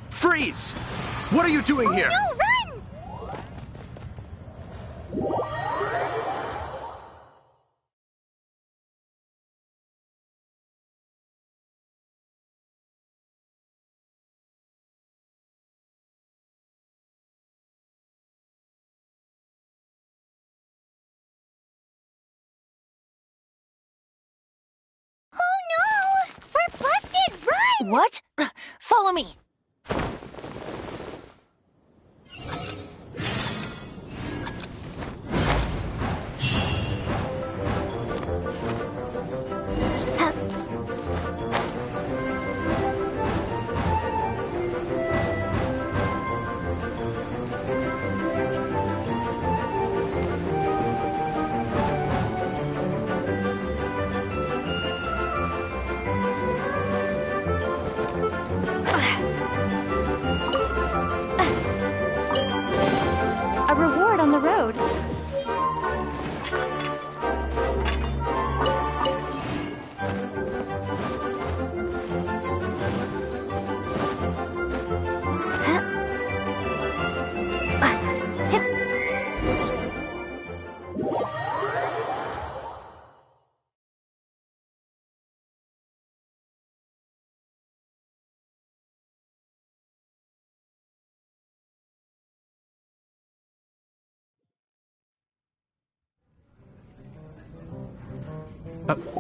Freeze! What are you doing here? No, run! Oh no! We're busted! Run! What? Follow me.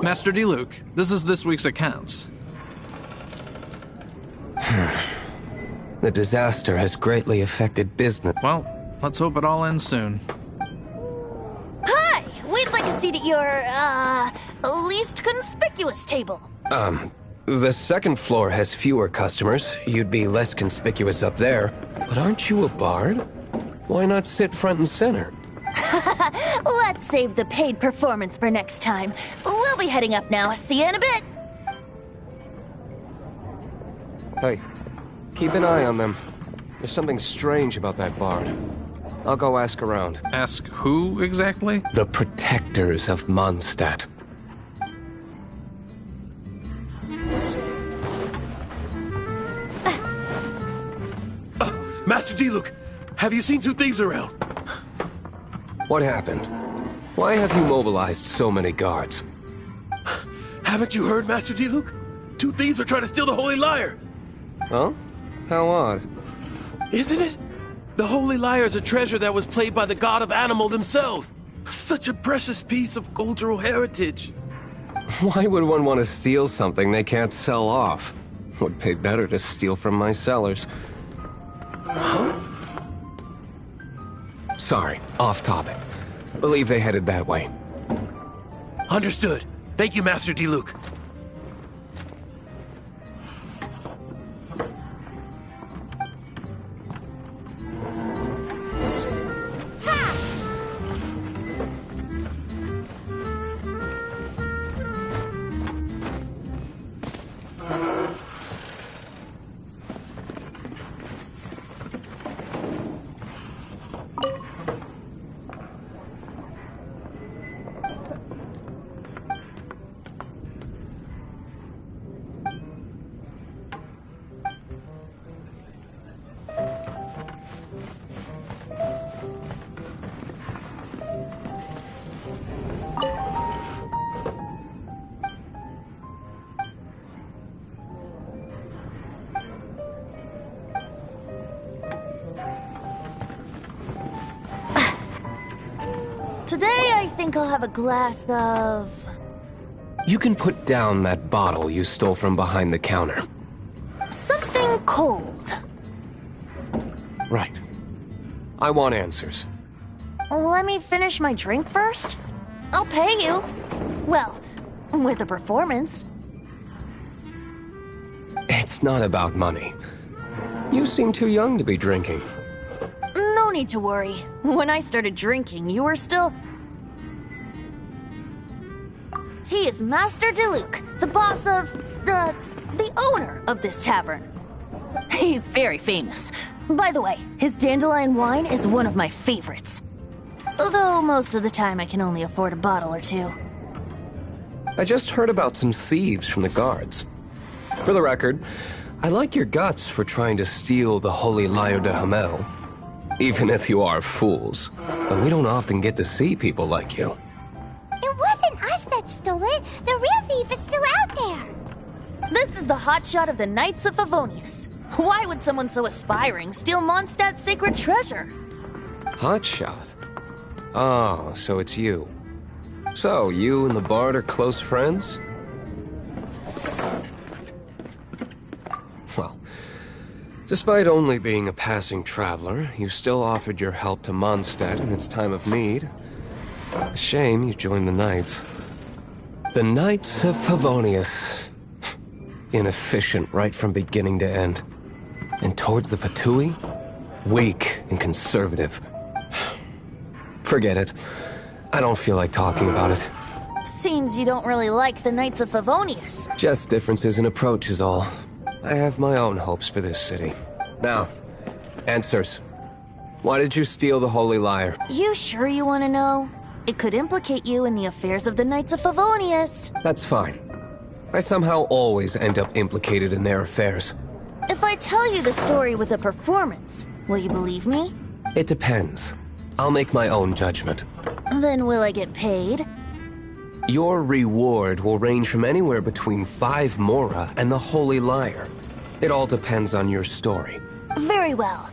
Master Diluc, this is this week's accounts. The disaster has greatly affected business. Well, let's hope it all ends soon. Hi! We'd like a seat at your, least conspicuous table. The second floor has fewer customers. You'd be less conspicuous up there. But aren't you a bard? Why not sit front and center? Let's save the paid performance for next time. We'll be heading up now. See you in a bit. Hey, keep an eye on them. There's something strange about that bard. I'll go ask around. Ask who exactly? The protectors of Mondstadt. Master Diluc, have you seen two thieves around? What happened? Why have you mobilized so many guards? Haven't you heard, Master Diluc? Two thieves are trying to steal the Holy Lyre. Huh? How odd. Isn't it? The Holy Lyre is a treasure that was played by the god of animal themselves. Such a precious piece of cultural heritage. Why would one want to steal something they can't sell off? Would pay better to steal from my sellers. Huh? Sorry, off topic. Believe they headed that way. Understood. Thank you, Master Diluc. Today, I think I'll have a glass of... You can put down that bottle you stole from behind the counter. something cold. Right. I want answers. Let me finish my drink first. I'll pay you. Well, with a performance. It's not about money. You seem too young to be drinking. No need to worry. When I started drinking, you were still... He is Master Diluc, the boss of... the owner of this tavern. He's very famous. By the way, his dandelion wine is one of my favorites. Although most of the time I can only afford a bottle or two. I just heard about some thieves from the guards. For the record, I like your guts for trying to steal the Holy Lyre de Hamel. Even if you are fools. But we don't often get to see people like you. It wasn't us that stole it. The real thief is still out there. This is the hotshot of the Knights of Favonius. Why would someone so aspiring steal Mondstadt's sacred treasure? Hotshot? Oh, so it's you. So, you and the bard are close friends? Well, despite only being a passing traveler, you still offered your help to Mondstadt in its time of need. A shame you joined the Knights. The Knights of Favonius. Inefficient right from beginning to end. And towards the Fatui, weak and conservative. Forget it. I don't feel like talking about it. Seems you don't really like the Knights of Favonius. Just differences in approach is all. I have my own hopes for this city. Now, answers. Why did you steal the Holy Lyre? You sure you want to know? It could implicate you in the affairs of the Knights of Favonius. That's fine. I somehow always end up implicated in their affairs. If I tell you the story with a performance, will you believe me? It depends. I'll make my own judgment. Then will I get paid? Your reward will range from anywhere between 5 mora and the Holy Lyre. It all depends on your story. Very well.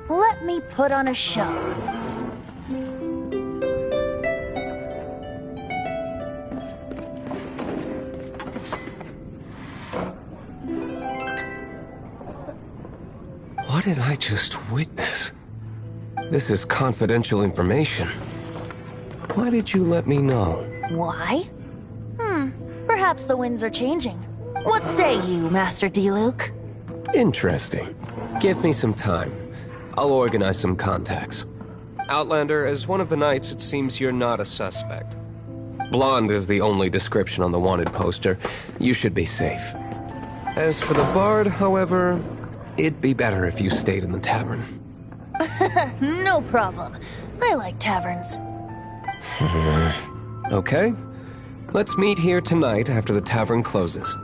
Let me put on a show. did I just witness? This is confidential information. Why did you let me know? Why? Perhaps the winds are changing. What say you, Master Diluc? Interesting. Give me some time. I'll organize some contacts. Outlander, as one of the knights, it seems you're not a suspect. Blonde is the only description on the wanted poster. You should be safe. As for the bard, however, it'd be better if you stayed in the tavern. No problem. I like taverns. Okay. Let's meet here tonight after the tavern closes.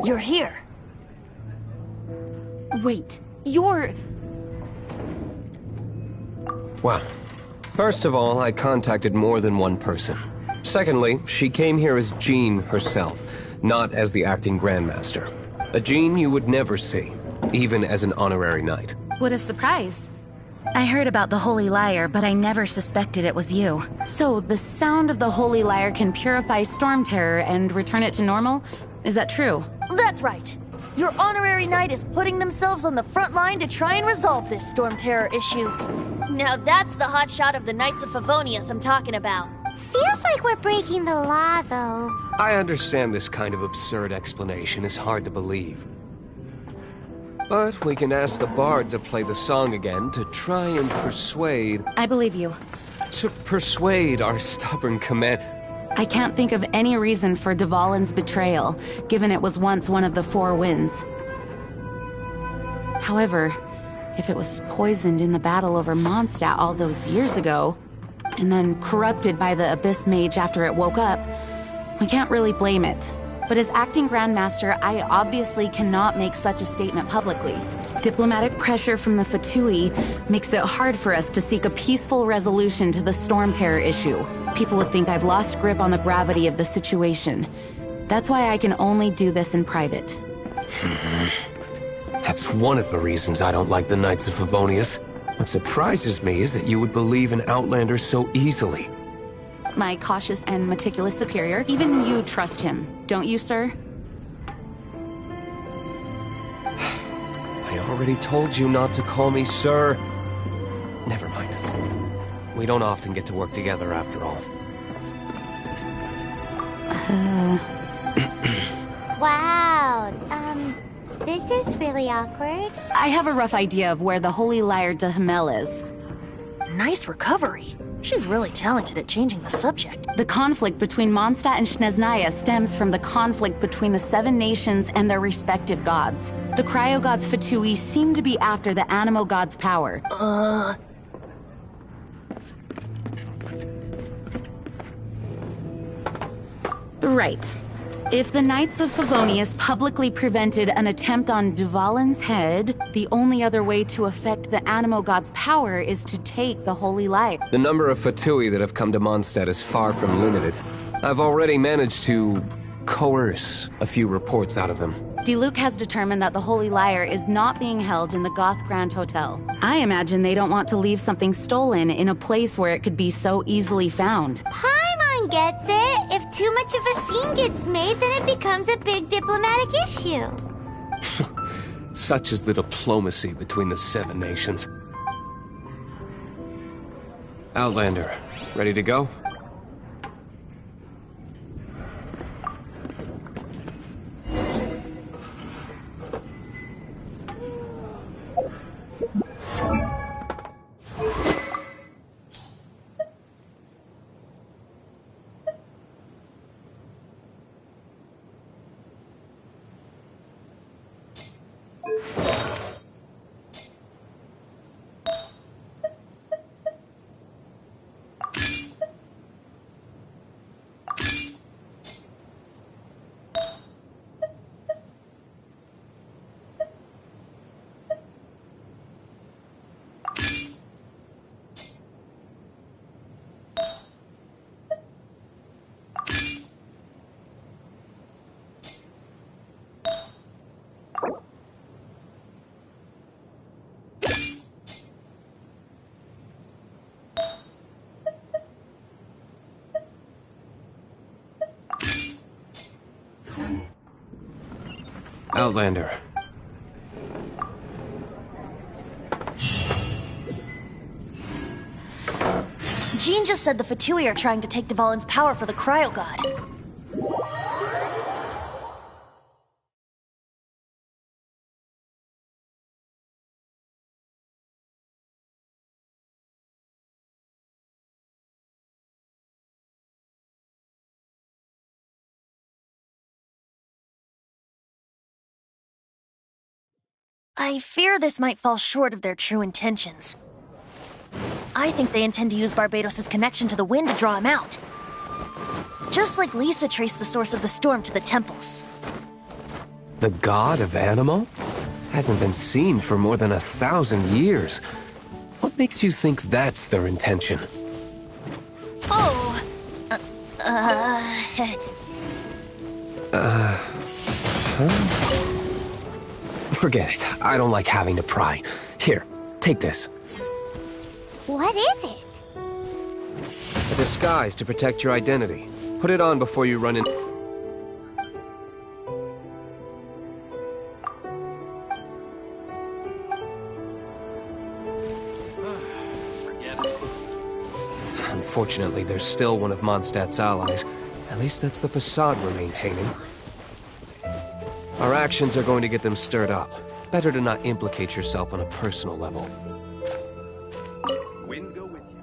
You're here. Wait, you're... Well, first of all, I contacted more than one person. Secondly, she came here as Jean herself, not as the acting Grandmaster. A Jean you would never see, even as an honorary knight. What a surprise. I heard about the Holy Lyre, but I never suspected it was you. So, the sound of the Holy Lyre can purify Storm Terror and return it to normal? Is that true? That's right. Your honorary knight is putting themselves on the front line to try and resolve this Storm Terror issue. Now that's the hotshot of the Knights of Favonius I'm talking about. Feels like we're breaking the law, though. I understand this kind of absurd explanation is hard to believe. But we can ask the bard to play the song again to try and persuade... I believe you. To persuade our stubborn command... I can't think of any reason for Dvalin's betrayal, given it was once one of the Four Winds. However, if it was poisoned in the battle over Mondstadt all those years ago, and then corrupted by the Abyss Mage after it woke up, we can't really blame it. But as acting Grandmaster, I obviously cannot make such a statement publicly. Diplomatic pressure from the Fatui makes it hard for us to seek a peaceful resolution to the Storm Terror issue. People would think I've lost grip on the gravity of the situation. That's why I can only do this in private. That's one of the reasons I don't like the Knights of Favonius. What surprises me is that you would believe in Outlander so easily. My cautious and meticulous superior, even you trust him, don't you, sir? I already told you not to call me sir. Never mind. We don't often get to work together after all. Wow, this is really awkward. I have a rough idea of where the Holy Lyre de Himmel is. Nice recovery. She's really talented at changing the subject. The conflict between Mondstadt and Snezhnaya stems from the conflict between the 7 nations and their respective gods. The cryo-gods Fatui seem to be after the Animo god's power. Right. If the Knights of Favonius publicly prevented an attempt on Duvalin's head, the only other way to affect the Animo god's power is to take the Holy Lyre. The number of Fatui that have come to Mondstadt is far from limited. I've already managed to coerce a few reports out of them. Diluc has determined that the Holy Lyre is not being held in the Goth Grand Hotel. I imagine they don't want to leave something stolen in a place where it could be so easily found. Paimon gets it. If too much of a scene gets made, then it becomes a big diplomatic issue. Such is the diplomacy between the 7 nations. Outlander, ready to go? Outlander. Jean just said the Fatui are trying to take Duvalin's power for the Cryo God. I fear this might fall short of their true intentions. I think they intend to use Barbados' connection to the wind to draw him out. Just like Lisa traced the source of the storm to the temples. The god of Animo? Hasn't been seen for more than 1,000 years. What makes you think that's their intention? Oh! Forget it. I don't like having to pry. Here, take this. What is it? A disguise to protect your identity. Put it on before you run in. Forget it. Unfortunately, there's still one of Mondstadt's allies. At least that's the facade we're maintaining. Our actions are going to get them stirred up. Better to not implicate yourself on a personal level. Wind go with you.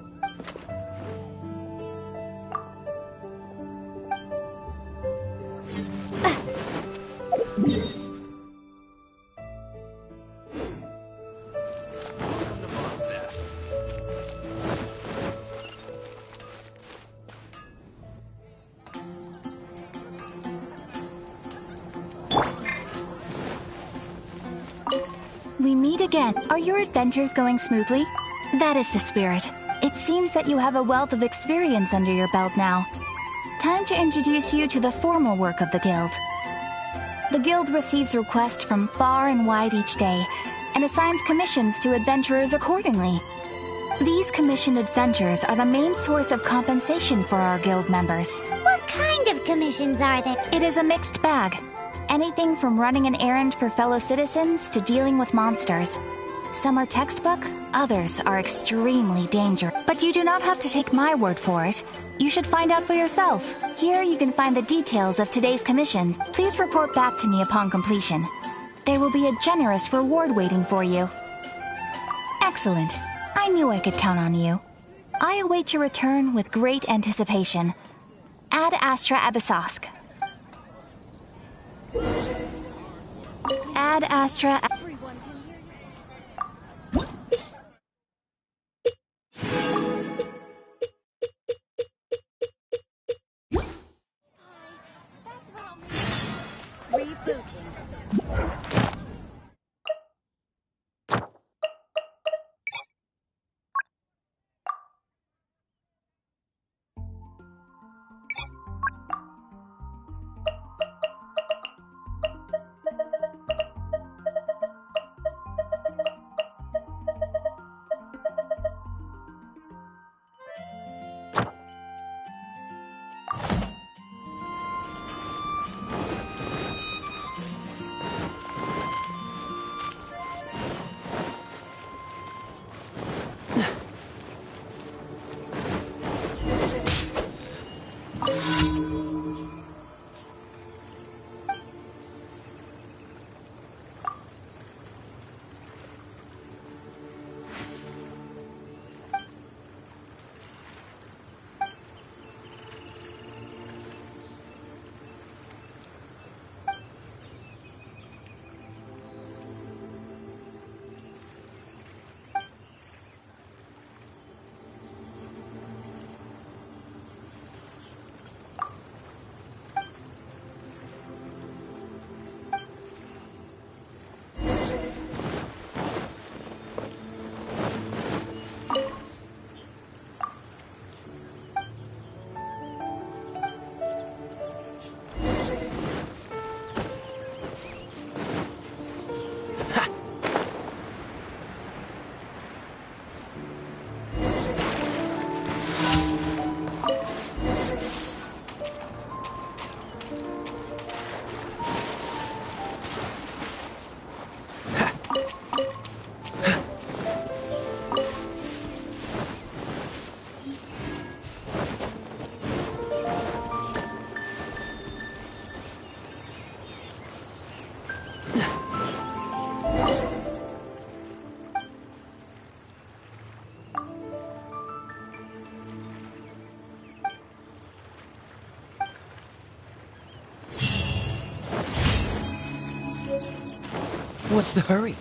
We meet again. Are your adventures going smoothly? That is the spirit. It seems that you have a wealth of experience under your belt now. Time to introduce you to the formal work of the Guild. The Guild receives requests from far and wide each day, and assigns commissions to adventurers accordingly. These commissioned adventures are the main source of compensation for our guild members. What kind of commissions are they? It is a mixed bag. Anything from running an errand for fellow citizens to dealing with monsters. Some are textbook, others are extremely dangerous. But you do not have to take my word for it. You should find out for yourself. Here you can find the details of today's commissions. Please report back to me upon completion. There will be a generous reward waiting for you. Excellent. I knew I could count on you. I await your return with great anticipation. Ad Astra Abyssosk. Ad Astra. Rebooting. What's the hurry?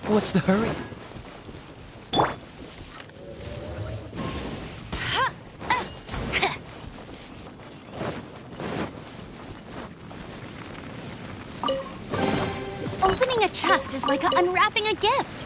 What's the hurry? Opening a chest is like unwrapping a gift.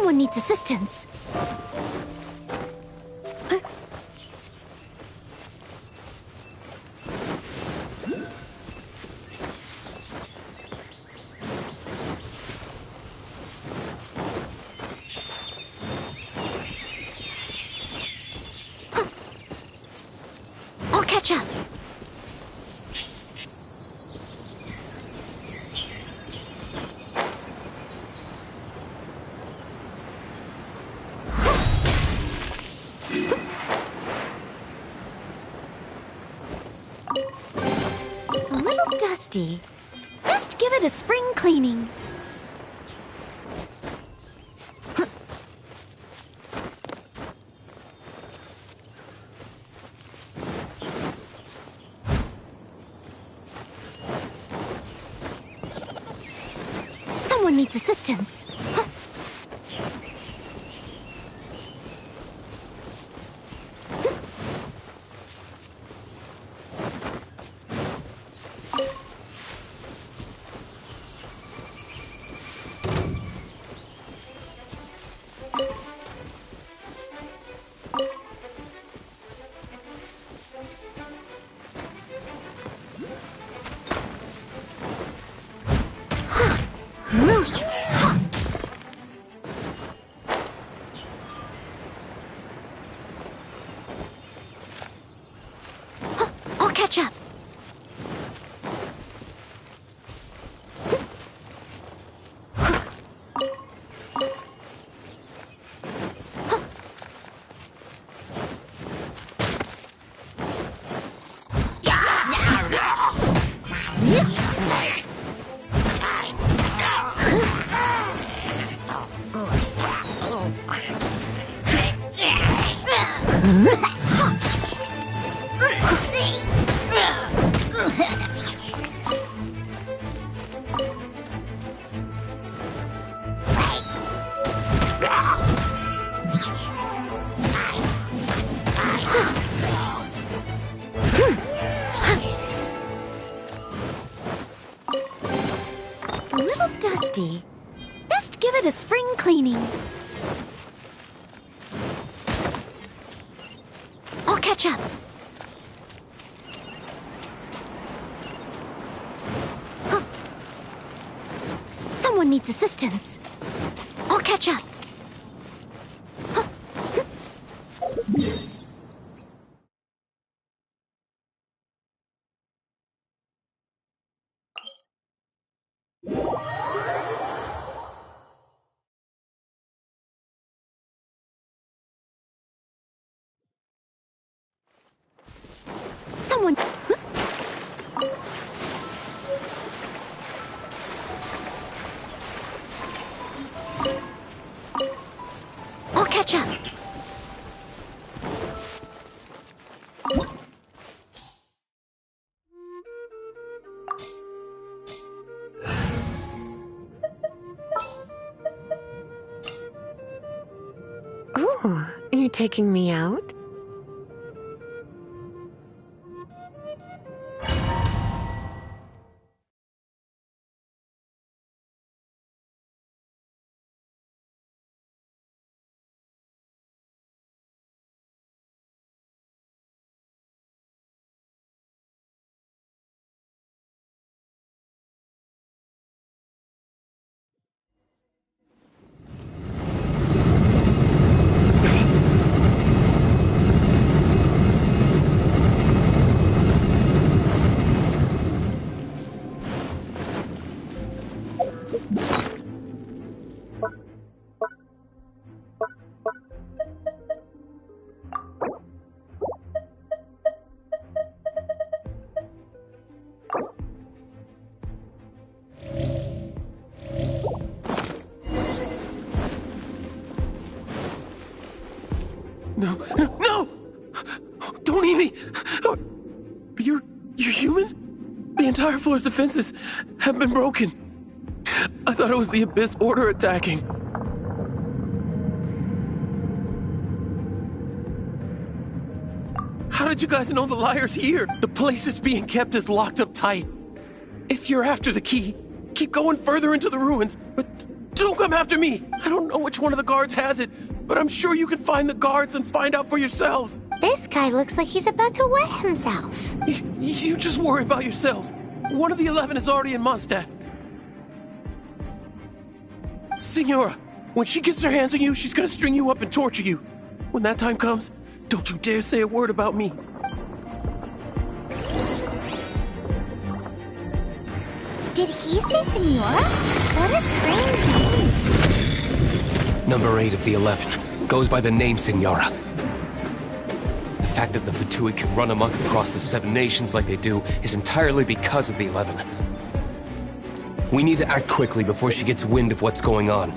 Someone needs assistance. I'll catch up. A little dusty. Best give it a spring cleaning. Someone needs assistance. I'll catch up. A little dusty. Best give it a spring cleaning. I'll catch up. Someone needs assistance. I'll catch up. Someone... I'll catch up. Ooh, you're taking me out? No, no, no! Don't eat me! You're human? The entire floor's defenses have been broken. I thought it was the Abyss Order attacking. How did you guys know the liar's here? The place it's being kept is locked up tight. If you're after the key, keep going further into the ruins, but Don't come after me! I don't know which one of the guards has it, but I'm sure you can find the guards and find out for yourselves. This guy looks like he's about to wet himself. You just worry about yourselves. One of the 11 is already in Mondstadt. Signora, when she gets her hands on you, she's gonna string you up and torture you. When that time comes, don't you dare say a word about me. Did he say Senora? What a strange name. Number 8 of the 11 goes by the name Signora. The fact that the Fatui can run amok across the 7 nations like they do is entirely because of the 11. We need to act quickly before she gets wind of what's going on.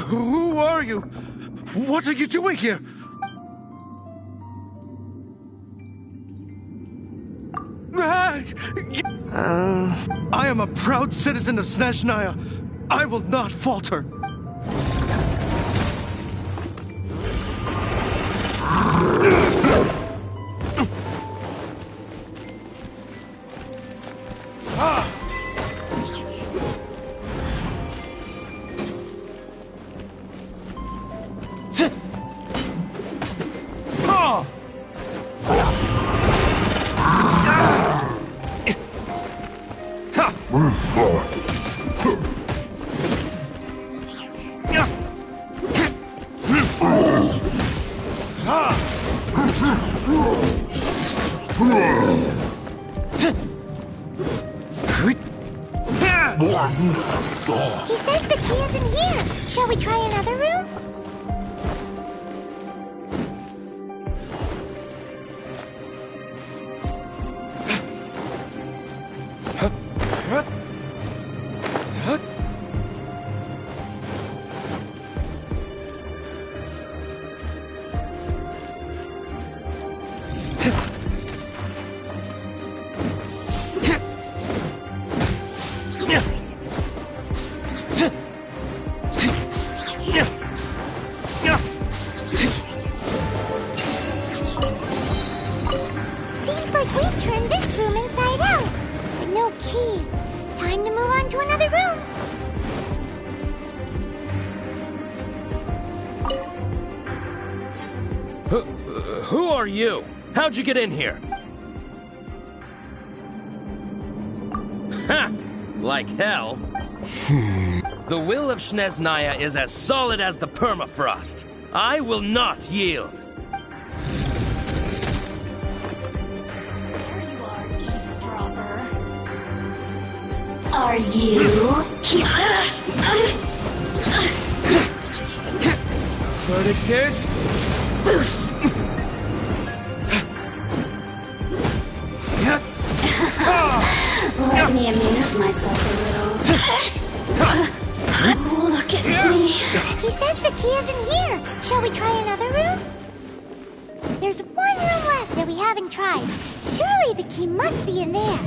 Who are you? What are you doing here? I am a proud citizen of Snezhnaya. I will not falter. He says the key isn't here. Shall we try another room? Seems like we've turned this room inside out. But no key. Time to move on to another room. Who are you? How'd you get in here? Ha! Like hell. The will of Snezhnaya is as solid as the permafrost. I will not yield. There you are, eavesdropper. Are you? Verdict is... Boof! Let me amuse myself a little. Look at me. He says the key isn't here. Shall we try another room? There's one room left that we haven't tried. Surely the key must be in there.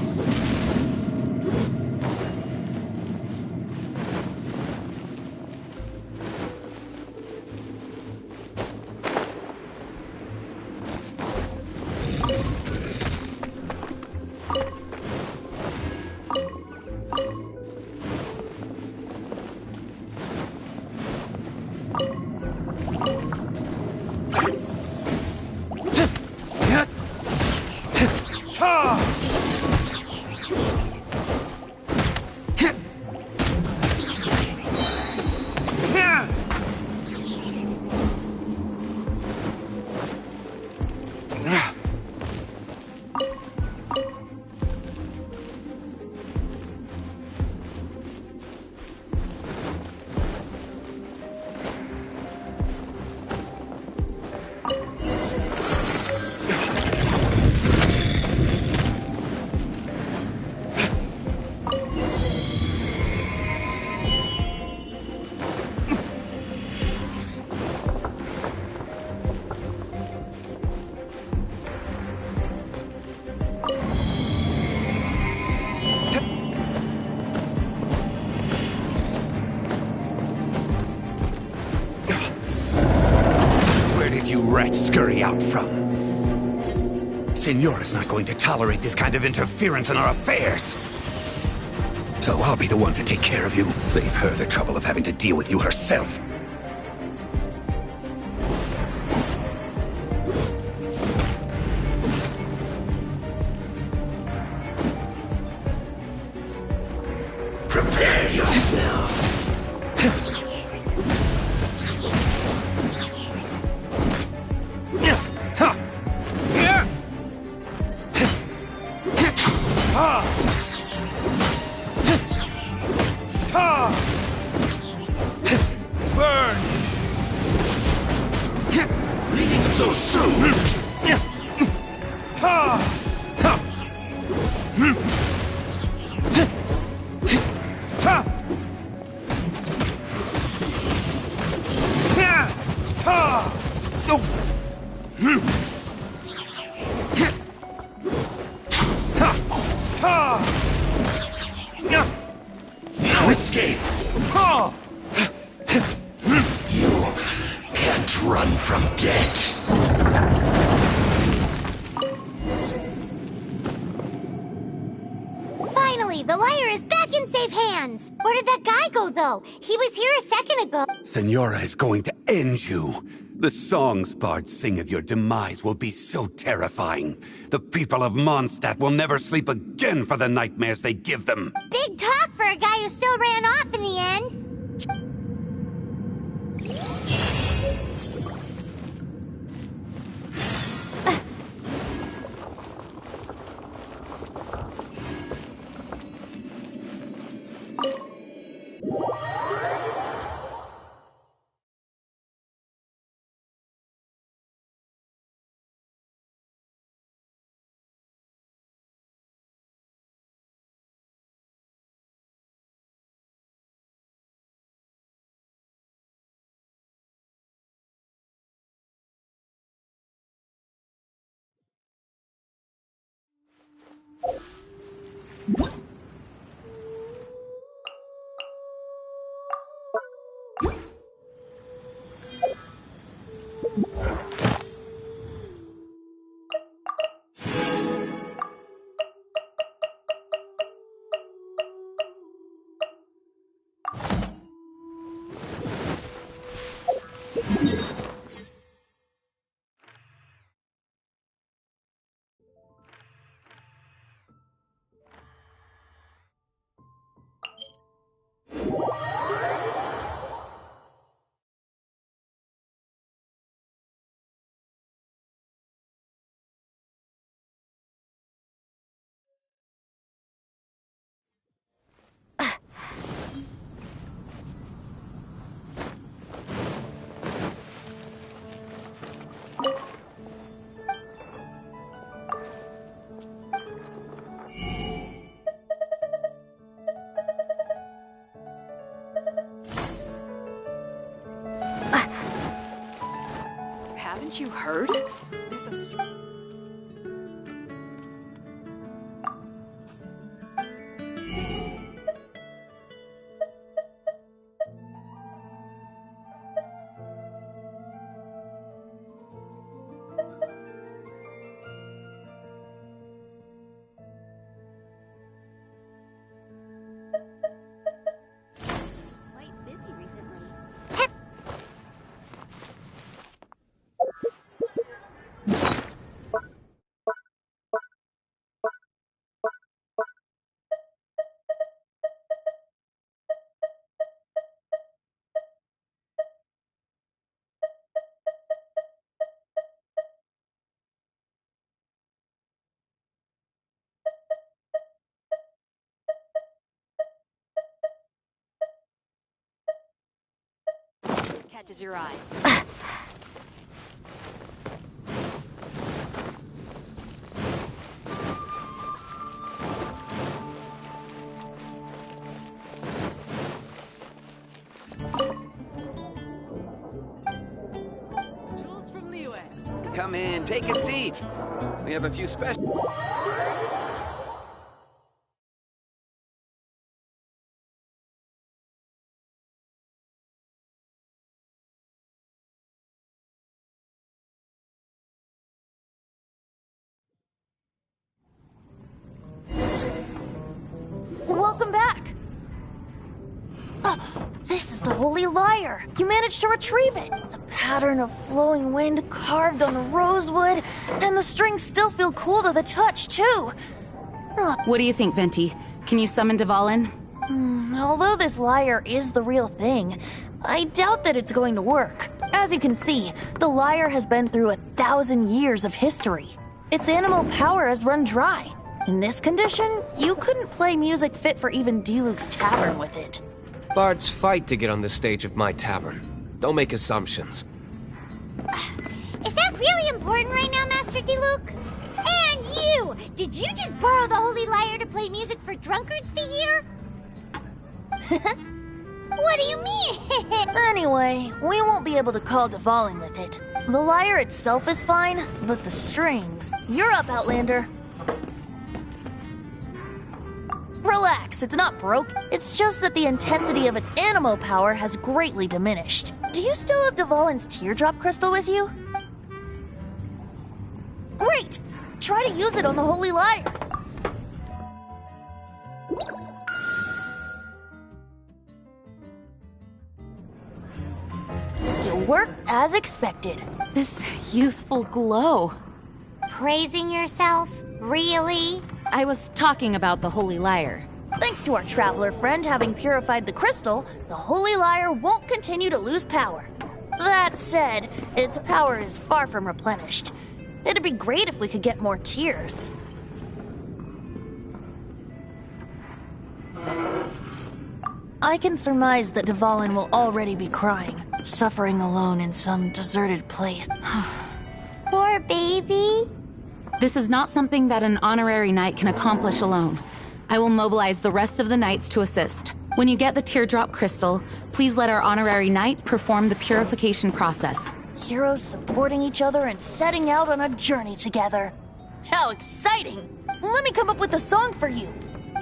rats scurry out from. Senora's not going to tolerate this kind of interference in our affairs. So I'll be the one to take care of you. Save her the trouble of having to deal with you herself. Prepare yourself. Burn! Leaving so soon? No escape! You can't run from death. Finally, the lyre is back in safe hands. Where did that guy go, though? He was here a second ago. Senora is going to end you. The songs bards sing of your demise will be so terrifying. The people of Mondstadt will never sleep again for the nightmares they give them. Big talk for a guy who still ran off in the end. Haven't you heard? There's a Quite busy recently. catches your eye. Jules from Małe. Come in, take a seat. We have a few special... This is the Holy Lyre. You managed to retrieve it. The pattern of flowing wind carved on the rosewood, and the strings still feel cool to the touch, too. What do you think, Venti? Can you summon Dvalin? Although this lyre is the real thing, I doubt that it's going to work. As you can see, the lyre has been through 1,000 years of history. Its animal power has run dry. In this condition, you couldn't play music fit for even Diluc's tavern with it. Bards fight to get on the stage of my tavern. Don't make assumptions. Is that really important right now, Master Diluc? And you! Did you just borrow the Holy Lyre to play music for drunkards to hear? What do you mean? Anyway, we won't be able to call Dvalin with it. The lyre itself is fine, but the strings... You're up, Outlander. Relax, it's not broke. It's just that the intensity of its animo power has greatly diminished. Do you still have Dvalin's teardrop crystal with you? Great! Try to use it on the Holy Lyre. It worked as expected. This youthful glow. Praising yourself? Really? I was talking about the Holy Lyre. Thanks to our traveler friend having purified the crystal, the Holy Lyre won't continue to lose power. That said, its power is far from replenished. It'd be great if we could get more tears. I can surmise that Dvalin will already be crying, suffering alone in some deserted place. Poor baby. This is not something that an honorary knight can accomplish alone. I will mobilize the rest of the knights to assist. When you get the teardrop crystal, please let our honorary knight perform the purification process. Heroes supporting each other and setting out on a journey together. How exciting! Let me come up with a song for you.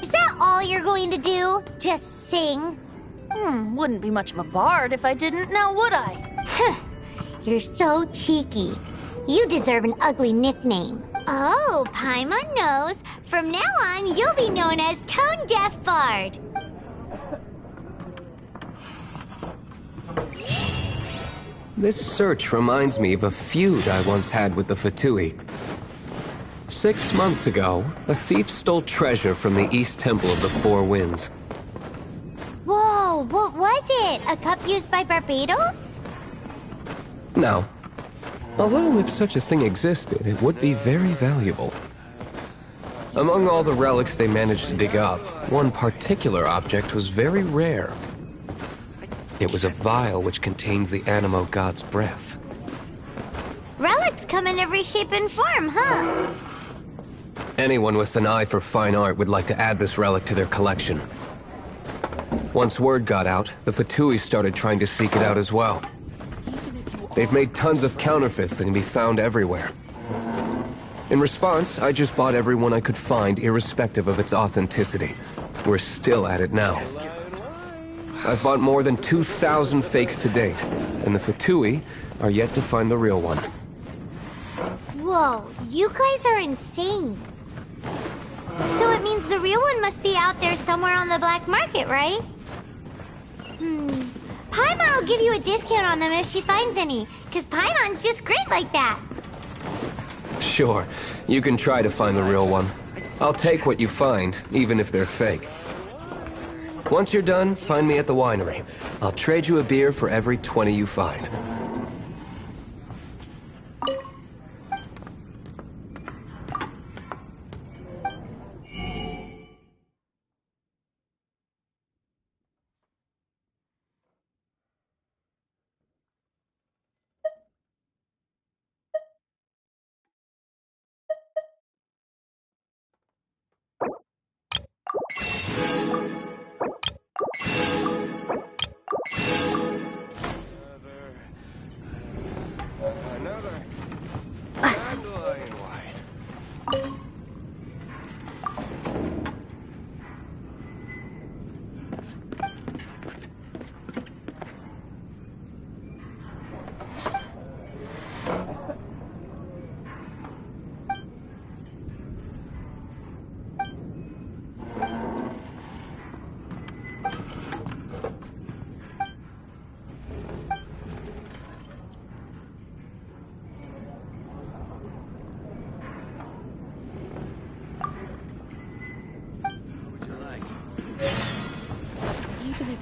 Is that all you're going to do? Just sing? Wouldn't be much of a bard if I didn't, now would I? You're so cheeky. You deserve an ugly nickname. Oh, Paimon knows. From now on, you'll be known as Tone Deaf Bard. This search reminds me of a feud I once had with the Fatui. 6 months ago, a thief stole treasure from the East Temple of the Four Winds. Whoa, what was it? A cup used by Barbados? No. Although if such a thing existed, it would be very valuable. Among all the relics they managed to dig up, one particular object was very rare. It was a vial which contained the Animo god's breath. Relics come in every shape and form, huh? Anyone with an eye for fine art would like to add this relic to their collection. Once word got out, the Fatui started trying to seek it out as well. They've made tons of counterfeits that can be found everywhere. In response, I just bought every one I could find, irrespective of its authenticity. We're still at it now. I've bought more than 2,000 fakes to date, and the Fatui are yet to find the real one. Whoa, you guys are insane. So it means the real one must be out there somewhere on the black market, right? Paimon will give you a discount on them if she finds any, because Paimon's just great like that. Sure, you can try to find the real one. I'll take what you find, even if they're fake. Once you're done, find me at the winery. I'll trade you a beer for every 20 you find.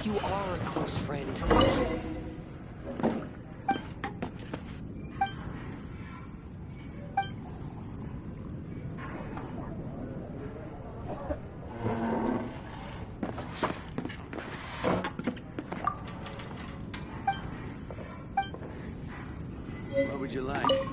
you are a close friend. What would you like?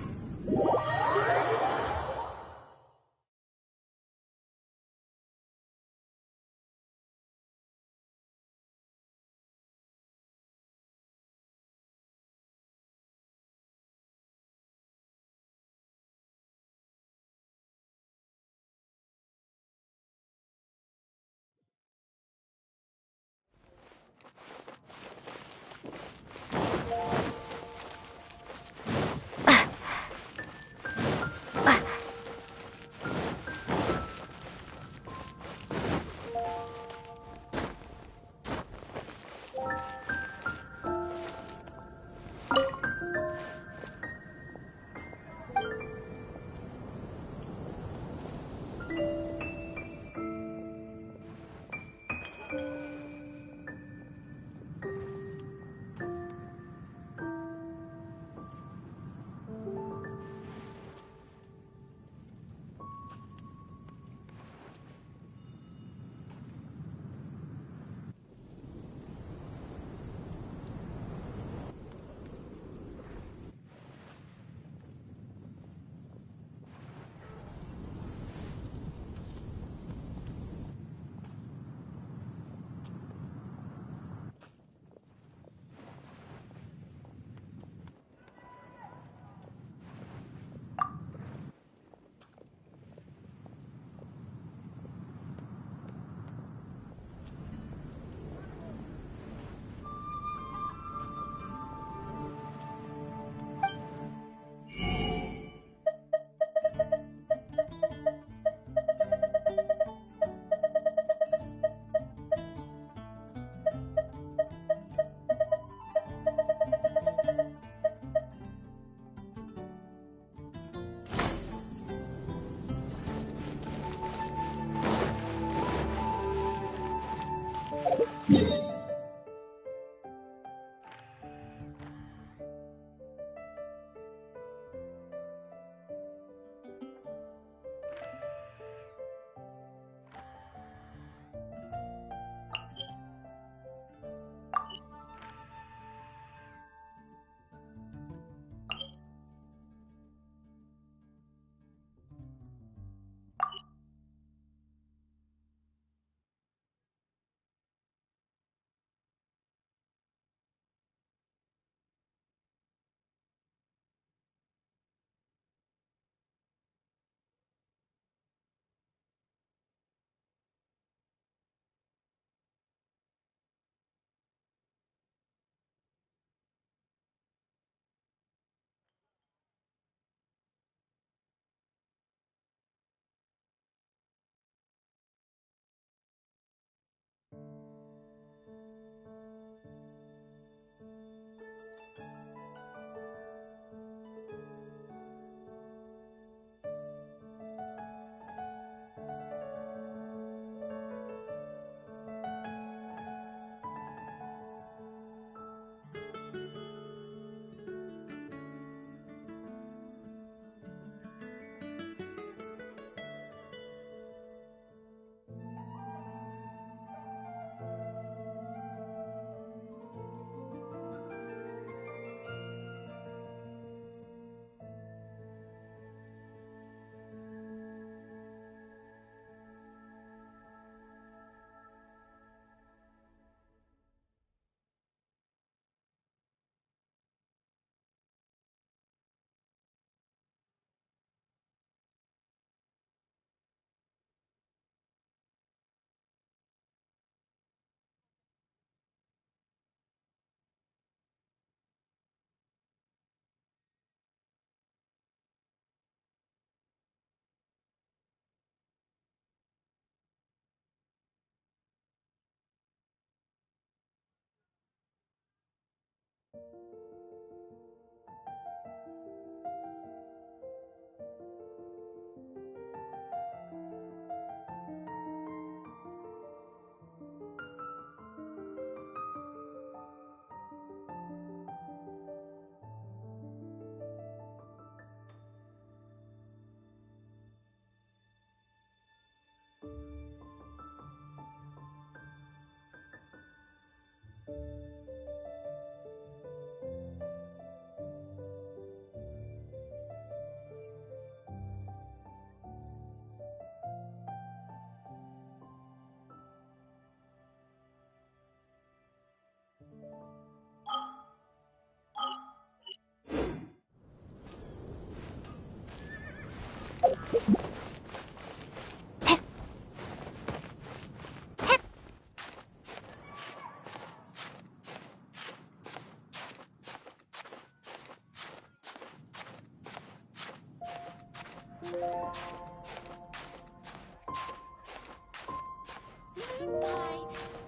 Pie.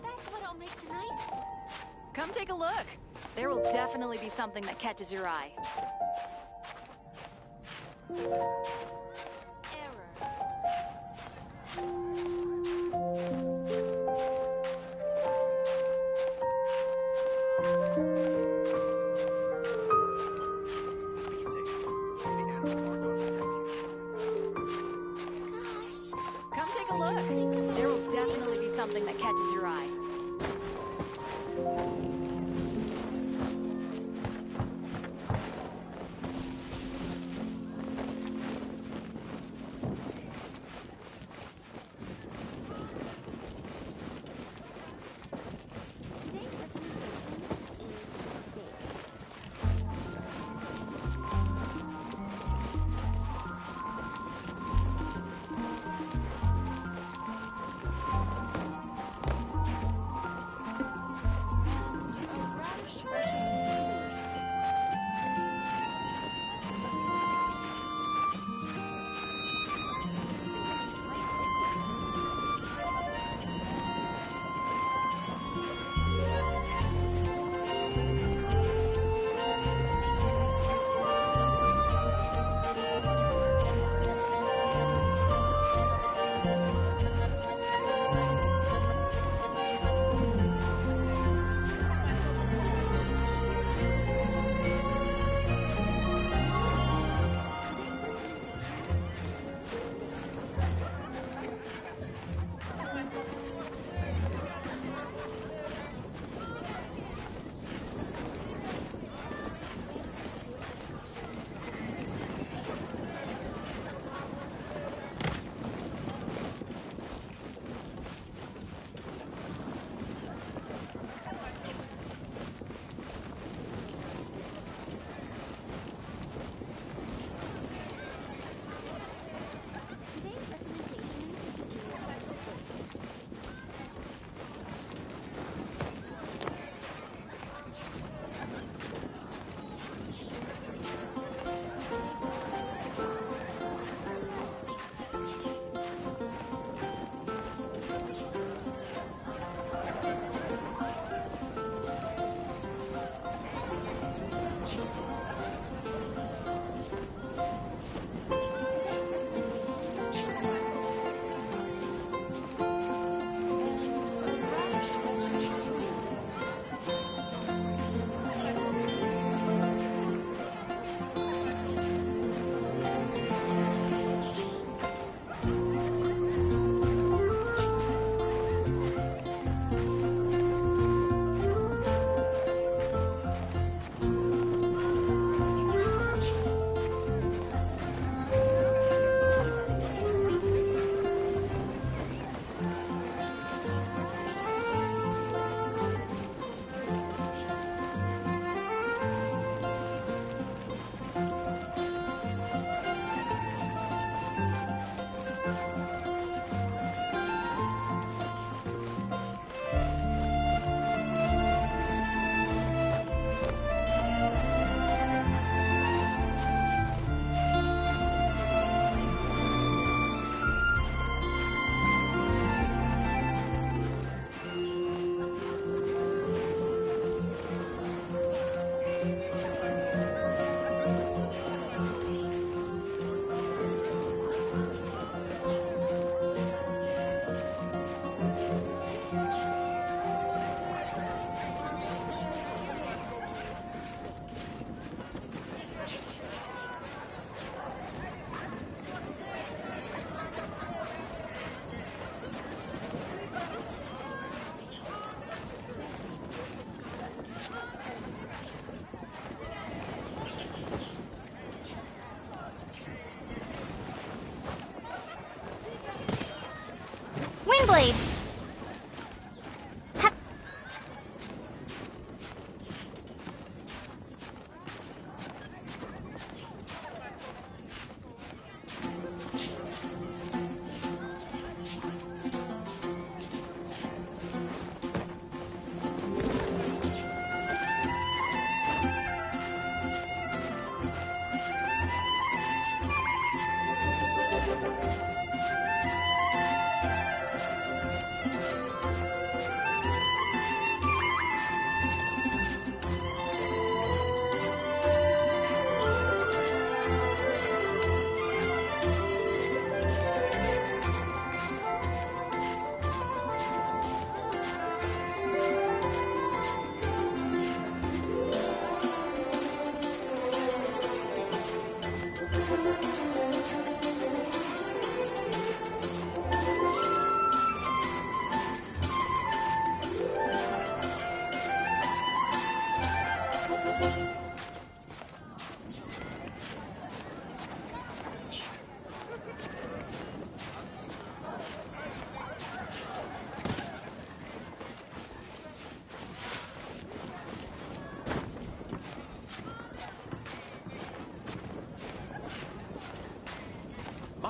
That's what I'll make tonight. Come take a look. There will definitely be something that catches your eye. Come take a look. There will definitely be something that catches your eye.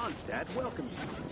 Mondstadt welcomes you.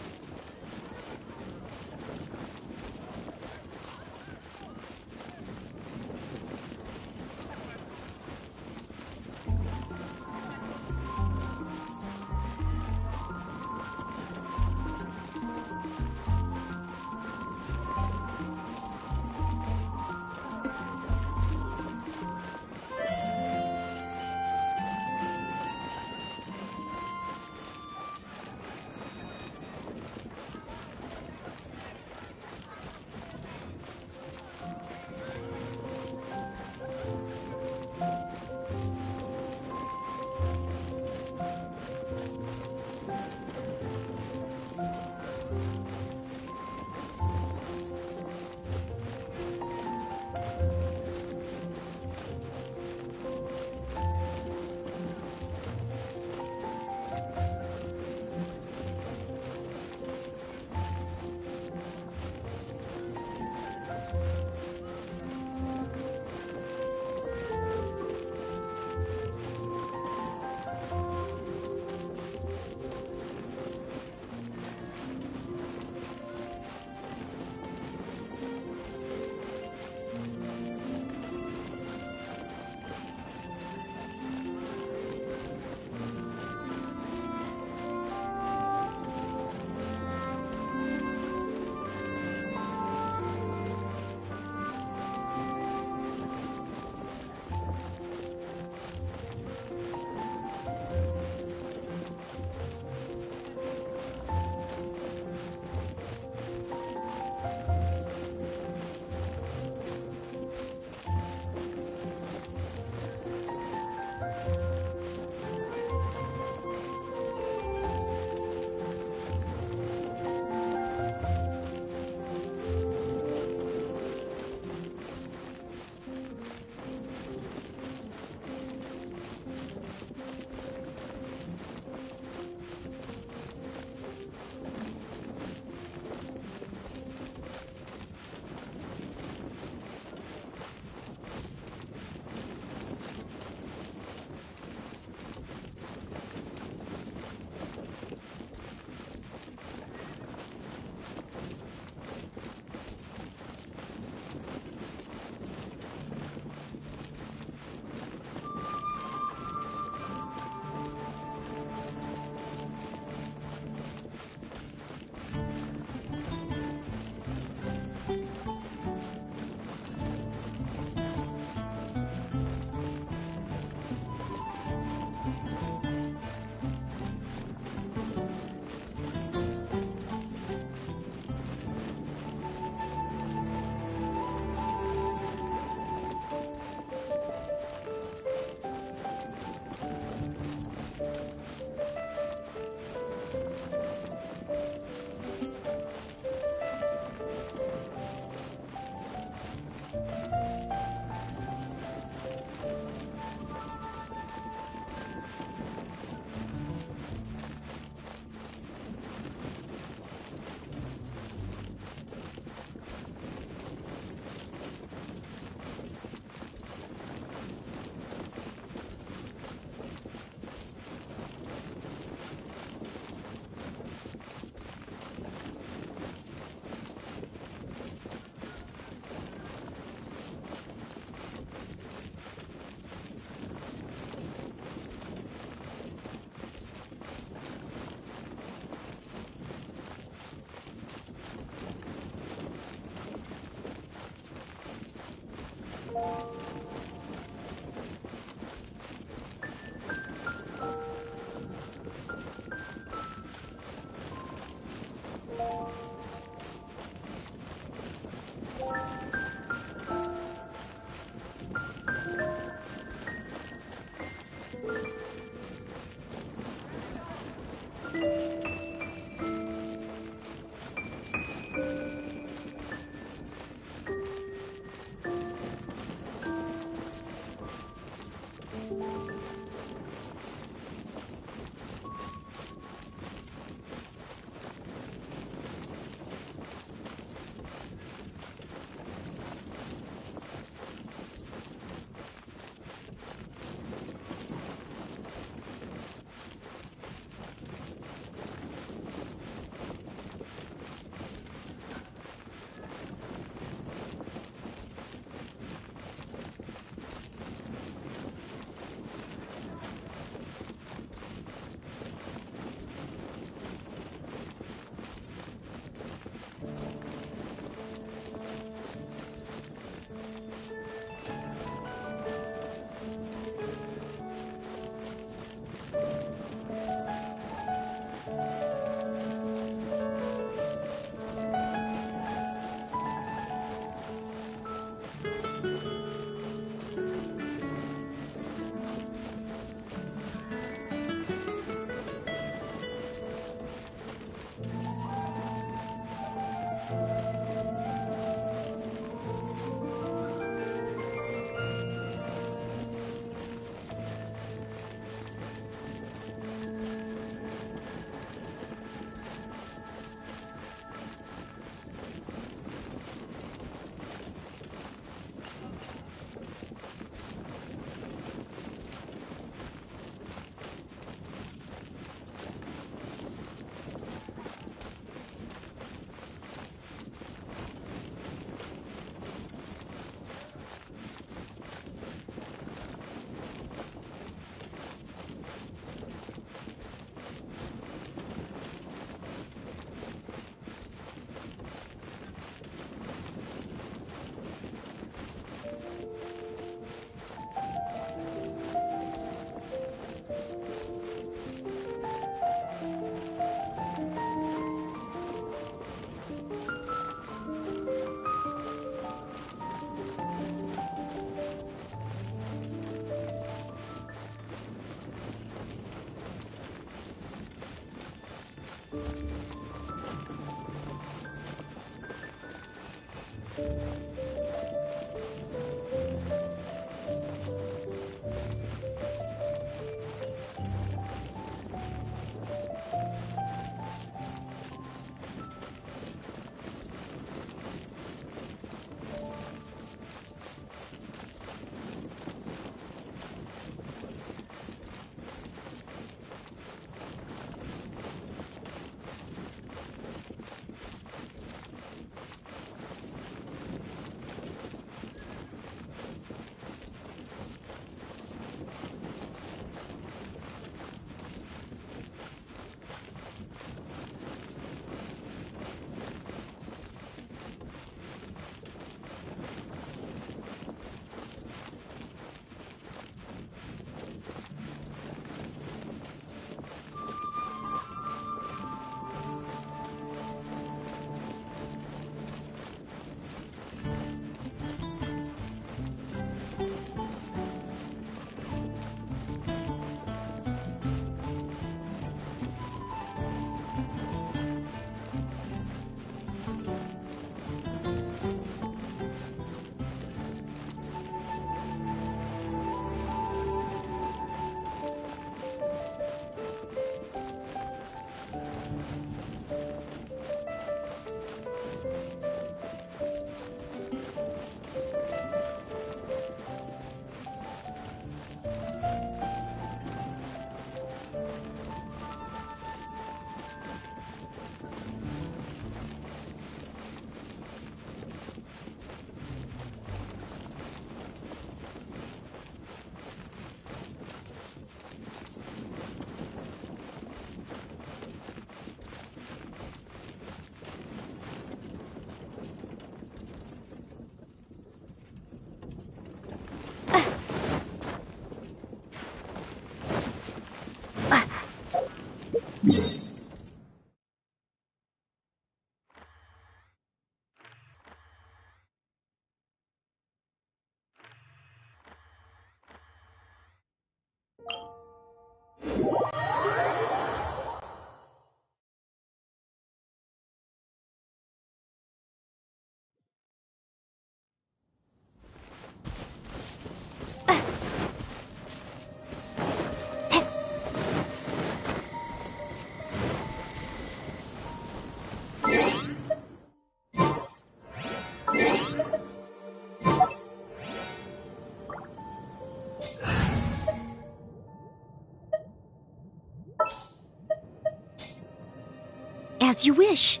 As you wish.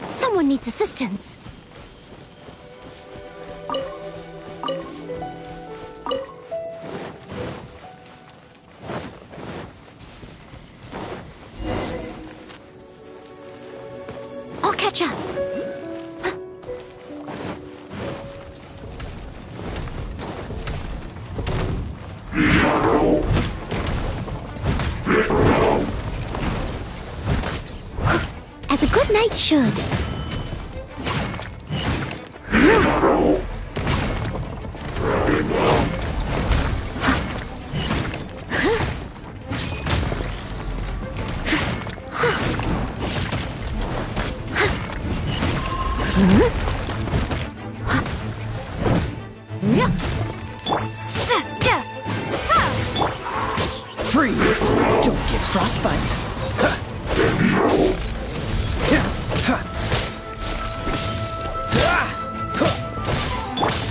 Someone needs assistance. I'll catch up. As a good knight should. Freeze! Don't get frostbite.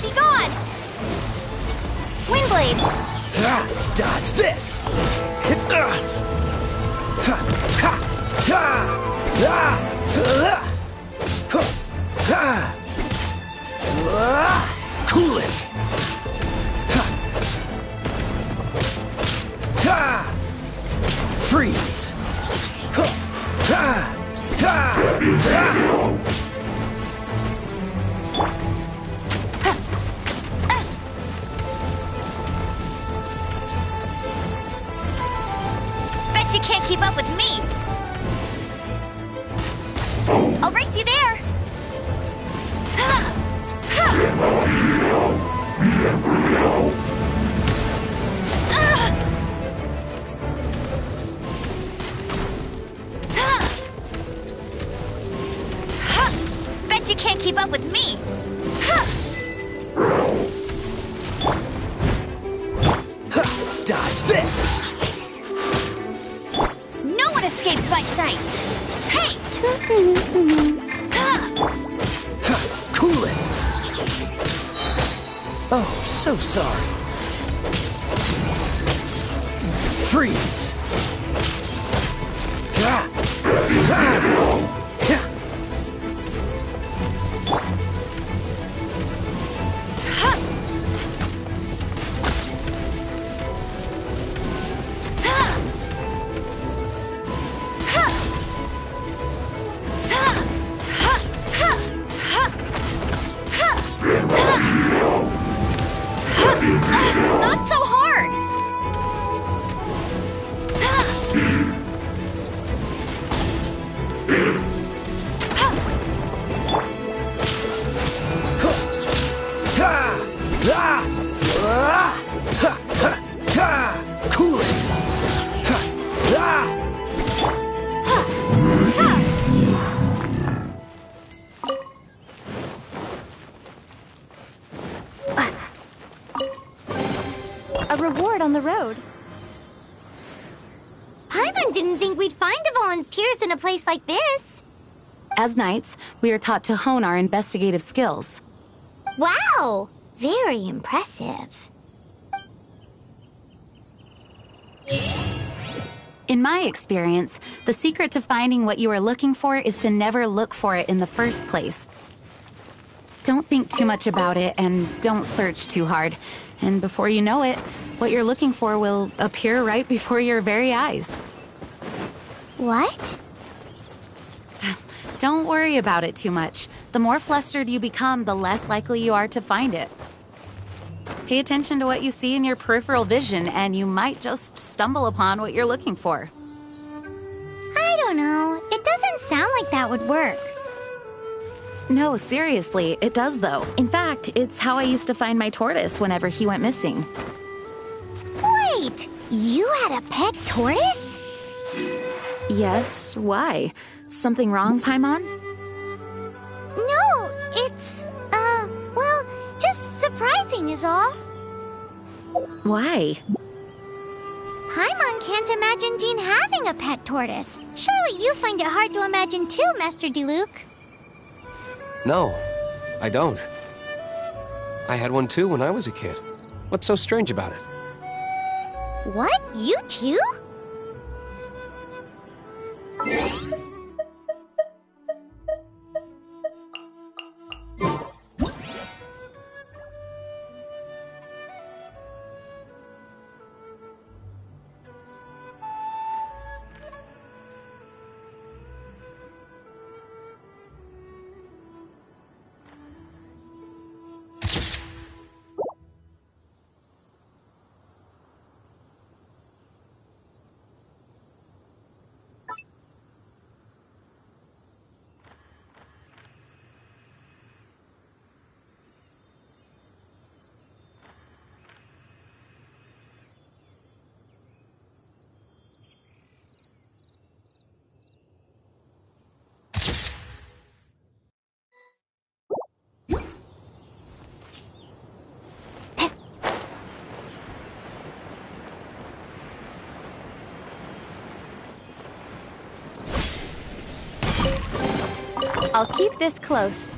Be gone! Windblade! Dodge this! Cool it! Freeze! Bet you can't keep up with me! I'll race you there! Bet you can't keep up with me! Dodge this! No one escapes my sights! Hey! Cool it! Oh, so sorry. Freeze! Not so hard! Cool it! A reward on the road. Paimon didn't think we'd find volunteers in a place like this. As knights, we are taught to hone our investigative skills. Wow! Very impressive. In my experience, the secret to finding what you are looking for is to never look for it in the first place. Don't think too much about it and don't search too hard. And before you know it, what you're looking for will appear right before your very eyes. What? Don't worry about it too much. The more flustered you become, the less likely you are to find it. Pay attention to what you see in your peripheral vision, and you might just stumble upon what you're looking for. I don't know. It doesn't sound like that would work. No, seriously, it does though. In fact, it's how I used to find my tortoise whenever he went missing. Wait! You had a pet tortoise? Yes, why? Something wrong, Paimon? No, it's, well, just surprising is all. Why? Paimon can't imagine Jean having a pet tortoise. Surely you find it hard to imagine too, Master Diluc. No, I don't. I had one too when I was a kid. What's so strange about it? What? You too? I'll keep this close.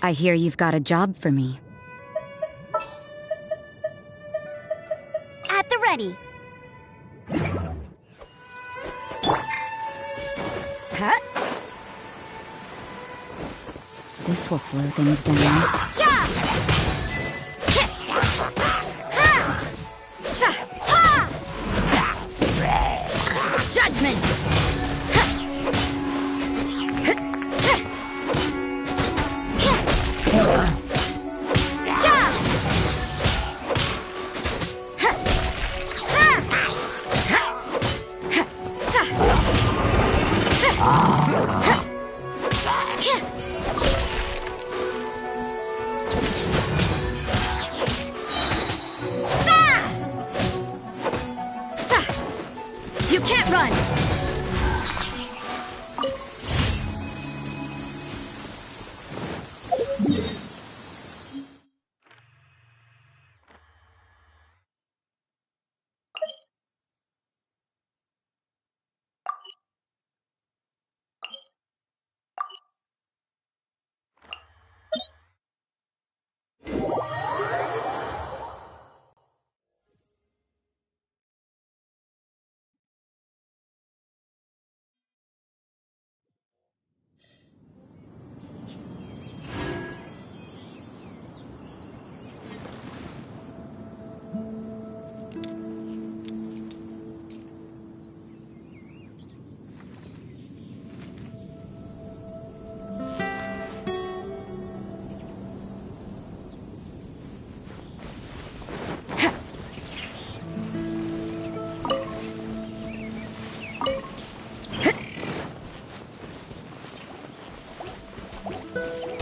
I hear you've got a job for me. At the ready. Huh? This will slow things down. Yeah! Judgment! You can't run!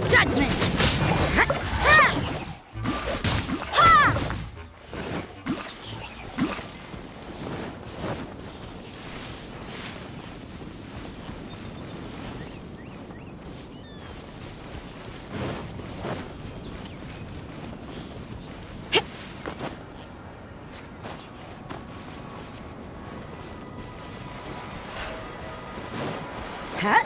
Judgment! Huh?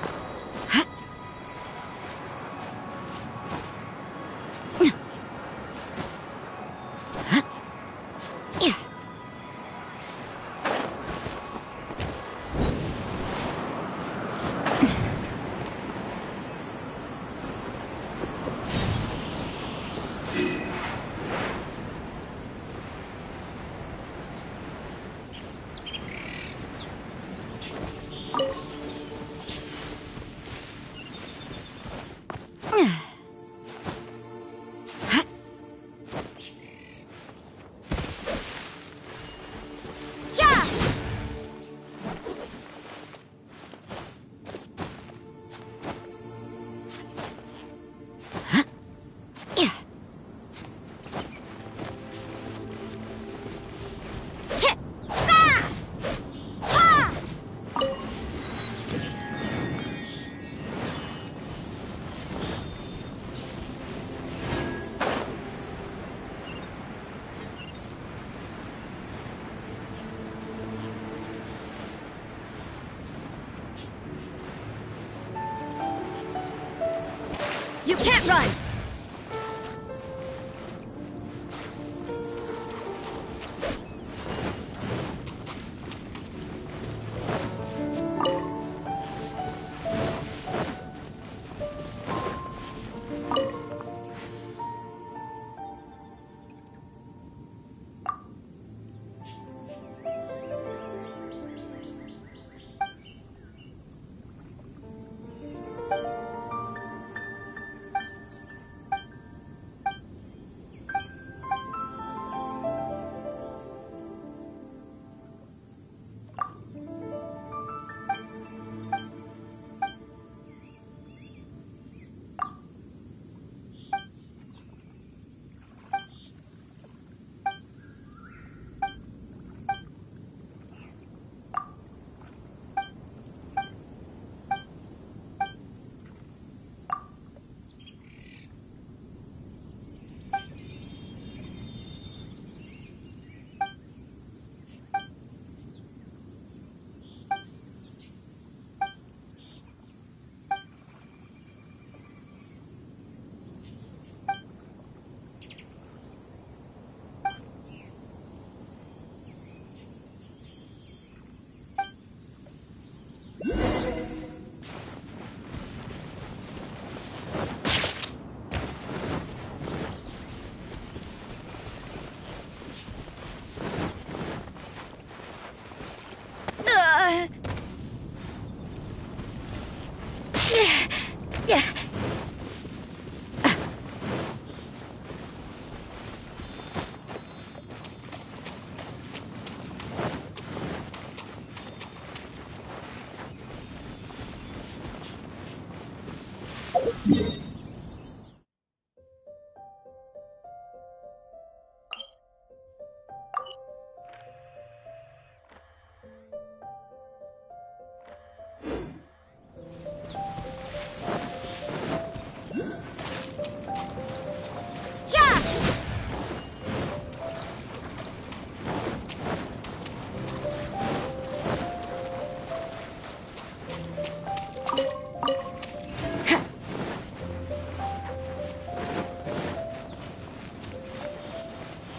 You can't run!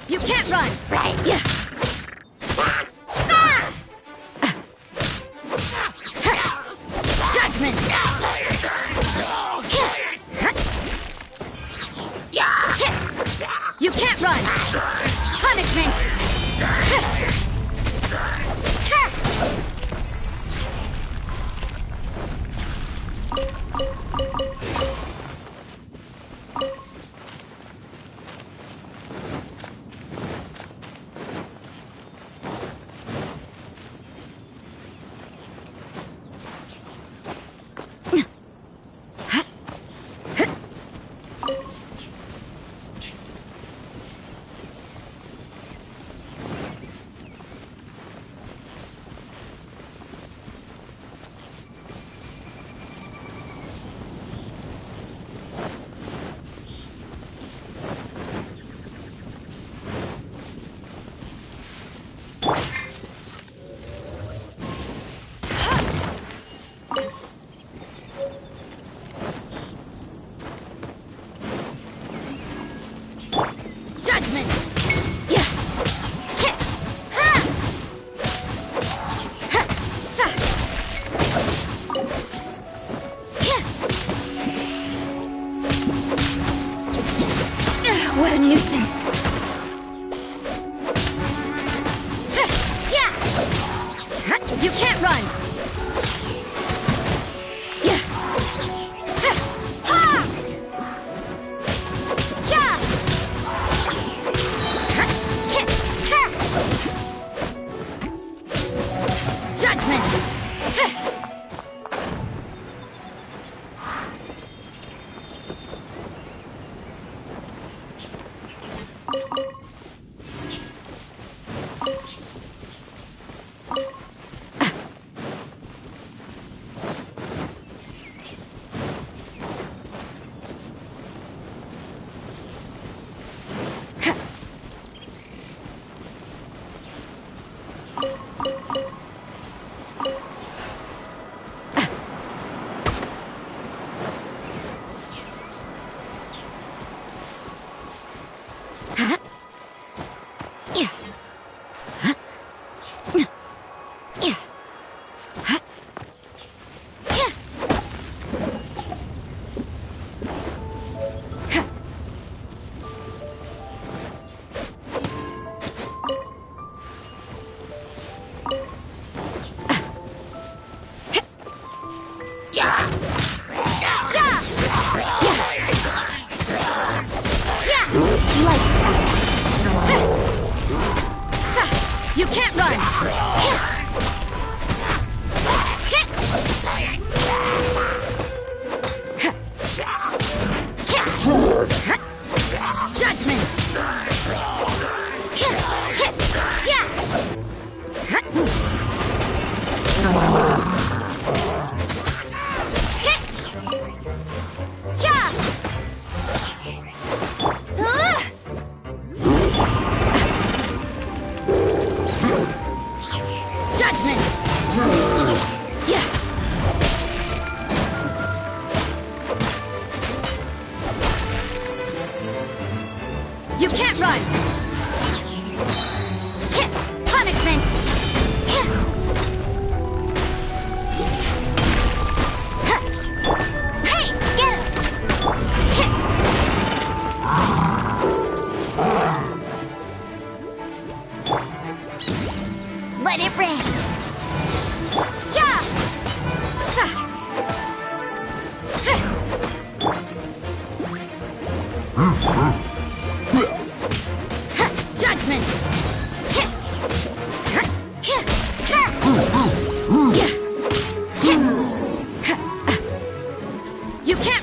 You can't run! Right. Judgment! You can't run! Punishment! What a nuisance. You can't run!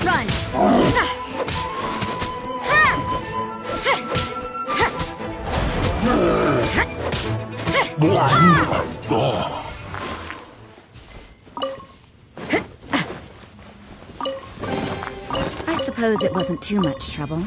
can't run! I suppose it wasn't too much trouble.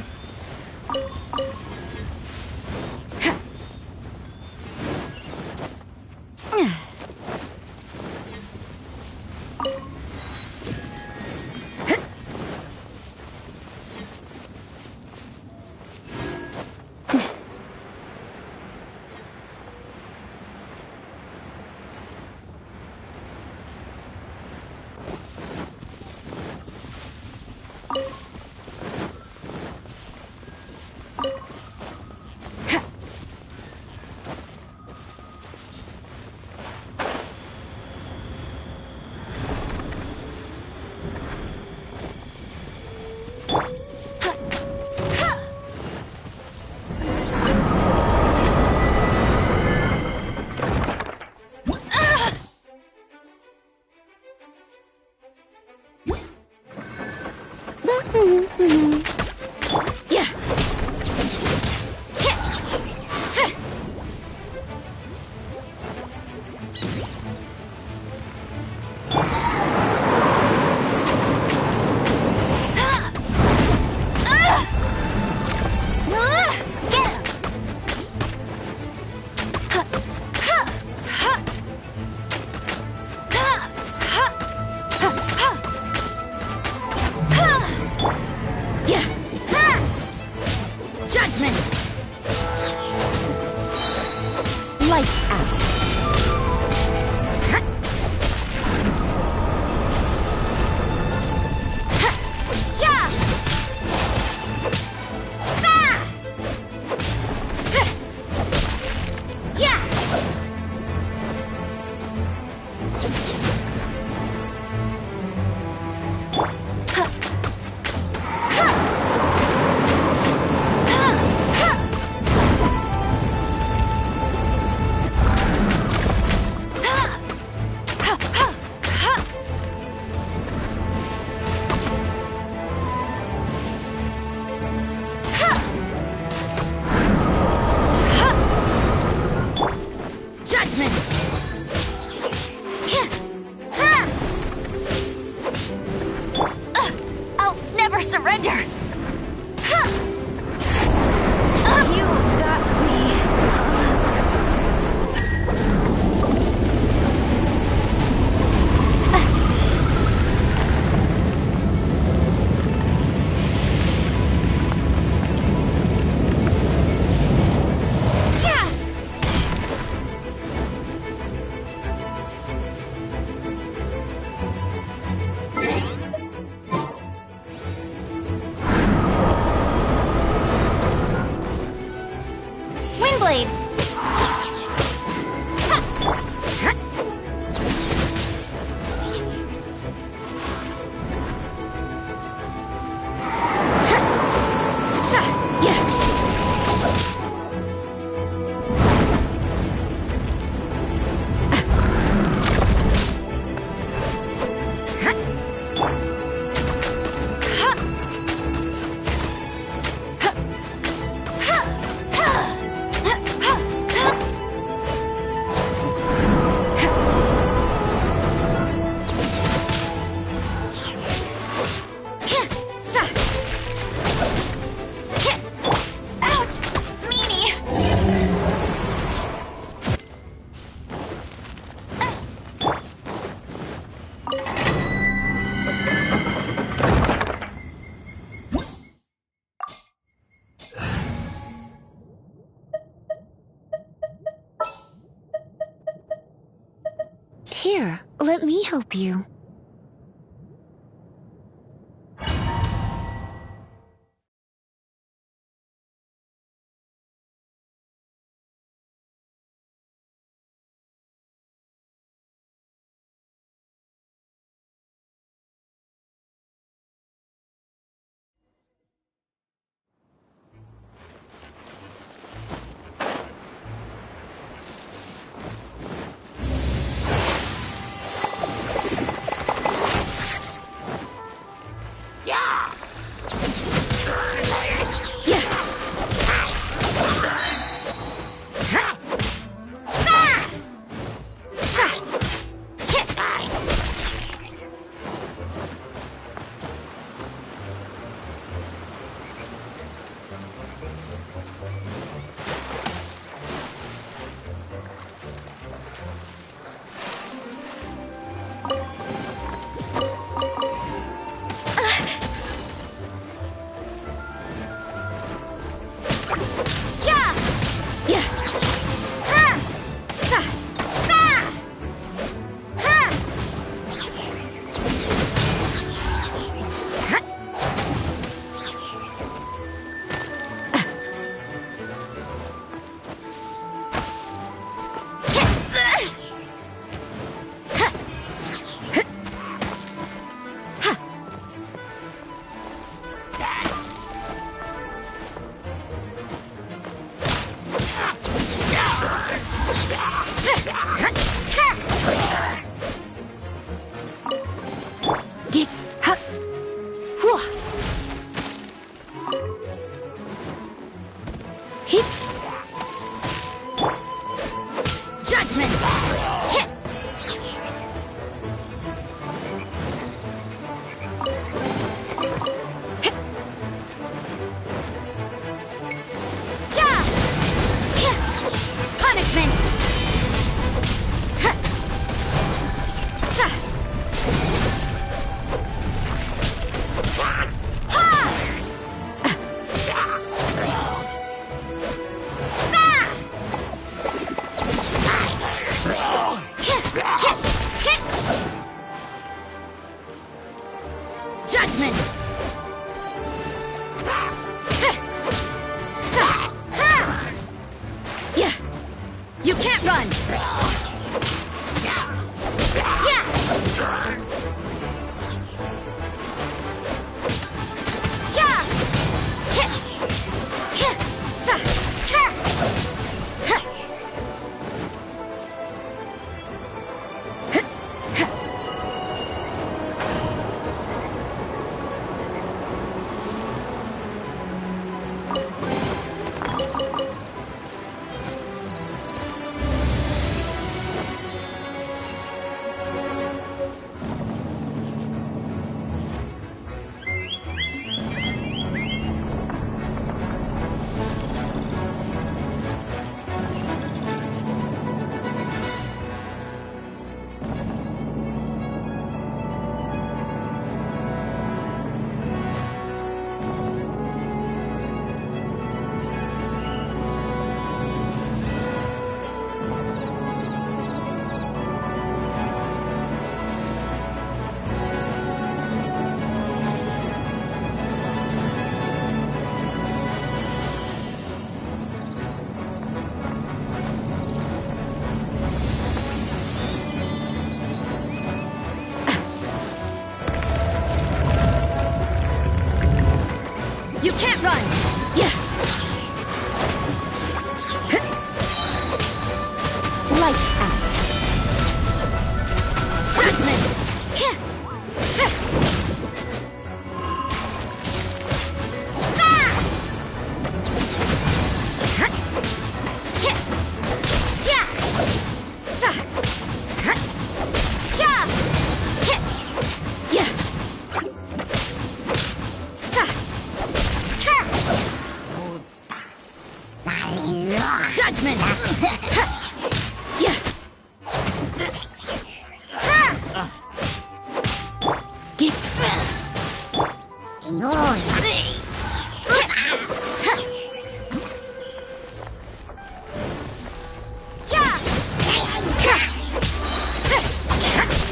Here, let me help you.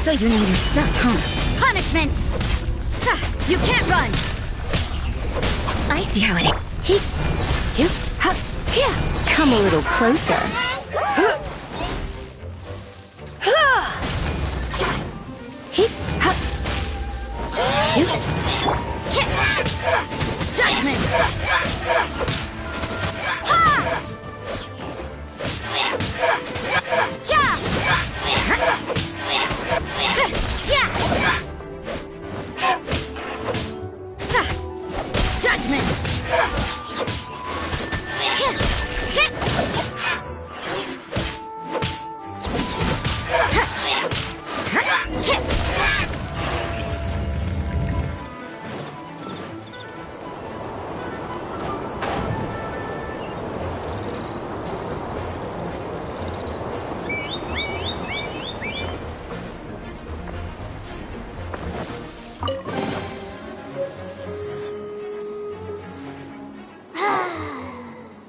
So you know your stuff, huh? Punishment! You can't run! I see how it is. Come a little closer. Judgment!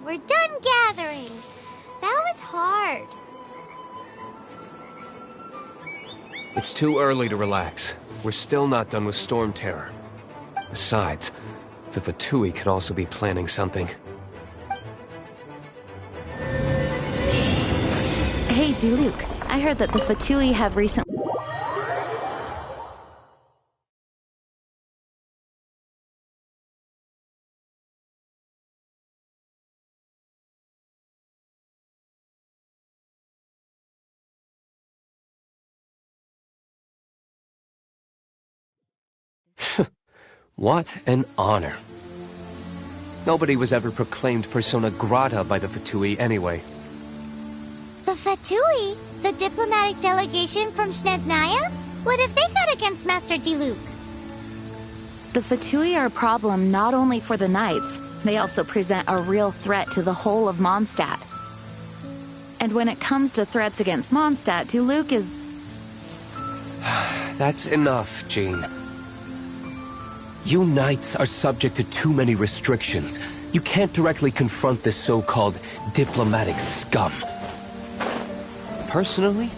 We're done gathering. That was hard. It's too early to relax. We're still not done with Storm Terror. Besides, the Fatui could also be planning something. Hey, Diluc. I heard that the Fatui have recently... What an honor. Nobody was ever proclaimed persona grata by the Fatui anyway. The Fatui? The diplomatic delegation from Snezhnaya? What have they got against Master Diluc? The Fatui are a problem not only for the Knights, they also present a real threat to the whole of Mondstadt. And when it comes to threats against Mondstadt, Diluc is... That's enough, Jean. You Knights are subject to too many restrictions. You can't directly confront this so-called diplomatic scum. Personally,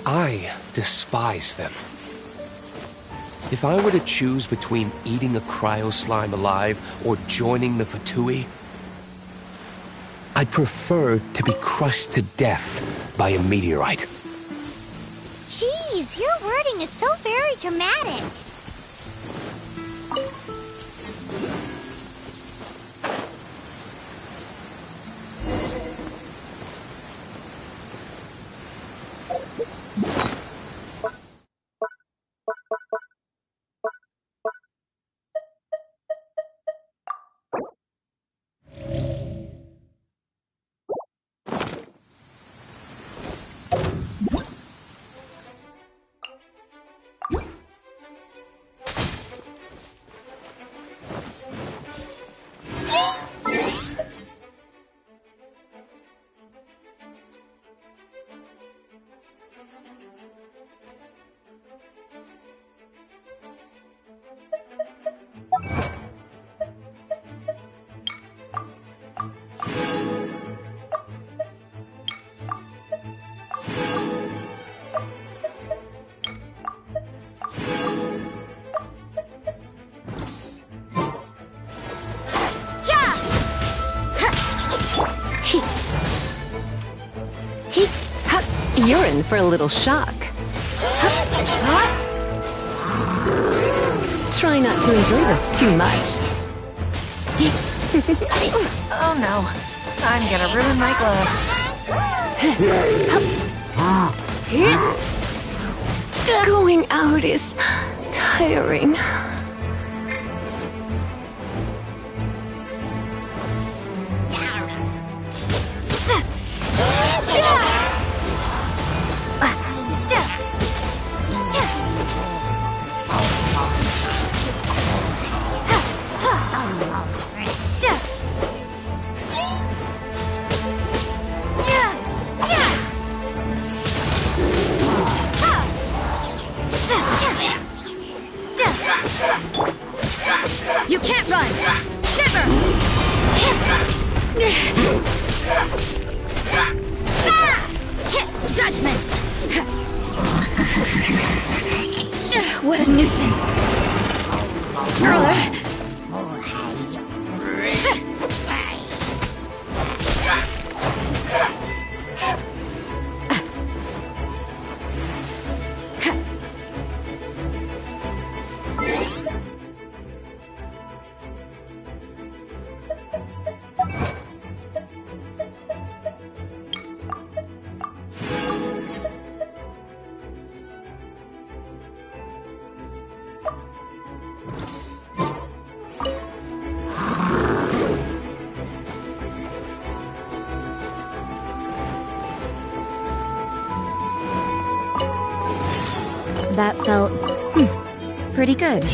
I despise them. If I were to choose between eating a cryo slime alive or joining the Fatui, I'd prefer to be crushed to death by a meteorite. Jeez, your wording is so very dramatic. You're in for a little shock. Try not to enjoy this too much. Oh no, I'm gonna ruin my gloves. Going out is tiring. You can't run! Shiver! Judgment! What a nuisance! That felt pretty good.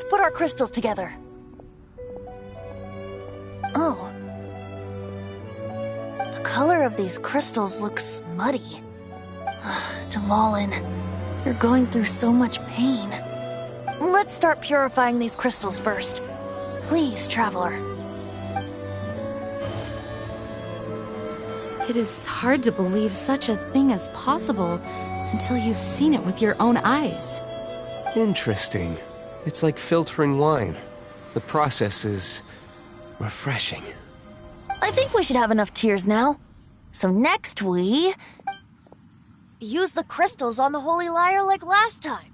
let's put our crystals together. Oh. The color of these crystals looks muddy. Dvalin, you're going through so much pain. Let's start purifying these crystals first. Please, Traveler. It is hard to believe such a thing is possible until you've seen it with your own eyes. Interesting. It's like filtering wine. The process is refreshing. I think we should have enough tears now. So next we use the crystals on the Holy Lyre like last time.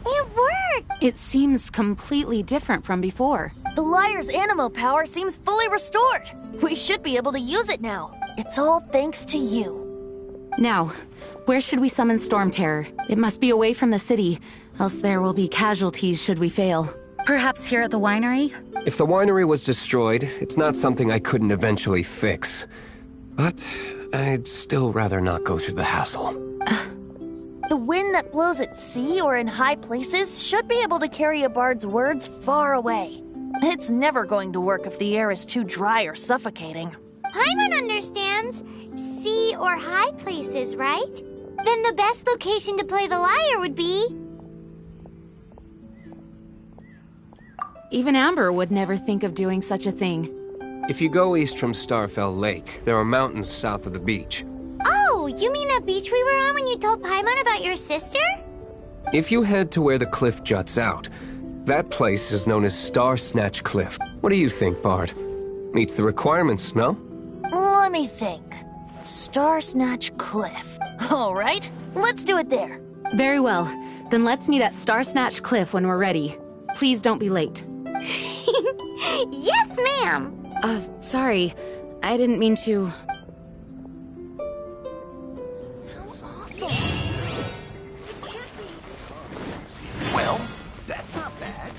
It worked! It seems completely different from before. The lyre's animo power seems fully restored. We should be able to use it now. It's all thanks to you. Now, where should we summon Storm Terror? It must be away from the city, else there will be casualties should we fail. Perhaps here at the winery? If the winery was destroyed, it's not something I couldn't eventually fix. But I'd still rather not go through the hassle. The wind that blows at sea or in high places should be able to carry a bard's words far away. It's never going to work if the air is too dry or suffocating. Paimon understands. Sea or high places, right? Then the best location to play the lyre would be... Even Amber would never think of doing such a thing. If you go east from Starfell Lake, there are mountains south of the beach. Oh, you mean that beach we were on when you told Paimon about your sister? If you head to where the cliff juts out, that place is known as Star Snatch Cliff. What do you think, Bard? Meets the requirements, no? Let me think. Star Snatch Cliff. All right, let's do it there. Very well. Then let's meet at Star Snatch Cliff when we're ready. Please don't be late. Yes, ma'am! Sorry. I didn't mean to... Well, that's not bad.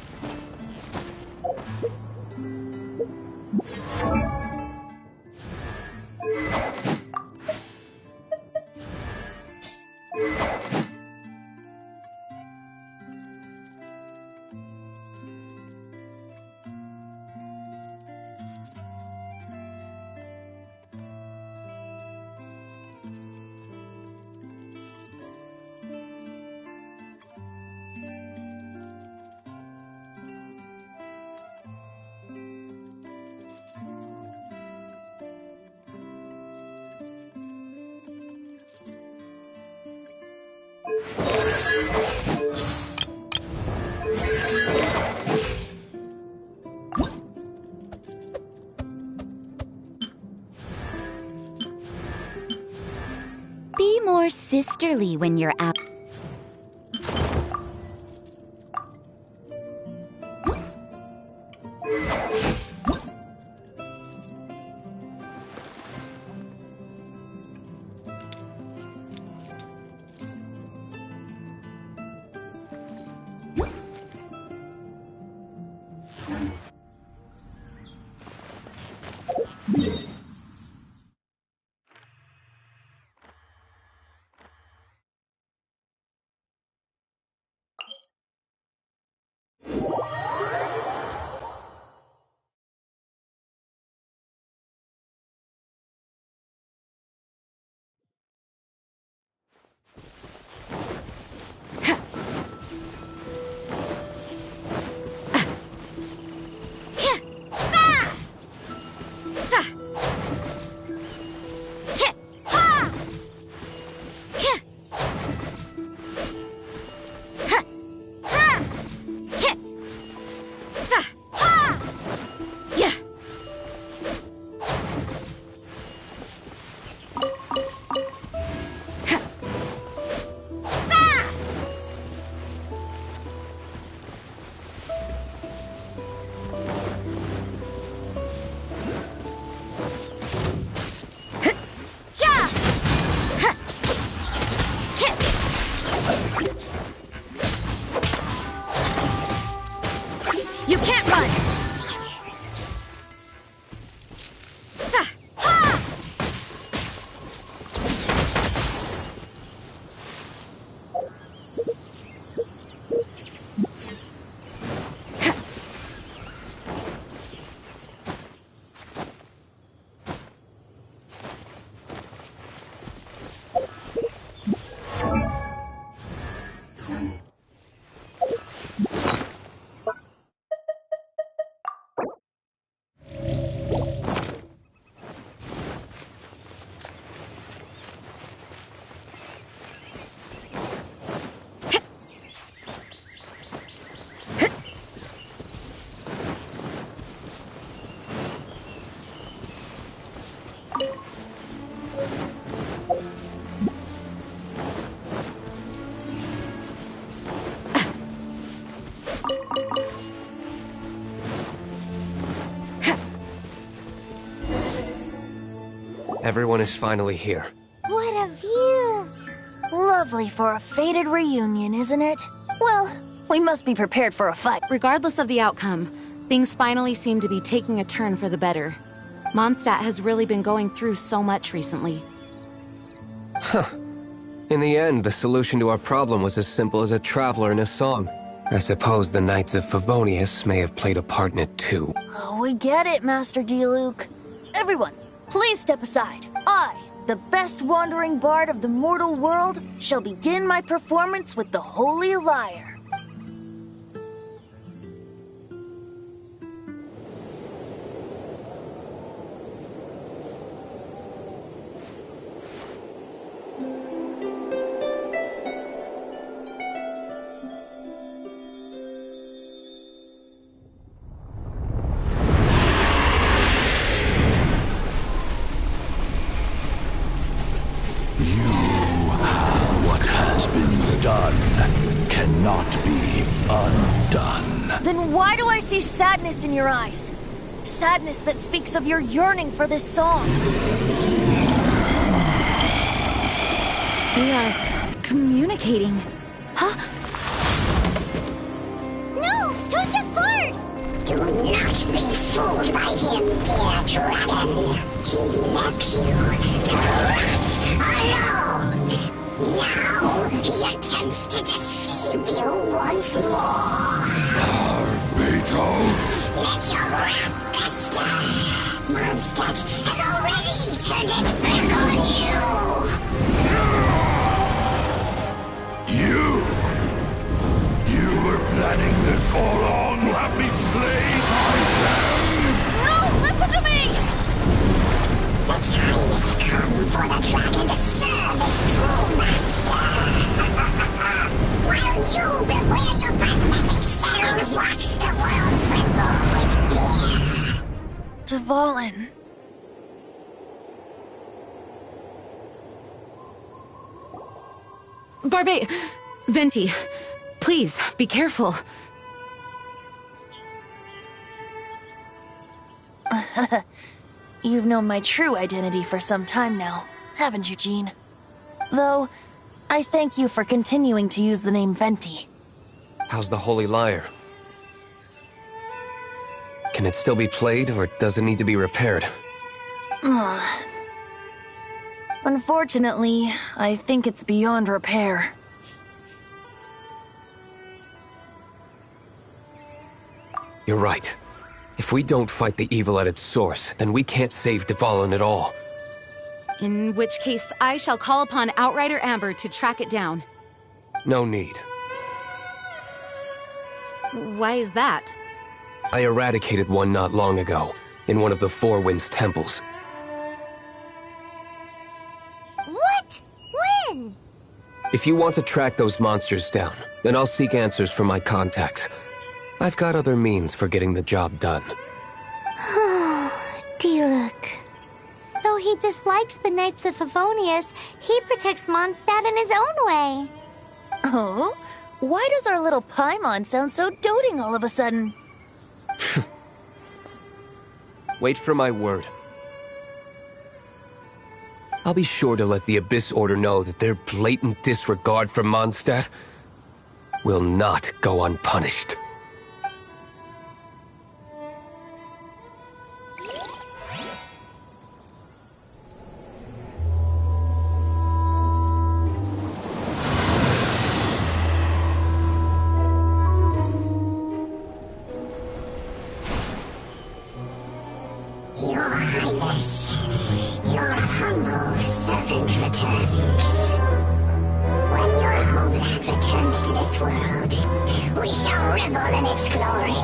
Be more sisterly when you're out. You can't run! Everyone is finally here. What a view! Lovely for a fated reunion, isn't it? Well, we must be prepared for a fight. Regardless of the outcome, things finally seem to be taking a turn for the better. Mondstadt has really been going through so much recently. Huh. In the end, the solution to our problem was as simple as a traveler in a song. I suppose the Knights of Favonius may have played a part in it too. Oh, we get it, Master Diluc. Everyone, please step aside. I, the best wandering bard of the mortal world, shall begin my performance with the Holy Lyre. Cannot be undone. Then why do I see sadness in your eyes? Sadness that speaks of your yearning for this song. We are communicating. Huh? No! Don't get bored! Do not be fooled by him, dear dragon. He left you to rot alone. Now he attempts to deceive you once more. Beetles! Let your wrath fester. Mondstadt has already turned its back on you! You were planning this all along to have me slain by them! No! Listen to me! The time has come for the dragon to serve its true master. While you bewail your pathetic selves, watch the world tremble with fear. Dvalin. Barbe... Venti, please, be careful. You've known my true identity for some time now, haven't you, Jean? Though, I thank you for continuing to use the name Venti. How's the Holy Lyre? Can it still be played, or does it need to be repaired? Unfortunately, I think it's beyond repair. You're right. If we don't fight the evil at its source, then we can't save Dvalin at all. In which case, I shall call upon Outrider Amber to track it down. No need. Why is that? I eradicated one not long ago, in one of the Four Winds temples. What? When? If you want to track those monsters down, then I'll seek answers from my contacts. I've got other means for getting the job done. Diluc. Though he dislikes the Knights of Favonius, he protects Mondstadt in his own way. Oh? Why does our little Paimon sound so doting all of a sudden? Wait for my word. I'll be sure to let the Abyss Order know that their blatant disregard for Mondstadt will not go unpunished. Your Highness, your humble servant returns. When your homeland returns to this world, we shall revel in its glory.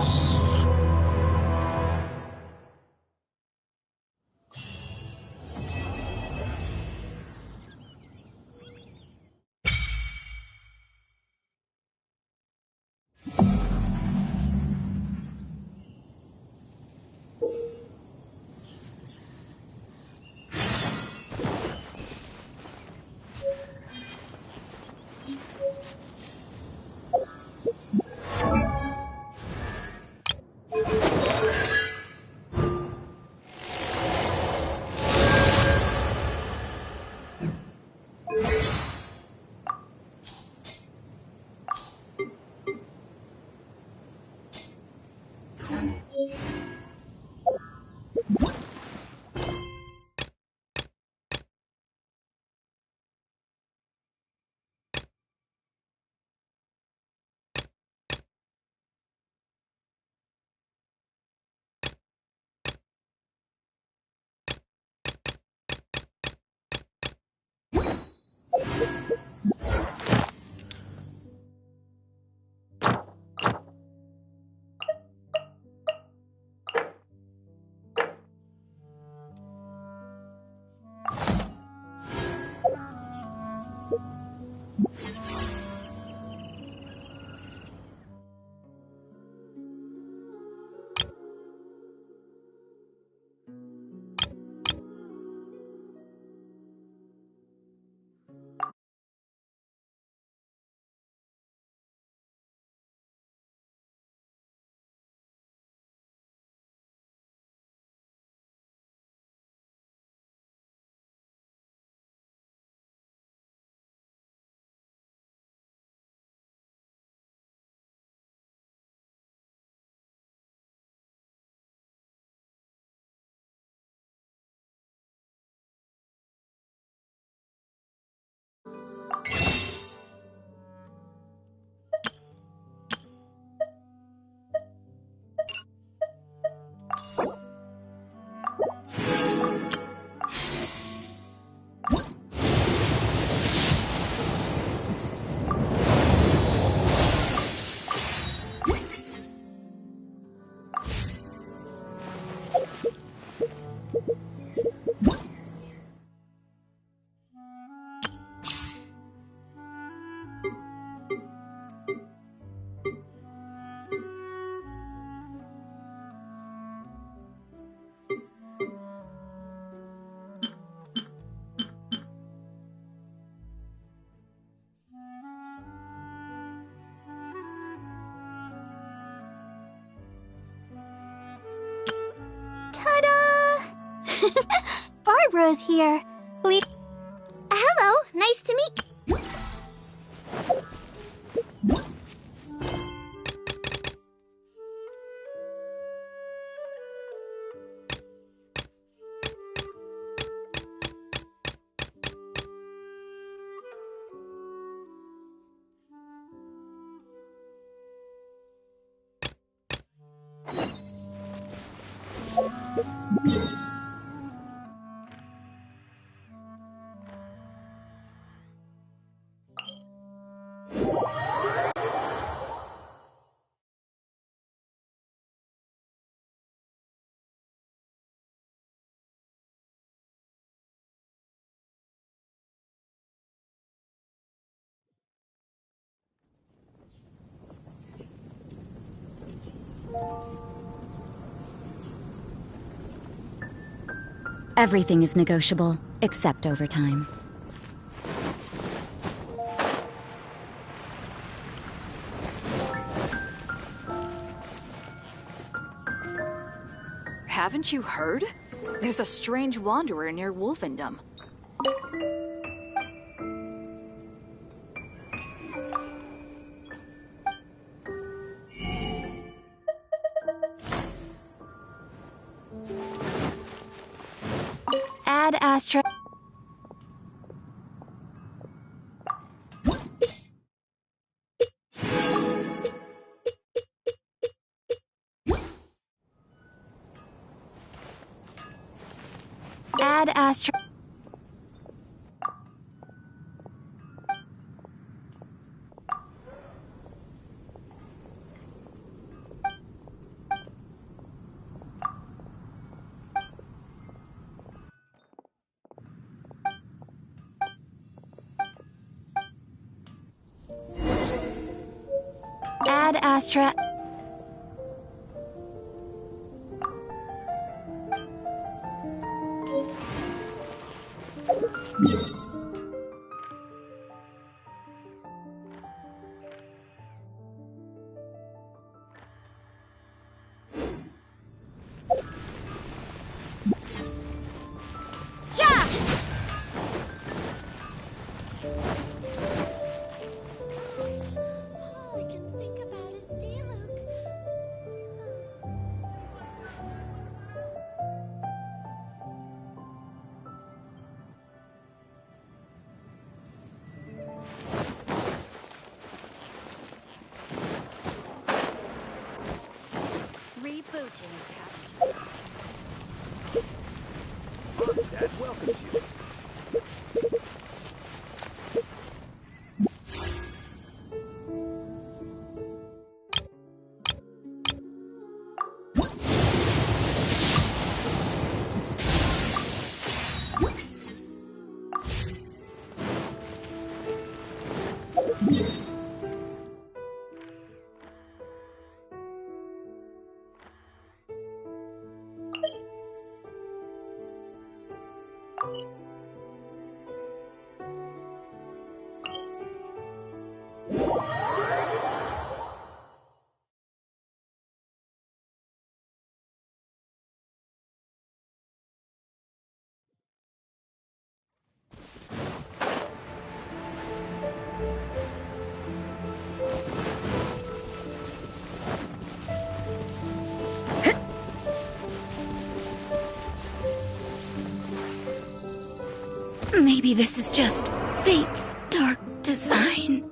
Barbara's here. Hello, nice to meet you. Everything is negotiable, except overtime. Haven't you heard? There's a strange wanderer near Wolfendom. Ad Astra. Ad Astra. Ad Astra. Rebooting, Captain. Mondstadt welcomes you. Maybe this is just fate's dark design.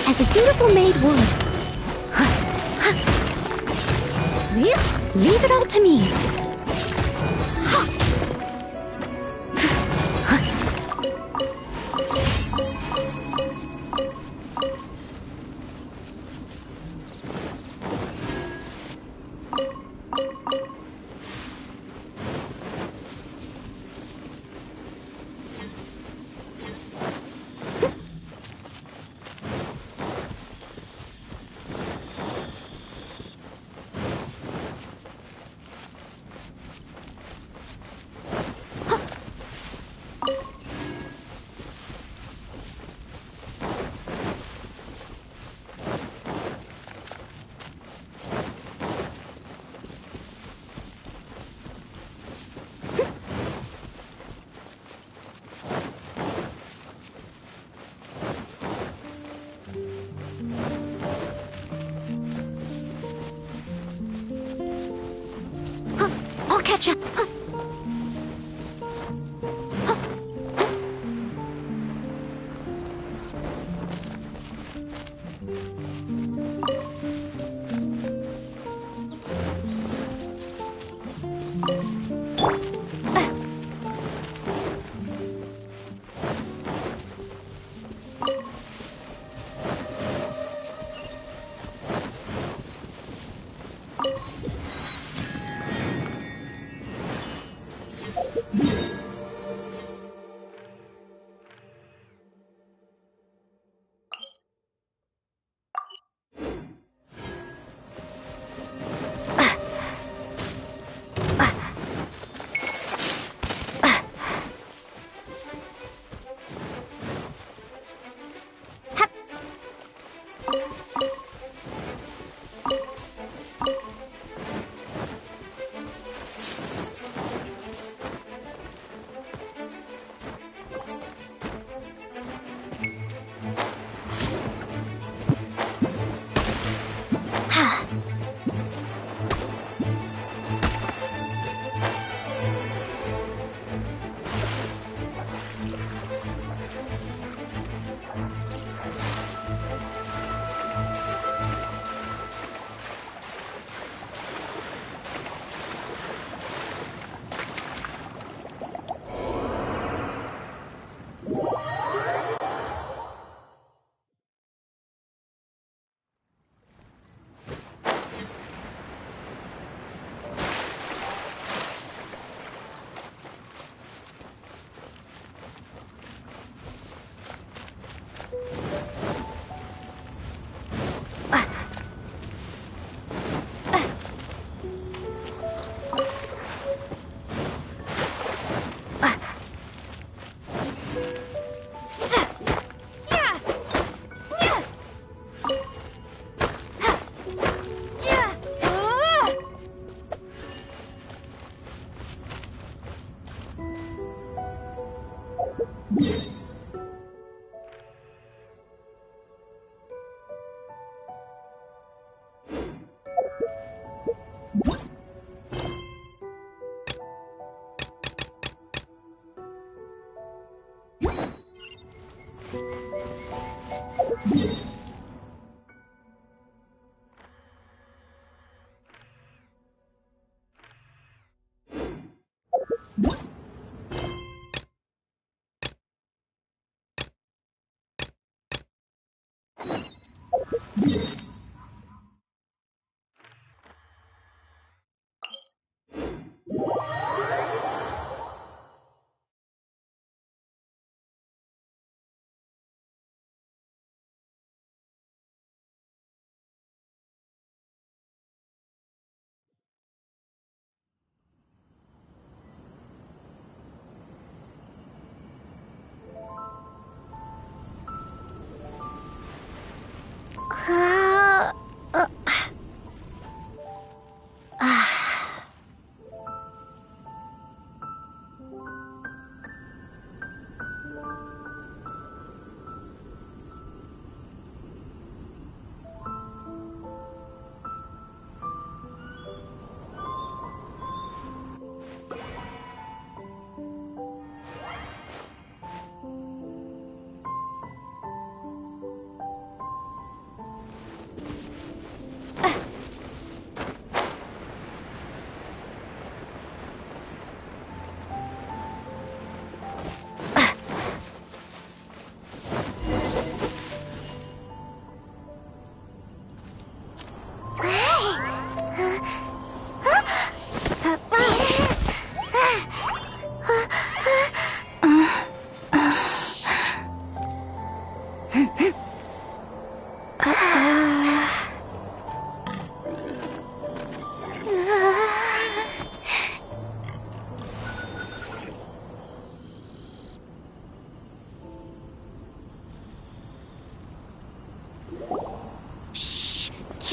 as a dutiful maid would. Leave it all to me. I'll catch up.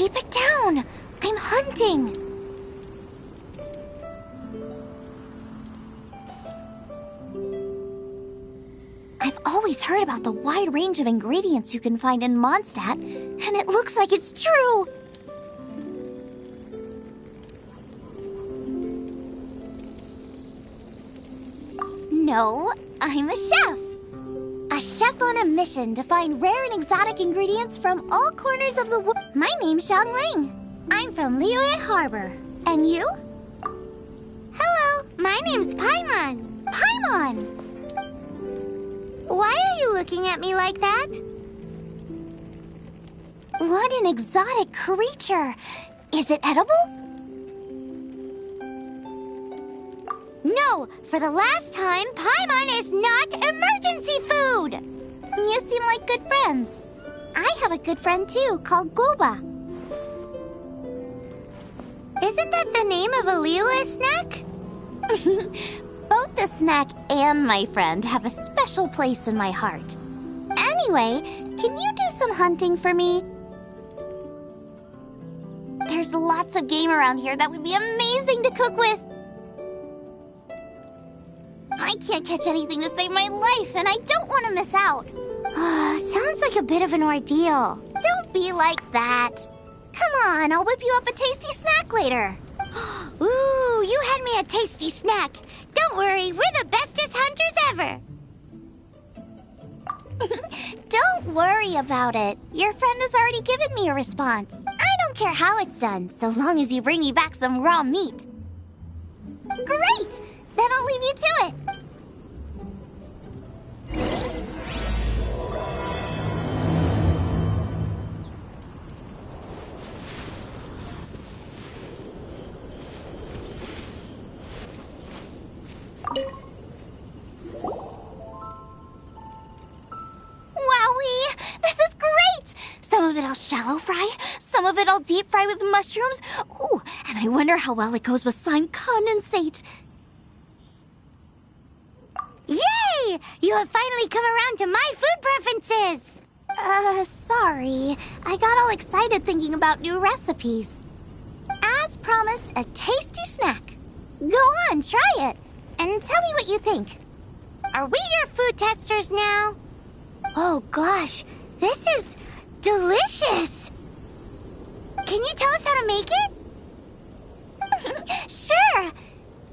Keep it down. I'm hunting. I've always heard about the wide range of ingredients you can find in Mondstadt, and it looks like it's true. No, I'm a chef. A chef on a mission to find rare and exotic ingredients from all corners of the world. My name's Xiangling. I'm from Liyue Harbor. And you? Hello, my name's Paimon. Paimon! Why are you looking at me like that? What an exotic creature! Is it edible? No, for the last time, Paimon is not emergency food! You seem like good friends. I have a good friend too, called Goba. Isn't that the name of a Liyue snack? Both the snack and my friend have a special place in my heart. Anyway, can you do some hunting for me? There's lots of game around here that would be amazing to cook with. I can't catch anything to save my life, and I don't want to miss out. Sounds like a bit of an ordeal. Don't be like that. Come on, I'll whip you up a tasty snack later. Ooh, you had me a tasty snack. Don't worry, we're the bestest hunters ever. Don't worry about it. Your friend has already given me a response. I don't care how it's done, so long as you bring me back some raw meat. Great! Then I'll leave you to it. Wowee! This is great! Some of it I'll shallow fry, some of it I'll deep fry with mushrooms. Ooh, and I wonder how well it goes with slime condensate. Yay! You have finally come around to my food preferences! Sorry. I got all excited thinking about new recipes. As promised, a tasty snack. Go on, try it, and tell me what you think. Are we your food testers now? Oh gosh, this is delicious! Can you tell us how to make it? Sure!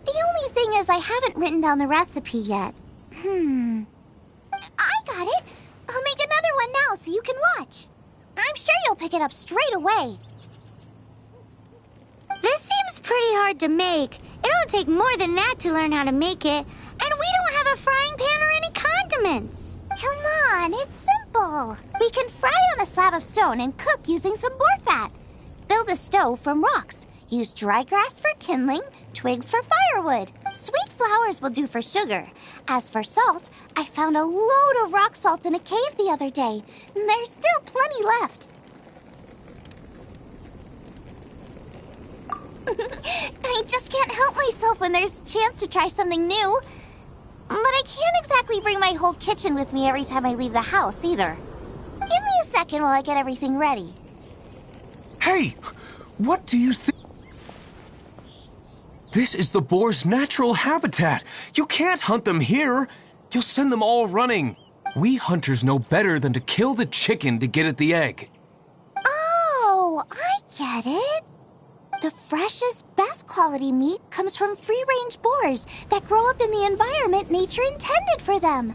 The only thing is I haven't written down the recipe yet. I got it! I'll make another one now so you can watch. I'm sure you'll pick it up straight away. This seems pretty hard to make. It'll take more than that to learn how to make it. And we don't have a frying pan or any condiments. Come on, it's simple. We can fry on a slab of stone and cook using some boar fat. Build a stove from rocks. Use dry grass for kindling, twigs for firewood. Sweet flowers will do for sugar. As for salt, I found a load of rock salt in a cave the other day. There's still plenty left. I just can't help myself when there's a chance to try something new. But I can't exactly bring my whole kitchen with me every time I leave the house, either. Give me a second while I get everything ready. Hey! What do you think? This is the boar's natural habitat. You can't hunt them here. You'll send them all running. We hunters know better than to kill the chicken to get at the egg. Oh, I get it. The freshest, best quality meat comes from free-range boars that grow up in the environment nature intended for them.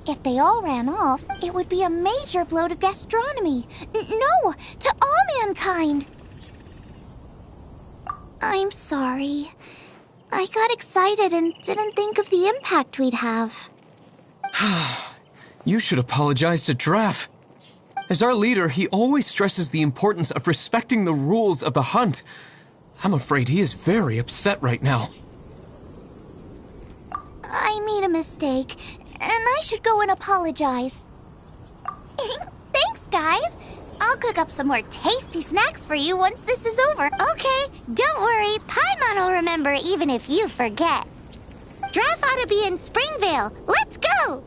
If they all ran off, it would be a major blow to gastronomy. No, to all mankind. I'm sorry. I got excited and didn't think of the impact we'd have. You should apologize to Draff. As our leader, he always stresses the importance of respecting the rules of the hunt. I'm afraid he is very upset right now. I made a mistake, and I should go and apologize. Thanks, guys. I'll cook up some more tasty snacks for you once this is over. Okay, don't worry. Paimon will remember even if you forget. Draff ought to be in Springvale. Let's go!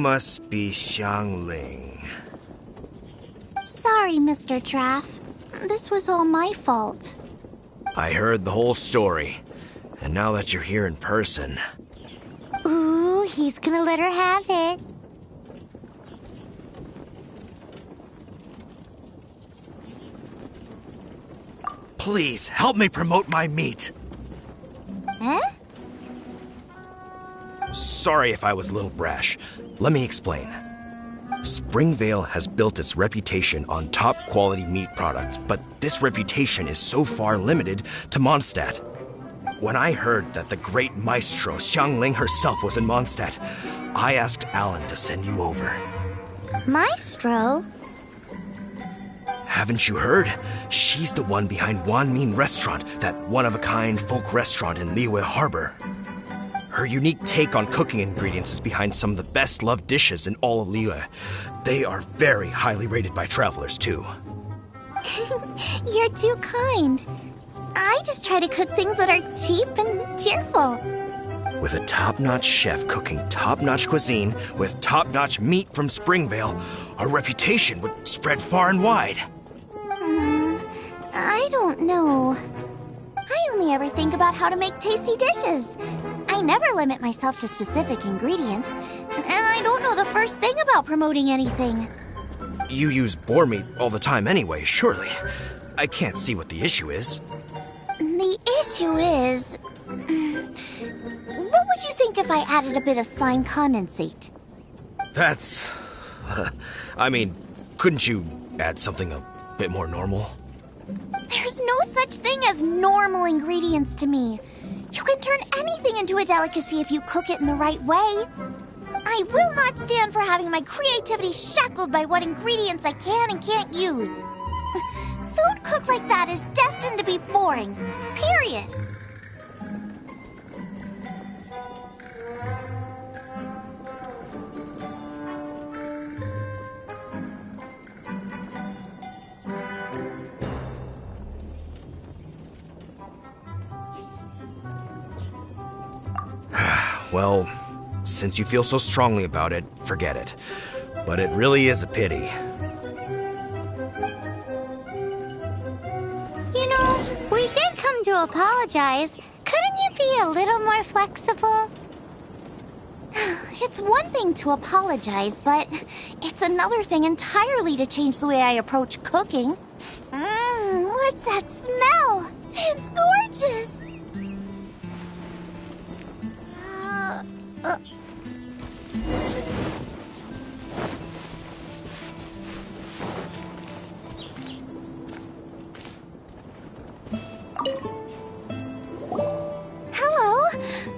must be Xiangling. Sorry, Mr. Traff. This was all my fault. I heard the whole story. And now that you're here in person... Ooh, he's gonna let her have it. Please, help me promote my meat. Huh? Sorry if I was a little brash. Let me explain. Springvale has built its reputation on top-quality meat products, but this reputation is so far limited to Mondstadt. When I heard that the great maestro Xiangling herself was in Mondstadt, I asked Alan to send you over. Maestro? Haven't you heard? She's the one behind Wanmin Restaurant, that one-of-a-kind folk restaurant in Liyue Harbor. Her unique take on cooking ingredients is behind some of the best-loved dishes in all of Liyue. They are very highly rated by travelers, too. You're too kind. I just try to cook things that are cheap and cheerful. With a top-notch chef cooking top-notch cuisine with top-notch meat from Springvale, our reputation would spread far and wide. I don't know. I only ever think about how to make tasty dishes. I never limit myself to specific ingredients, and I don't know the first thing about promoting anything. You use boar meat all the time anyway, surely. I can't see what the issue is. The issue is... What would you think if I added a bit of slime condensate? That's... I mean, couldn't you add something a bit more normal? There's no such thing as normal ingredients to me. You can turn anything into a delicacy if you cook it in the right way. I will not stand for having my creativity shackled by what ingredients I can and can't use. Food cooked like that is destined to be boring. Period. Well, since you feel so strongly about it, forget it. But it really is a pity. You know, we did come to apologize. Couldn't you be a little more flexible? It's one thing to apologize, but it's another thing entirely to change the way I approach cooking. What's that smell? It's gorgeous! Hello,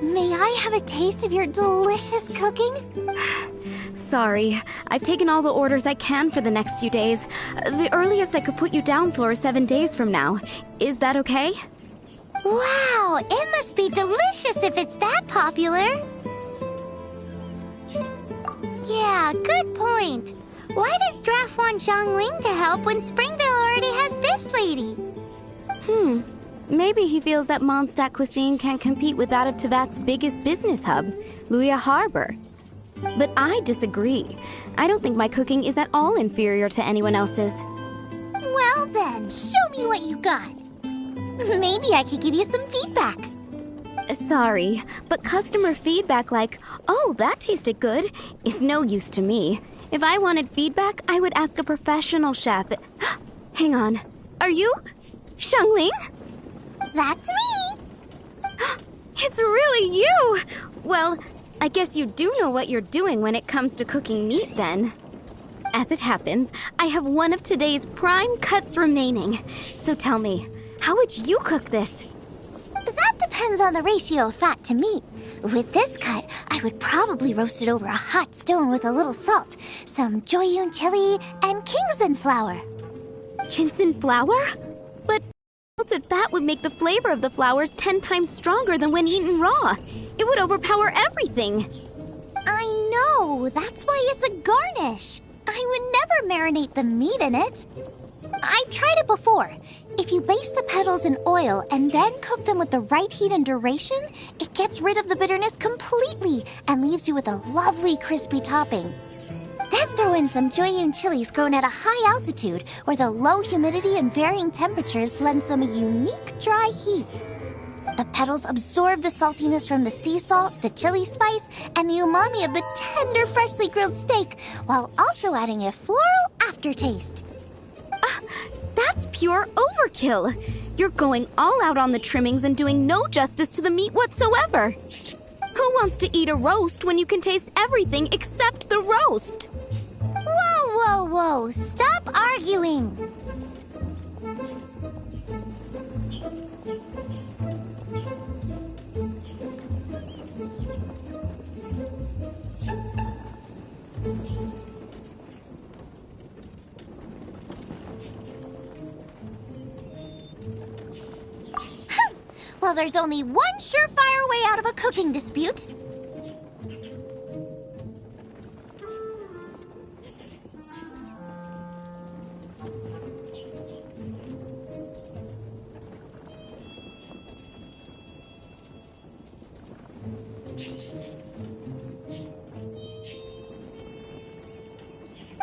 may I have a taste of your delicious cooking? Sorry, I've taken all the orders I can for the next few days. The earliest I could put you down for is 7 days from now. Is that okay? Wow, it must be delicious if it's that popular. Yeah, good point. Why does Draft want Xiangling to help when Springvale already has this lady? Maybe he feels that Mondstadt cuisine can't compete with that of Tevat's biggest business hub, Liyue Harbor. But I disagree. I don't think my cooking is at all inferior to anyone else's. Well then, show me what you got. Maybe I could give you some feedback. Sorry, but customer feedback like, "Oh, that tasted good," is no use to me. If I wanted feedback, I would ask a professional chef. Hang on. Are you Xiangling? That's me! It's really you! Well, I guess you do know what you're doing when it comes to cooking meat, then. As it happens, I have one of today's prime cuts remaining. So tell me, how would you cook this? That depends on the ratio of fat to meat. With this cut, I would probably roast it over a hot stone with a little salt, some Joyun chili, and Kingston flour. Kingston flour? But melted fat would make the flavor of the flowers 10 times stronger than when eaten raw. It would overpower everything. I know, that's why it's a garnish. I would never marinate the meat in it. I've tried it before. If you baste the petals in oil and then cook them with the right heat and duration, it gets rid of the bitterness completely and leaves you with a lovely crispy topping. Then throw in some Jueyun chilies grown at a high altitude where the low humidity and varying temperatures lends them a unique dry heat. The petals absorb the saltiness from the sea salt, the chili spice, and the umami of the tender, freshly grilled steak, while also adding a floral aftertaste. That's pure overkill. You're going all out on the trimmings and doing no justice to the meat whatsoever. Who wants to eat a roast when you can taste everything except the roast? Whoa, whoa, whoa! Stop arguing! Well, there's only one surefire way out of a cooking dispute.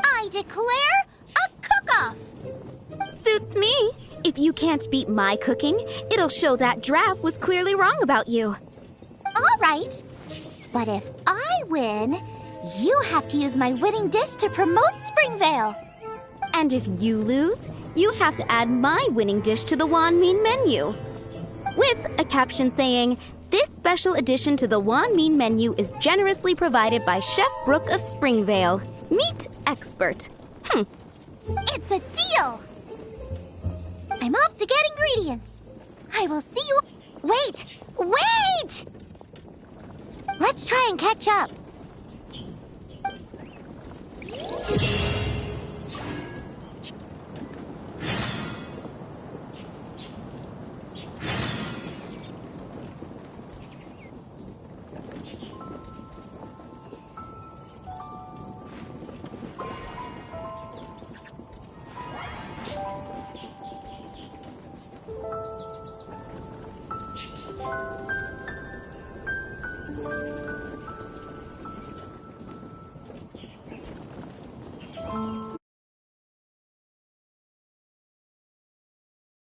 I declare a cook-off! Suits me. If you can't beat my cooking, it'll show that Draff was clearly wrong about you. All right. But if I win, you have to use my winning dish to promote Springvale. And if you lose, you have to add my winning dish to the Wan Min menu. With a caption saying, "This special addition to the Wan Min menu is generously provided by Chef Brooke of Springvale, meat expert." It's a deal! I'm off to get ingredients. I will see you... Wait! Wait! Let's try and catch up.